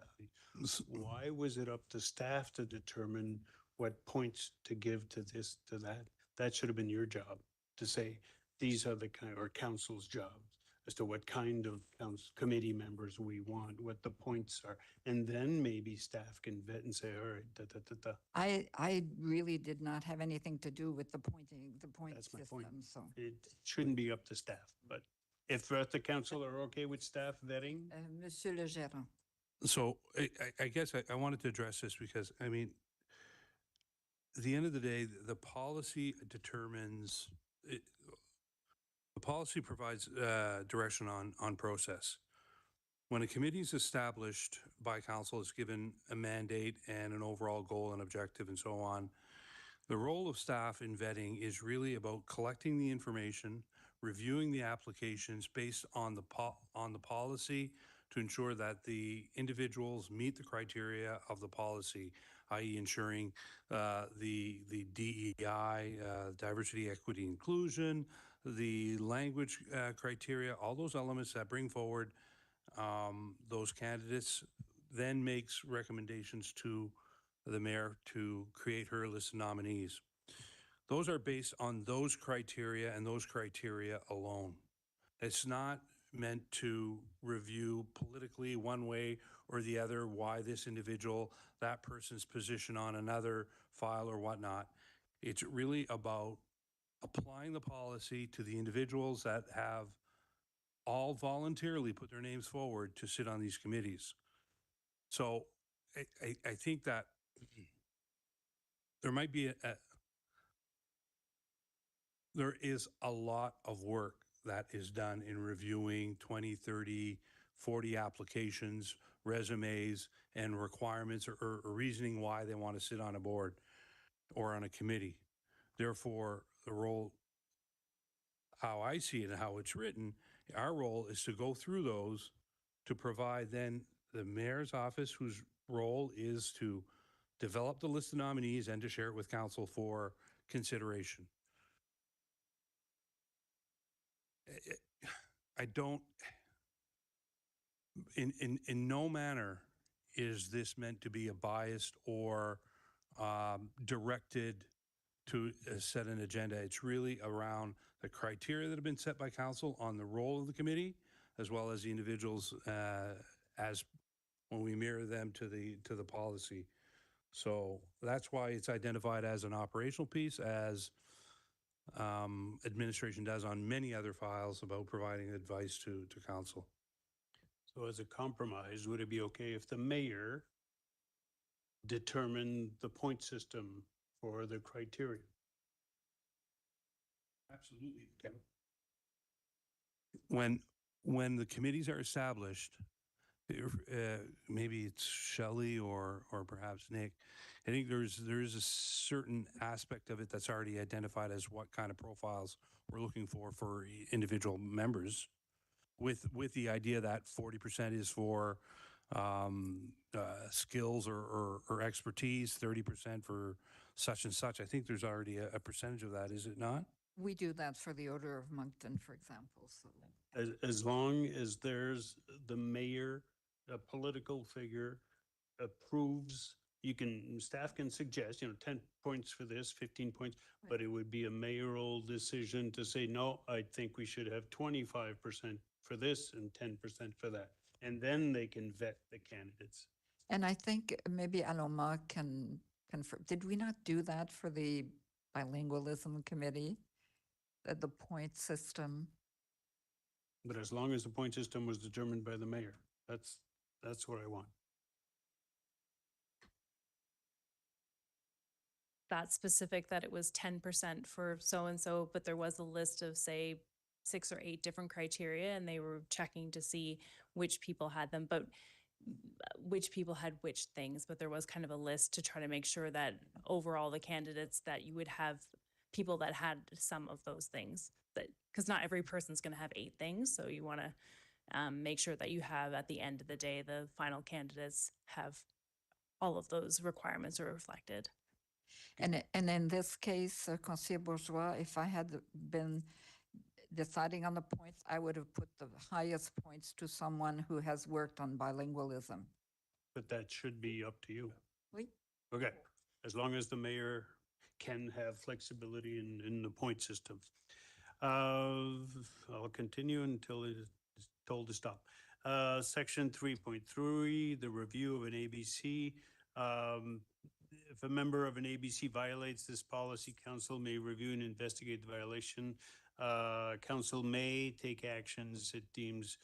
S7: Why was it up to staff to determine what points to give to this, to that? That should have been your job to say, these are the kind, or council's job, as to what kind of committee members we want, what the points are. And then maybe staff can vet and say, all right,
S1: I really did not have anything to do with the point
S7: That's my
S1: system.
S7: point.
S1: So
S7: It shouldn't be up to staff, but if the council are okay with staff vetting.
S1: Monsieur le Gérant.
S12: So I guess I wanted to address this because, I mean, at the end of the day, the policy determines, the policy provides direction on process. When a committee is established by council, is given a mandate and an overall goal and objective and so on. The role of staff in vetting is really about collecting the information, reviewing the applications based on the policy to ensure that the individuals meet the criteria of the policy. i.e. ensuring the DEI, diversity, equity, inclusion, the language criteria, all those elements that bring forward those candidates, then makes recommendations to the mayor to create her list of nominees. Those are based on those criteria and those criteria alone. It's not meant to review politically one way or the other why this individual, that person's position on another file or whatnot. It's really about applying the policy to the individuals that have all voluntarily put their names forward to sit on these committees. So I think that there might be there is a lot of work that is done in reviewing 20, 30, 40 applications, resumes, and requirements or reasoning why they want to sit on a board or on a committee. Therefore, the role, how I see it and how it's written, our role is to go through those to provide then the mayor's office, whose role is to develop the list of nominees and to share it with council for consideration. I don't, in no manner is this meant to be a biased or directed to set an agenda. It's really around the criteria that have been set by council on the role of the committee, as well as the individuals as when we mirror them to the policy. So that's why it's identified as an operational piece, as administration does on many other files about providing advice to council.
S7: So as a compromise, would it be okay if the mayor determined the point system for the criteria?
S12: Absolutely. When the committees are established, maybe it's Shelley or perhaps Nick, I think there is a certain aspect of it that's already identified as what kind of profiles we're looking for individual members, with the idea that 40% is for skills or expertise, 30% for such and such. I think there's already a percentage of that, is it not?
S1: We do that for the Order of Moncton, for example, so.
S7: As long as there's the mayor, a political figure, approves, staff can suggest, 10 points for this, 15 points, but it would be a mayoral decision to say, no, I think we should have 25% for this and 10% for that. And then they can vet the candidates.
S1: And I think maybe Aloma can confirm, did we not do that for the bilingualism committee? The point system?
S7: But as long as the point system was determined by the mayor, that's what I want.
S13: That specific that it was 10% for so-and-so, but there was a list of, say, 6 or 8 different criteria, and they were checking to see which people had them, but which people had which things. But there was kind of a list to try to make sure that overall the candidates, that you would have people that had some of those things, that because not every person's going to have 8 things. So you want to make sure that you have, at the end of the day, the final candidates have all of those requirements are reflected.
S1: And in this case, Conseiller Bourgeois, if I had been deciding on the points, I would have put the highest points to someone who has worked on bilingualism.
S7: But that should be up to you.
S1: Oui.
S7: Okay, as long as the mayor can have flexibility in the point system. I'll continue until it is told to stop. Section 3.3, the review of an ABC. If a member of an ABC violates this policy, council may review and investigate the violation. Council may take actions it deems,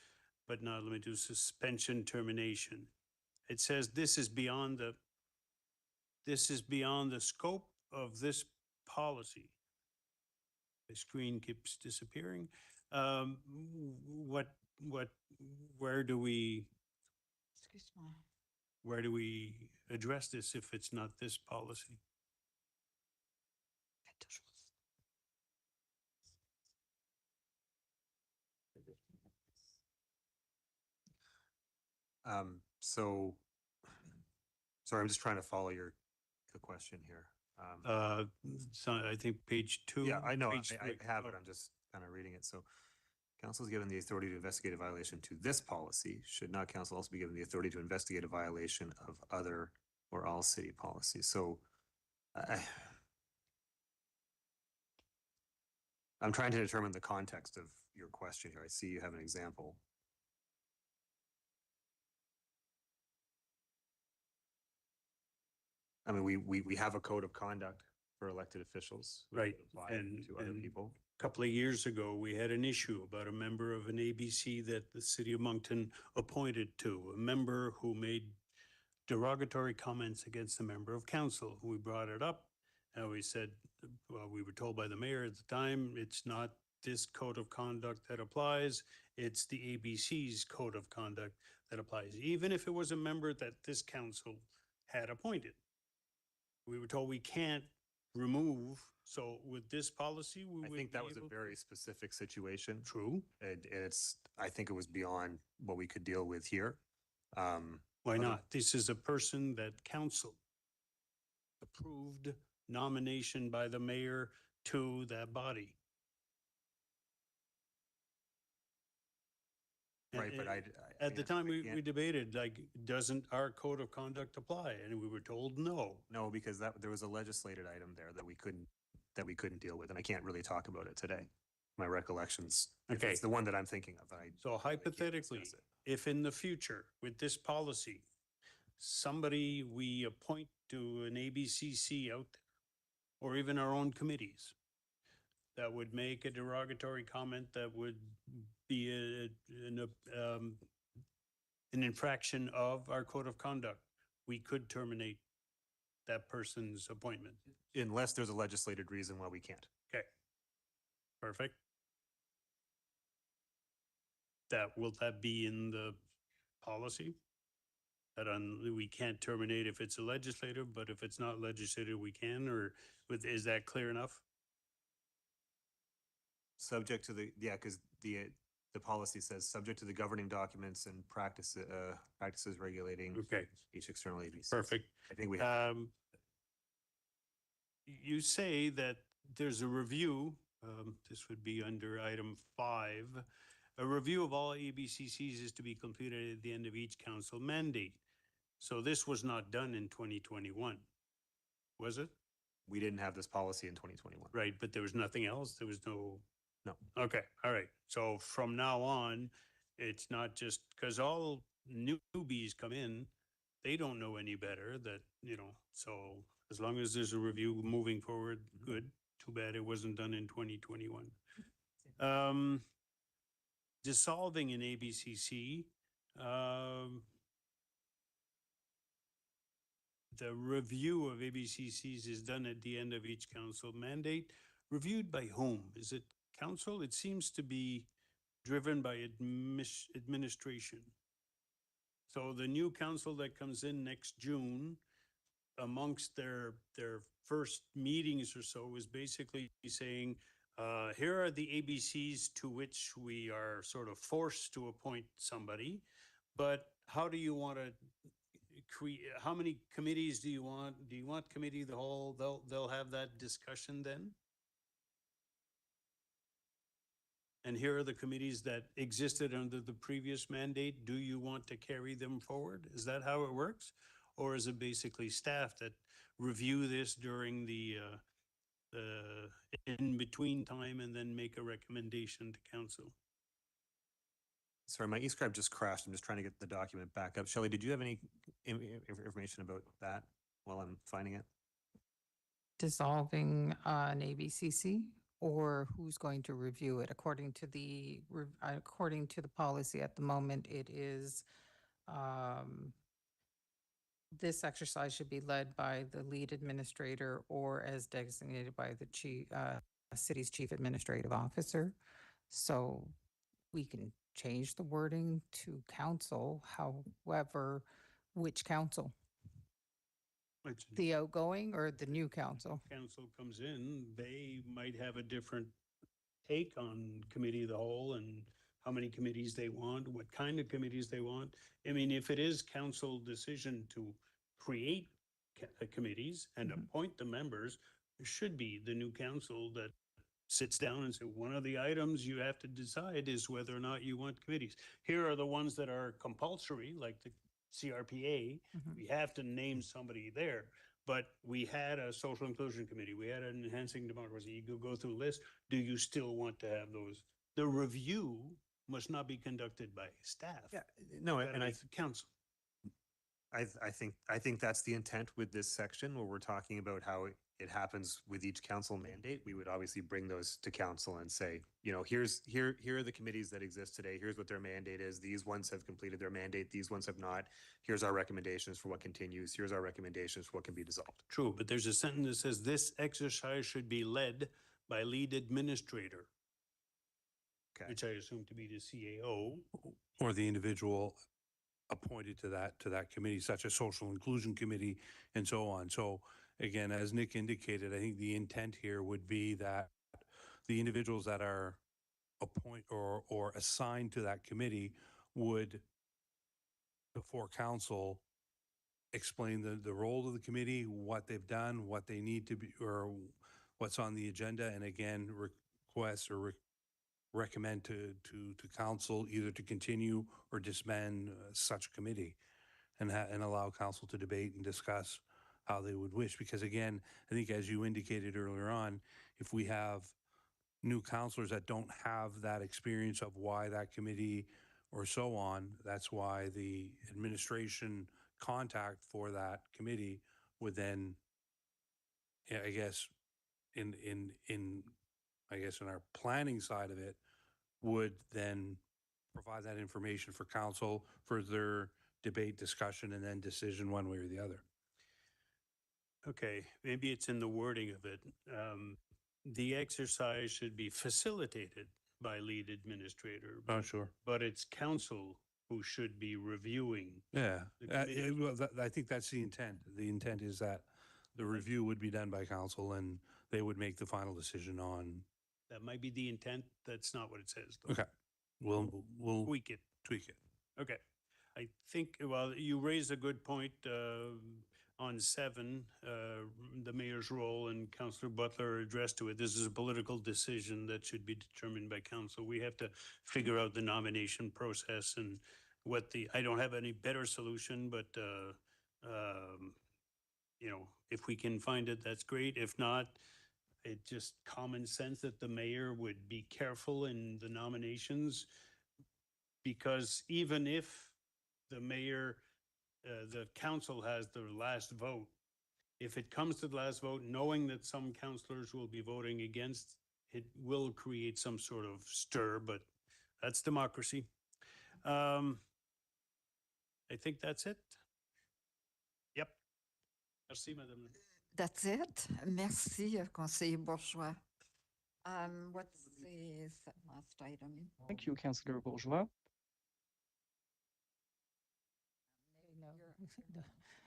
S7: but not limited to suspension, termination. It says this is beyond the scope of this policy. The screen keeps disappearing. Where do we address this if it's not this policy?
S4: So, sorry, I'm just trying to follow your the question here.
S7: So I think page 2.
S4: Yeah, I know,
S7: page
S4: I
S7: three.
S4: have it,
S7: Oh,
S4: I'm just kind of reading it. So council is given the authority to investigate a violation to this policy. Should not council also be given the authority to investigate a violation of other or all city policies? So I'm trying to determine the context of your question here. I see you have an example. I mean, we have a code of conduct for elected officials. which
S7: Right,
S4: would apply
S7: and-
S4: to other
S7: and-
S4: people.
S7: Couple of years ago, we had an issue about a member of an ABC that the city of Moncton appointed to, a member who made derogatory comments against a member of council. We brought it up and we said, well, we were told by the mayor at the time, it's not this code of conduct that applies, it's the ABC's code of conduct that applies, even if it was a member that this council had appointed. We were told we can't remove, so with this policy, we
S4: I
S7: would
S4: think that
S7: be
S4: was a
S7: able
S4: very
S7: to-
S4: specific situation.
S7: True.
S4: And it's, I think it was beyond what we could deal with here.
S7: Why
S4: Other-
S7: not? This is a person that council approved nomination by the mayor to that body.
S4: Right, but
S7: And
S4: I
S7: at the
S4: mean,
S7: time,
S4: I
S7: we
S4: can't-
S7: debated, like, doesn't our code of conduct apply? And we were told no.
S4: No, because there was a legislated item there that we couldn't deal with, and I can't really talk about it today. My recollections, if
S7: Okay.
S4: it's the one that I'm thinking of,
S7: So hypothetically,
S4: discuss it.
S7: if in the future with this policy, somebody we appoint to an ABCC out there, or even our own committees, that would make a derogatory comment that would be an infraction of our code of conduct, we could terminate that person's appointment.
S4: Unless there's a legislated reason why we can't.
S7: Okay. Perfect. Will that be in the policy? That we can't terminate if it's a legislative, but if it's not legislative, we can, or is that clear enough?
S4: Subject to because the policy says, subject to the governing documents and practices regulating
S7: Okay,
S4: each external agency.
S7: perfect.
S4: I think we have,
S7: You say that there's a review, this would be under item 5. A review of all ABCCs is to be completed at the end of each council mandate. So this was not done in 2021, was it?
S4: we didn't have this policy in 2021.
S7: Right, but there was nothing else? There was no?
S4: No.
S7: Okay, all right. So from now on, it's not just, because all newbies come in, they don't know any better that, so as long as there's a review moving forward, good. Too bad it wasn't done in 2021. Dissolving an ABCC, the review of ABCCs is done at the end of each council mandate. Reviewed by whom? Is it council? It seems to be driven by administration. So the new council that comes in next June, amongst their first meetings or so, is basically saying, here are the ABCs to which we are sort of forced to appoint somebody, but how do you want to create, how many committees do you want? Do you want committee of the whole? They'll have that discussion then? And here are the committees that existed under the previous mandate. Do you want to carry them forward? Is that how it works? Or is it basically staff that review this during the in-between time and then make a recommendation to council?
S4: Sorry, my eScribe just crashed. I'm just trying to get the document back up. Shelley, did you have any information about that while I'm finding it?
S2: Dissolving an ABCC, or who's going to review it? According to the policy at the moment, it is, this exercise should be led by the lead administrator or as designated by the city's chief administrative officer. So we can change the wording to council, however, which council? The outgoing or the new council?
S7: Council comes in, they might have a different take on committee of the whole and how many committees they want, what kind of committees they want. I mean, if it is council decision to create committees and appoint the members should be the new council that sits down and say, one of the items you have to decide is whether or not you want committees. Here are the ones that are compulsory, like the CRPA. We have to name somebody there. But we had a social inclusion committee, we had an enhancing democracy. You go through a list. Do you still want to have those? The review must not be conducted by staff.
S4: Yeah, no,
S7: Gotta
S4: and
S7: be the council.
S4: I think that's the intent with this section where we're talking about how it happens with each council mandate. We would obviously bring those to council and say, you know, here are the committees that exist today. Here's what their mandate is. These ones have completed their mandate. These ones have not. Here's our recommendations for what continues. Here's our recommendations for what can be dissolved.
S7: True, but there's a sentence that says this exercise should be led by lead administrator,
S4: Okay.
S7: which I assume to be the CAO.
S12: Or the individual appointed to that committee, such as social inclusion committee and so on. So again, as Nick indicated, I think the intent here would be that the individuals that are appoint or assigned to that committee would, before council, explain the role of the committee, what they've done, what they need to be, or what's on the agenda, and again, request or recommend to council either to continue or disband such committee and allow council to debate and discuss how they would wish. Because again, I think as you indicated earlier on, if we have new councilors that don't have that experience of why that committee or so on, that's why the administration contact for that committee would then, I guess, in our planning side of it, would then provide that information for council for their debate, discussion, and then decision one way or the other.
S7: Okay, maybe it's in the wording of it. The exercise should be facilitated by lead administrator.
S12: Oh, sure.
S7: But it's council who should be reviewing.
S12: Yeah,
S7: The committee.
S12: well, I think that's the intent. The intent is that the review would be done by council and they would make the final decision on.
S7: That might be the intent. That's not what it says, though.
S12: Okay, we'll
S7: Tweak it.
S12: tweak it.
S7: Okay. I think, well, you raised a good point on 7, the mayor's role, and Councillor Butler addressed to it. This is a political decision that should be determined by council. We have to figure out the nomination process and I don't have any better solution, but, you know, if we can find it, that's great. If not, it's just common sense that the mayor would be careful in the nominations, because even if the mayor, the council has the last vote, if it comes to the last vote, knowing that some councillors will be voting against, it will create some sort of stir, but that's democracy. I think that's it. Yep. Merci, Madame.
S1: That's it. Merci, Conseiller Bourgeois. What's the last item?
S3: Thank you, Councillor Bourgeois.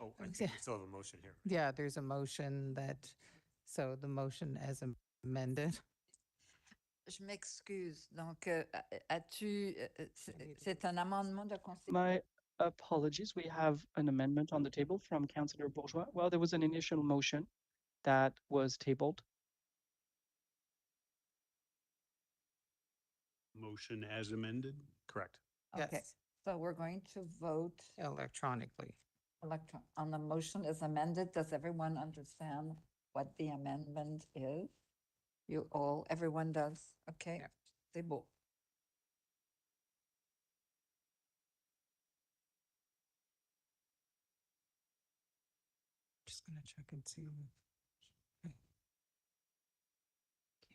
S4: Oh, I think we still have a motion here.
S2: Yeah, there's a motion so the motion as amended.
S1: Je m'excuse. Donc, c'est un amendement de conseiller.
S3: My apologies. We have an amendment on the table from Councillor Bourgeois. Well, there was an initial motion that was tabled.
S7: Motion as amended?
S4: Correct.
S1: Okay,
S2: Yes,
S1: so we're going to vote
S2: electronically.
S1: on the motion as amended. Does everyone understand what the amendment is? Everyone does? Okay,
S2: Yeah.
S1: c'est beau.
S2: Just gonna check and see.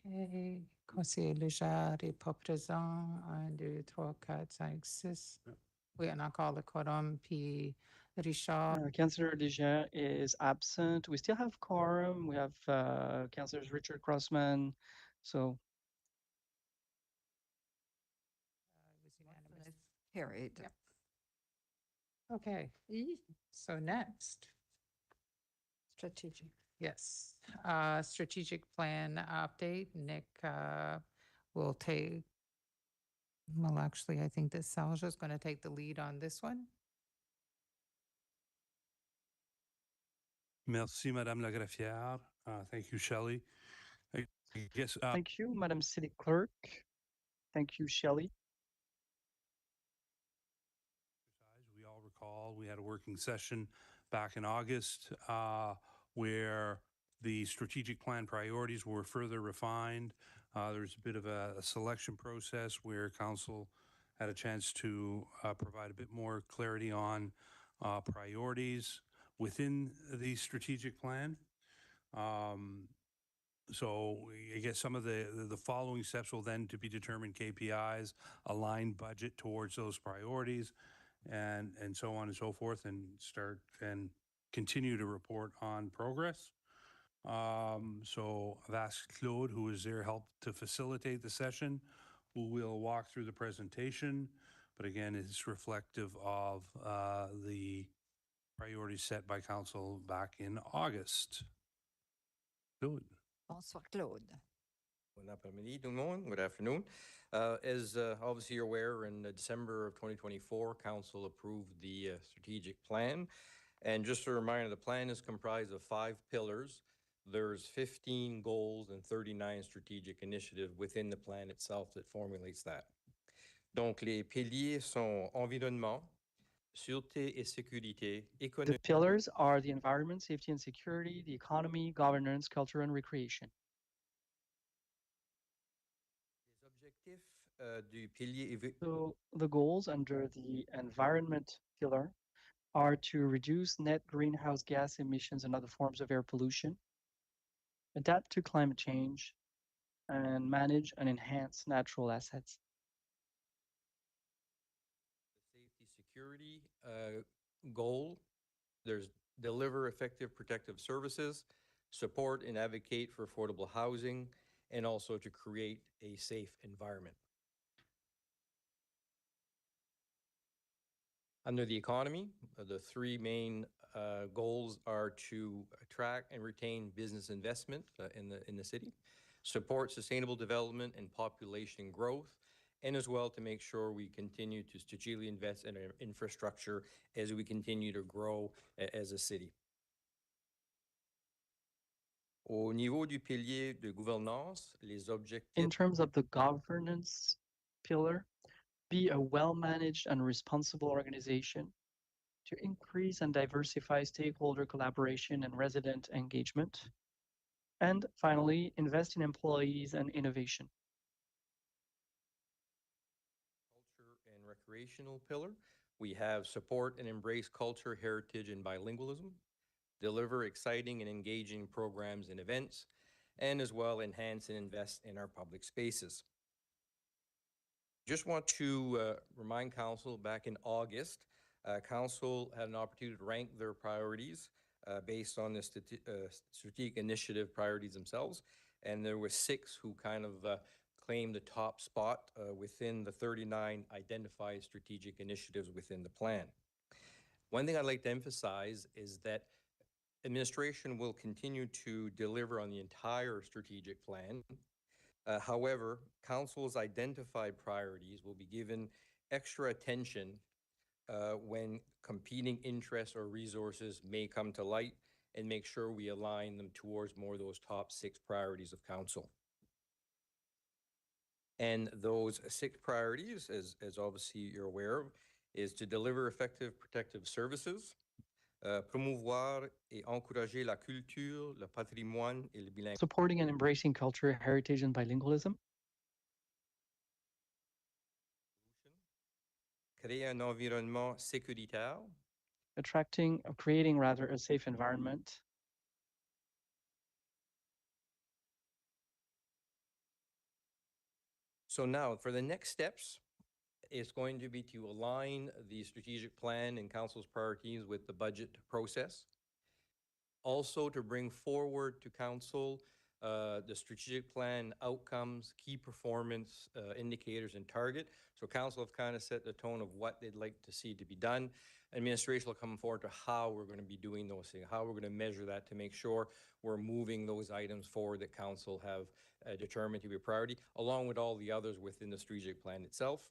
S2: Okay, conseiller Léger est pas présent. 1, 2, 3, 4, 5, 6. Oui, on a encore le quorum, puis Richard.
S3: Councillor Léger is absent. We still have quorum. We have Councillors Richard Crossman. So
S2: Was unanimous.
S1: Carried.
S2: Yep. Okay, so next.
S1: Strategic.
S2: Yes, strategic plan update. Nick will take, well, actually, I think that Salja's going to take the lead on this one.
S12: Merci, Madame la Greffière. Thank you, Shelley. I guess,
S3: Thank you, Madam City Clerk. Thank you, Shelley.
S12: we all recall we had a working session back in August where the strategic plan priorities were further refined. There's a bit of a selection process where council had a chance to provide a bit more clarity on priorities within the strategic plan. So I guess some of the following steps will then to be determined KPIs, align budget towards those priorities, and so on and so forth, and start and continue to report on progress. So I've asked Claude, who is there, help to facilitate the session, who will walk through the presentation, but again, it's reflective of the priorities set by council back in August. Claude.
S1: Bonsoir, Claude.
S14: Bon après-midi, tout le monde. Good afternoon. As obviously you're aware, in December of 2024, Council approved the strategic plan. And just a reminder, the plan is comprised of 5 pillars. There's 15 goals and 39 strategic initiatives within the plan itself that formulates that. Donc, les piliers sont environnement, sûreté et sécurité,
S3: The
S14: économie.
S3: pillars are the environment, safety and security, the economy, governance, culture, and recreation.
S14: Les objectifs du pilier
S3: So the goals under the environment pillar are to reduce net greenhouse gas emissions and other forms of air pollution, adapt to climate change, and manage and enhance natural assets.
S14: Safety security goal, there's deliver effective protective services, support and advocate for affordable housing, and also to create a safe environment. Under the economy, the 3 main goals are to attract and retain business investment in the city, support sustainable development and population growth, and as well to make sure we continue to strategically invest in our infrastructure as we continue to grow as a city. Au niveau du pilier de gouvernance, les objectifs.
S3: In terms of the governance pillar, be a well-managed and responsible organization to increase and diversify stakeholder collaboration and resident engagement. And finally, invest in employees and innovation.
S14: Culture and recreational pillar, we have support and embrace culture, heritage, and bilingualism, deliver exciting and engaging programs and events, and as well enhance and invest in our public spaces. Just want to remind Council, back in August, Council had an opportunity to rank their priorities based on the strategic initiative priorities themselves, and there were 6 who kind of claimed the top spot within the 39 identified strategic initiatives within the plan. One thing I'd like to emphasize is that administration will continue to deliver on the entire strategic plan. However, Council's identified priorities will be given extra attention when competing interests or resources may come to light, and make sure we align them towards more of those top 6 priorities of Council. And those 6 priorities, as obviously you're aware of, is to deliver effective protective services, promouvoir et encourager la culture, le patrimoine et le bilinguisme.
S3: Supporting and embracing culture, heritage, and bilingualism.
S14: Créer un environnement sécuritaire.
S3: Creating rather a safe environment.
S14: So now for the next steps, it's going to be to align the strategic plan and Council's priorities with the budget process. Also to bring forward to Council the strategic plan outcomes, key performance indicators and target. So Council have kind of set the tone of what they'd like to see to be done. Administration will come forward to how we're going to be doing those things, how we're going to measure that to make sure we're moving those items forward that Council have determined to be a priority, along with all the others within the strategic plan itself.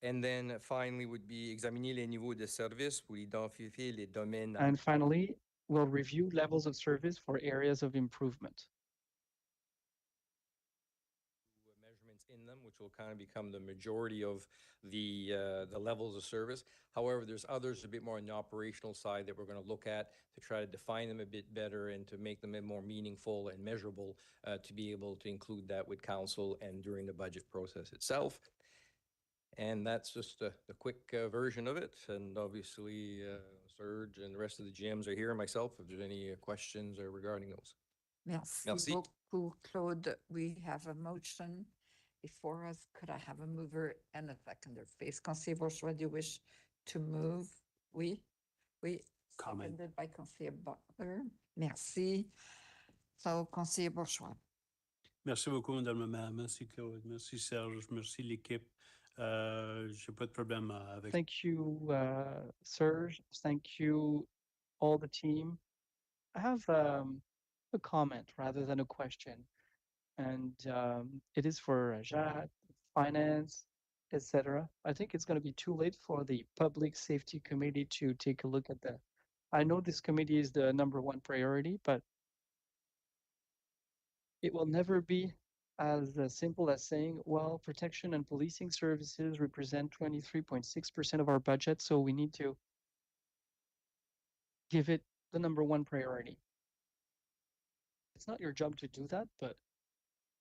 S14: And then finally would be examiner les niveaux de service pour identifier les domaines.
S3: And finally, will review levels of service for areas of improvement.
S14: Measurements in them, which will kind of become the majority of the levels of service. However, there's others a bit more on the operational side that we're going to look at to try to define them a bit better and to make them a more meaningful and measurable to be able to include that with council and during the budget process itself. And that's just the quick version of it. And obviously, Serge and the rest of the GMs are here, and myself, if there's any questions regarding those.
S1: Merci
S14: Merci.
S1: beaucoup, Claude. We have a motion before us. Could I have a mover and a seconder, please? Conseiller Bourgeois, do you wish to move? Oui? Oui.
S7: Comment.
S1: Seconded by Conseiller Butler. Merci. So, Conseiller Bourgeois.
S7: Merci beaucoup, Madame la Maire. Merci, Claude. Merci, Serge. Merci, l'équipe. J'ai pas de problème avec.
S3: Thank you, Serge. Thank you, all the team. I have a comment rather than a question, and it is for Jacques, finance, etc. I think it's going to be too late for the Public Safety Committee to take a look at that. I know this committee is the #1 priority, but it will never be as simple as saying, well, protection and policing services represent 23.6% of our budget, so we need to give it the #1 priority. It's not your job to do that, but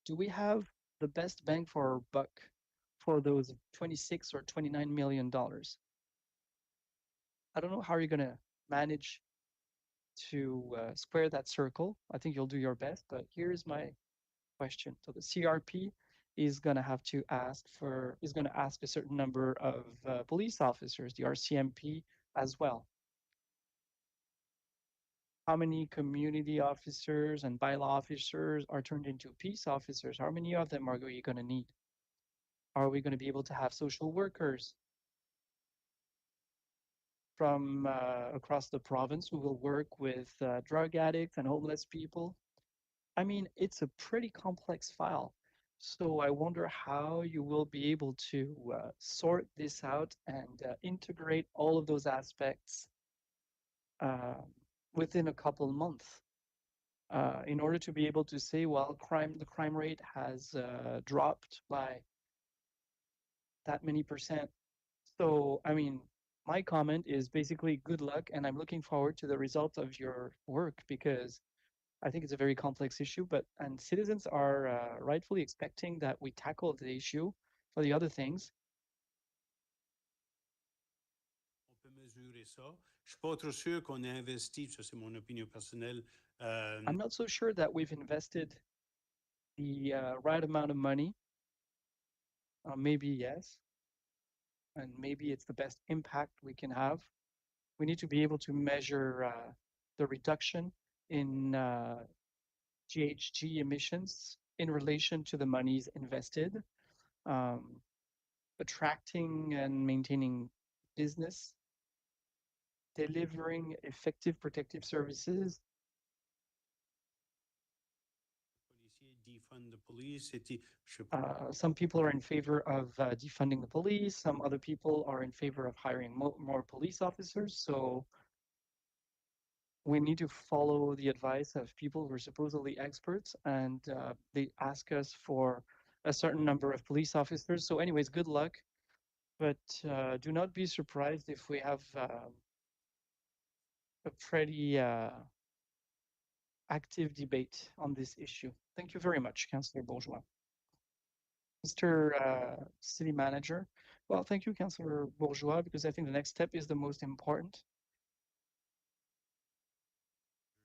S3: do we have the best bang for our buck for those 26 or 29 million dollars? I don't know how you're going to manage to square that circle. I think you'll do your best, but here's my question. So the CRP is going to have to ask a certain number of police officers, the RCMP as well. How many community officers and bylaw officers are turned into peace officers? How many of them are you going to need? Are we going to be able to have social workers from across the province who will work with drug addicts and homeless people? I mean, it's a pretty complex file. So I wonder how you will be able to sort this out and integrate all of those aspects within a couple months in order to be able to say, well, the crime rate has dropped by that many percent. So, I mean, my comment is basically good luck, and I'm looking forward to the results of your work because I think it's a very complex issue, and citizens are rightfully expecting that we tackle the issue for the other things.
S7: On peut mesurer ça. Je suis pas trop sûr qu'on a investi, ça c'est mon opinion personnelle.
S3: I'm not so sure that we've invested the right amount of money. Maybe yes, and maybe it's the best impact we can have. We need to be able to measure the reduction in GHG emissions in relation to the monies invested, attracting and maintaining business, delivering effective protective services.
S7: Defund the police.
S3: Some people are in favor of defunding the police. Some other people are in favor of hiring more police officers. So we need to follow the advice of people who are supposedly experts, and they ask us for a certain number of police officers. So anyways, good luck, but do not be surprised if we have a pretty active debate on this issue. Thank you very much, Councillor Bourgeois. Mr. City Manager, well, thank you, Councillor Bourgeois, because I think the next step is the most important.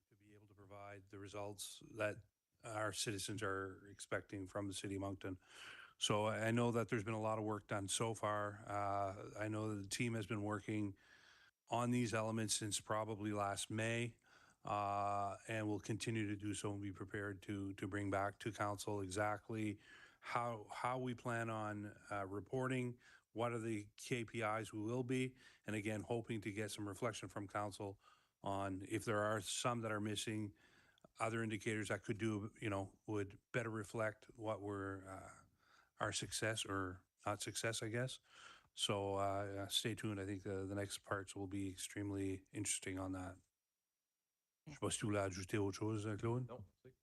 S12: To be able to provide the results that our citizens are expecting from the City of Moncton. So I know that there's been a lot of work done so far. I know that the team has been working on these elements since probably last May, and will continue to do so and be prepared to bring back to council exactly how we plan on reporting, what are the KPIs we will be, and again, hoping to get some reflection from council on if there are some that are missing, other indicators that could do, would better reflect what were our success or not success, I guess. So stay tuned. I think the next parts will be extremely interesting on that. Je sais pas si tu voulais ajouter autre chose, Claude?
S14: Non, c'est-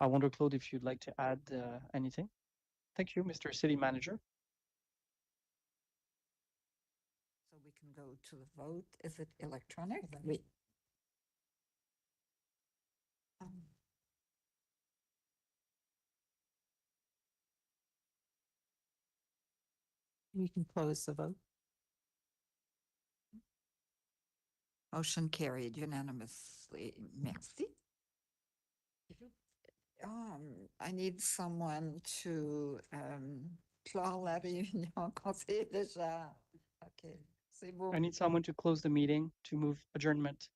S3: I wonder, Claude, if you'd like to add anything? Thank you, Mr. City Manager.
S1: So we can go to the vote. Is it electronic? Oui.
S2: You can close the vote.
S1: Motion carried unanimously. Merci. I need someone to clore la réunion, conseiller déjà. OK, c'est beau.
S3: I need someone to close the meeting to move adjournment.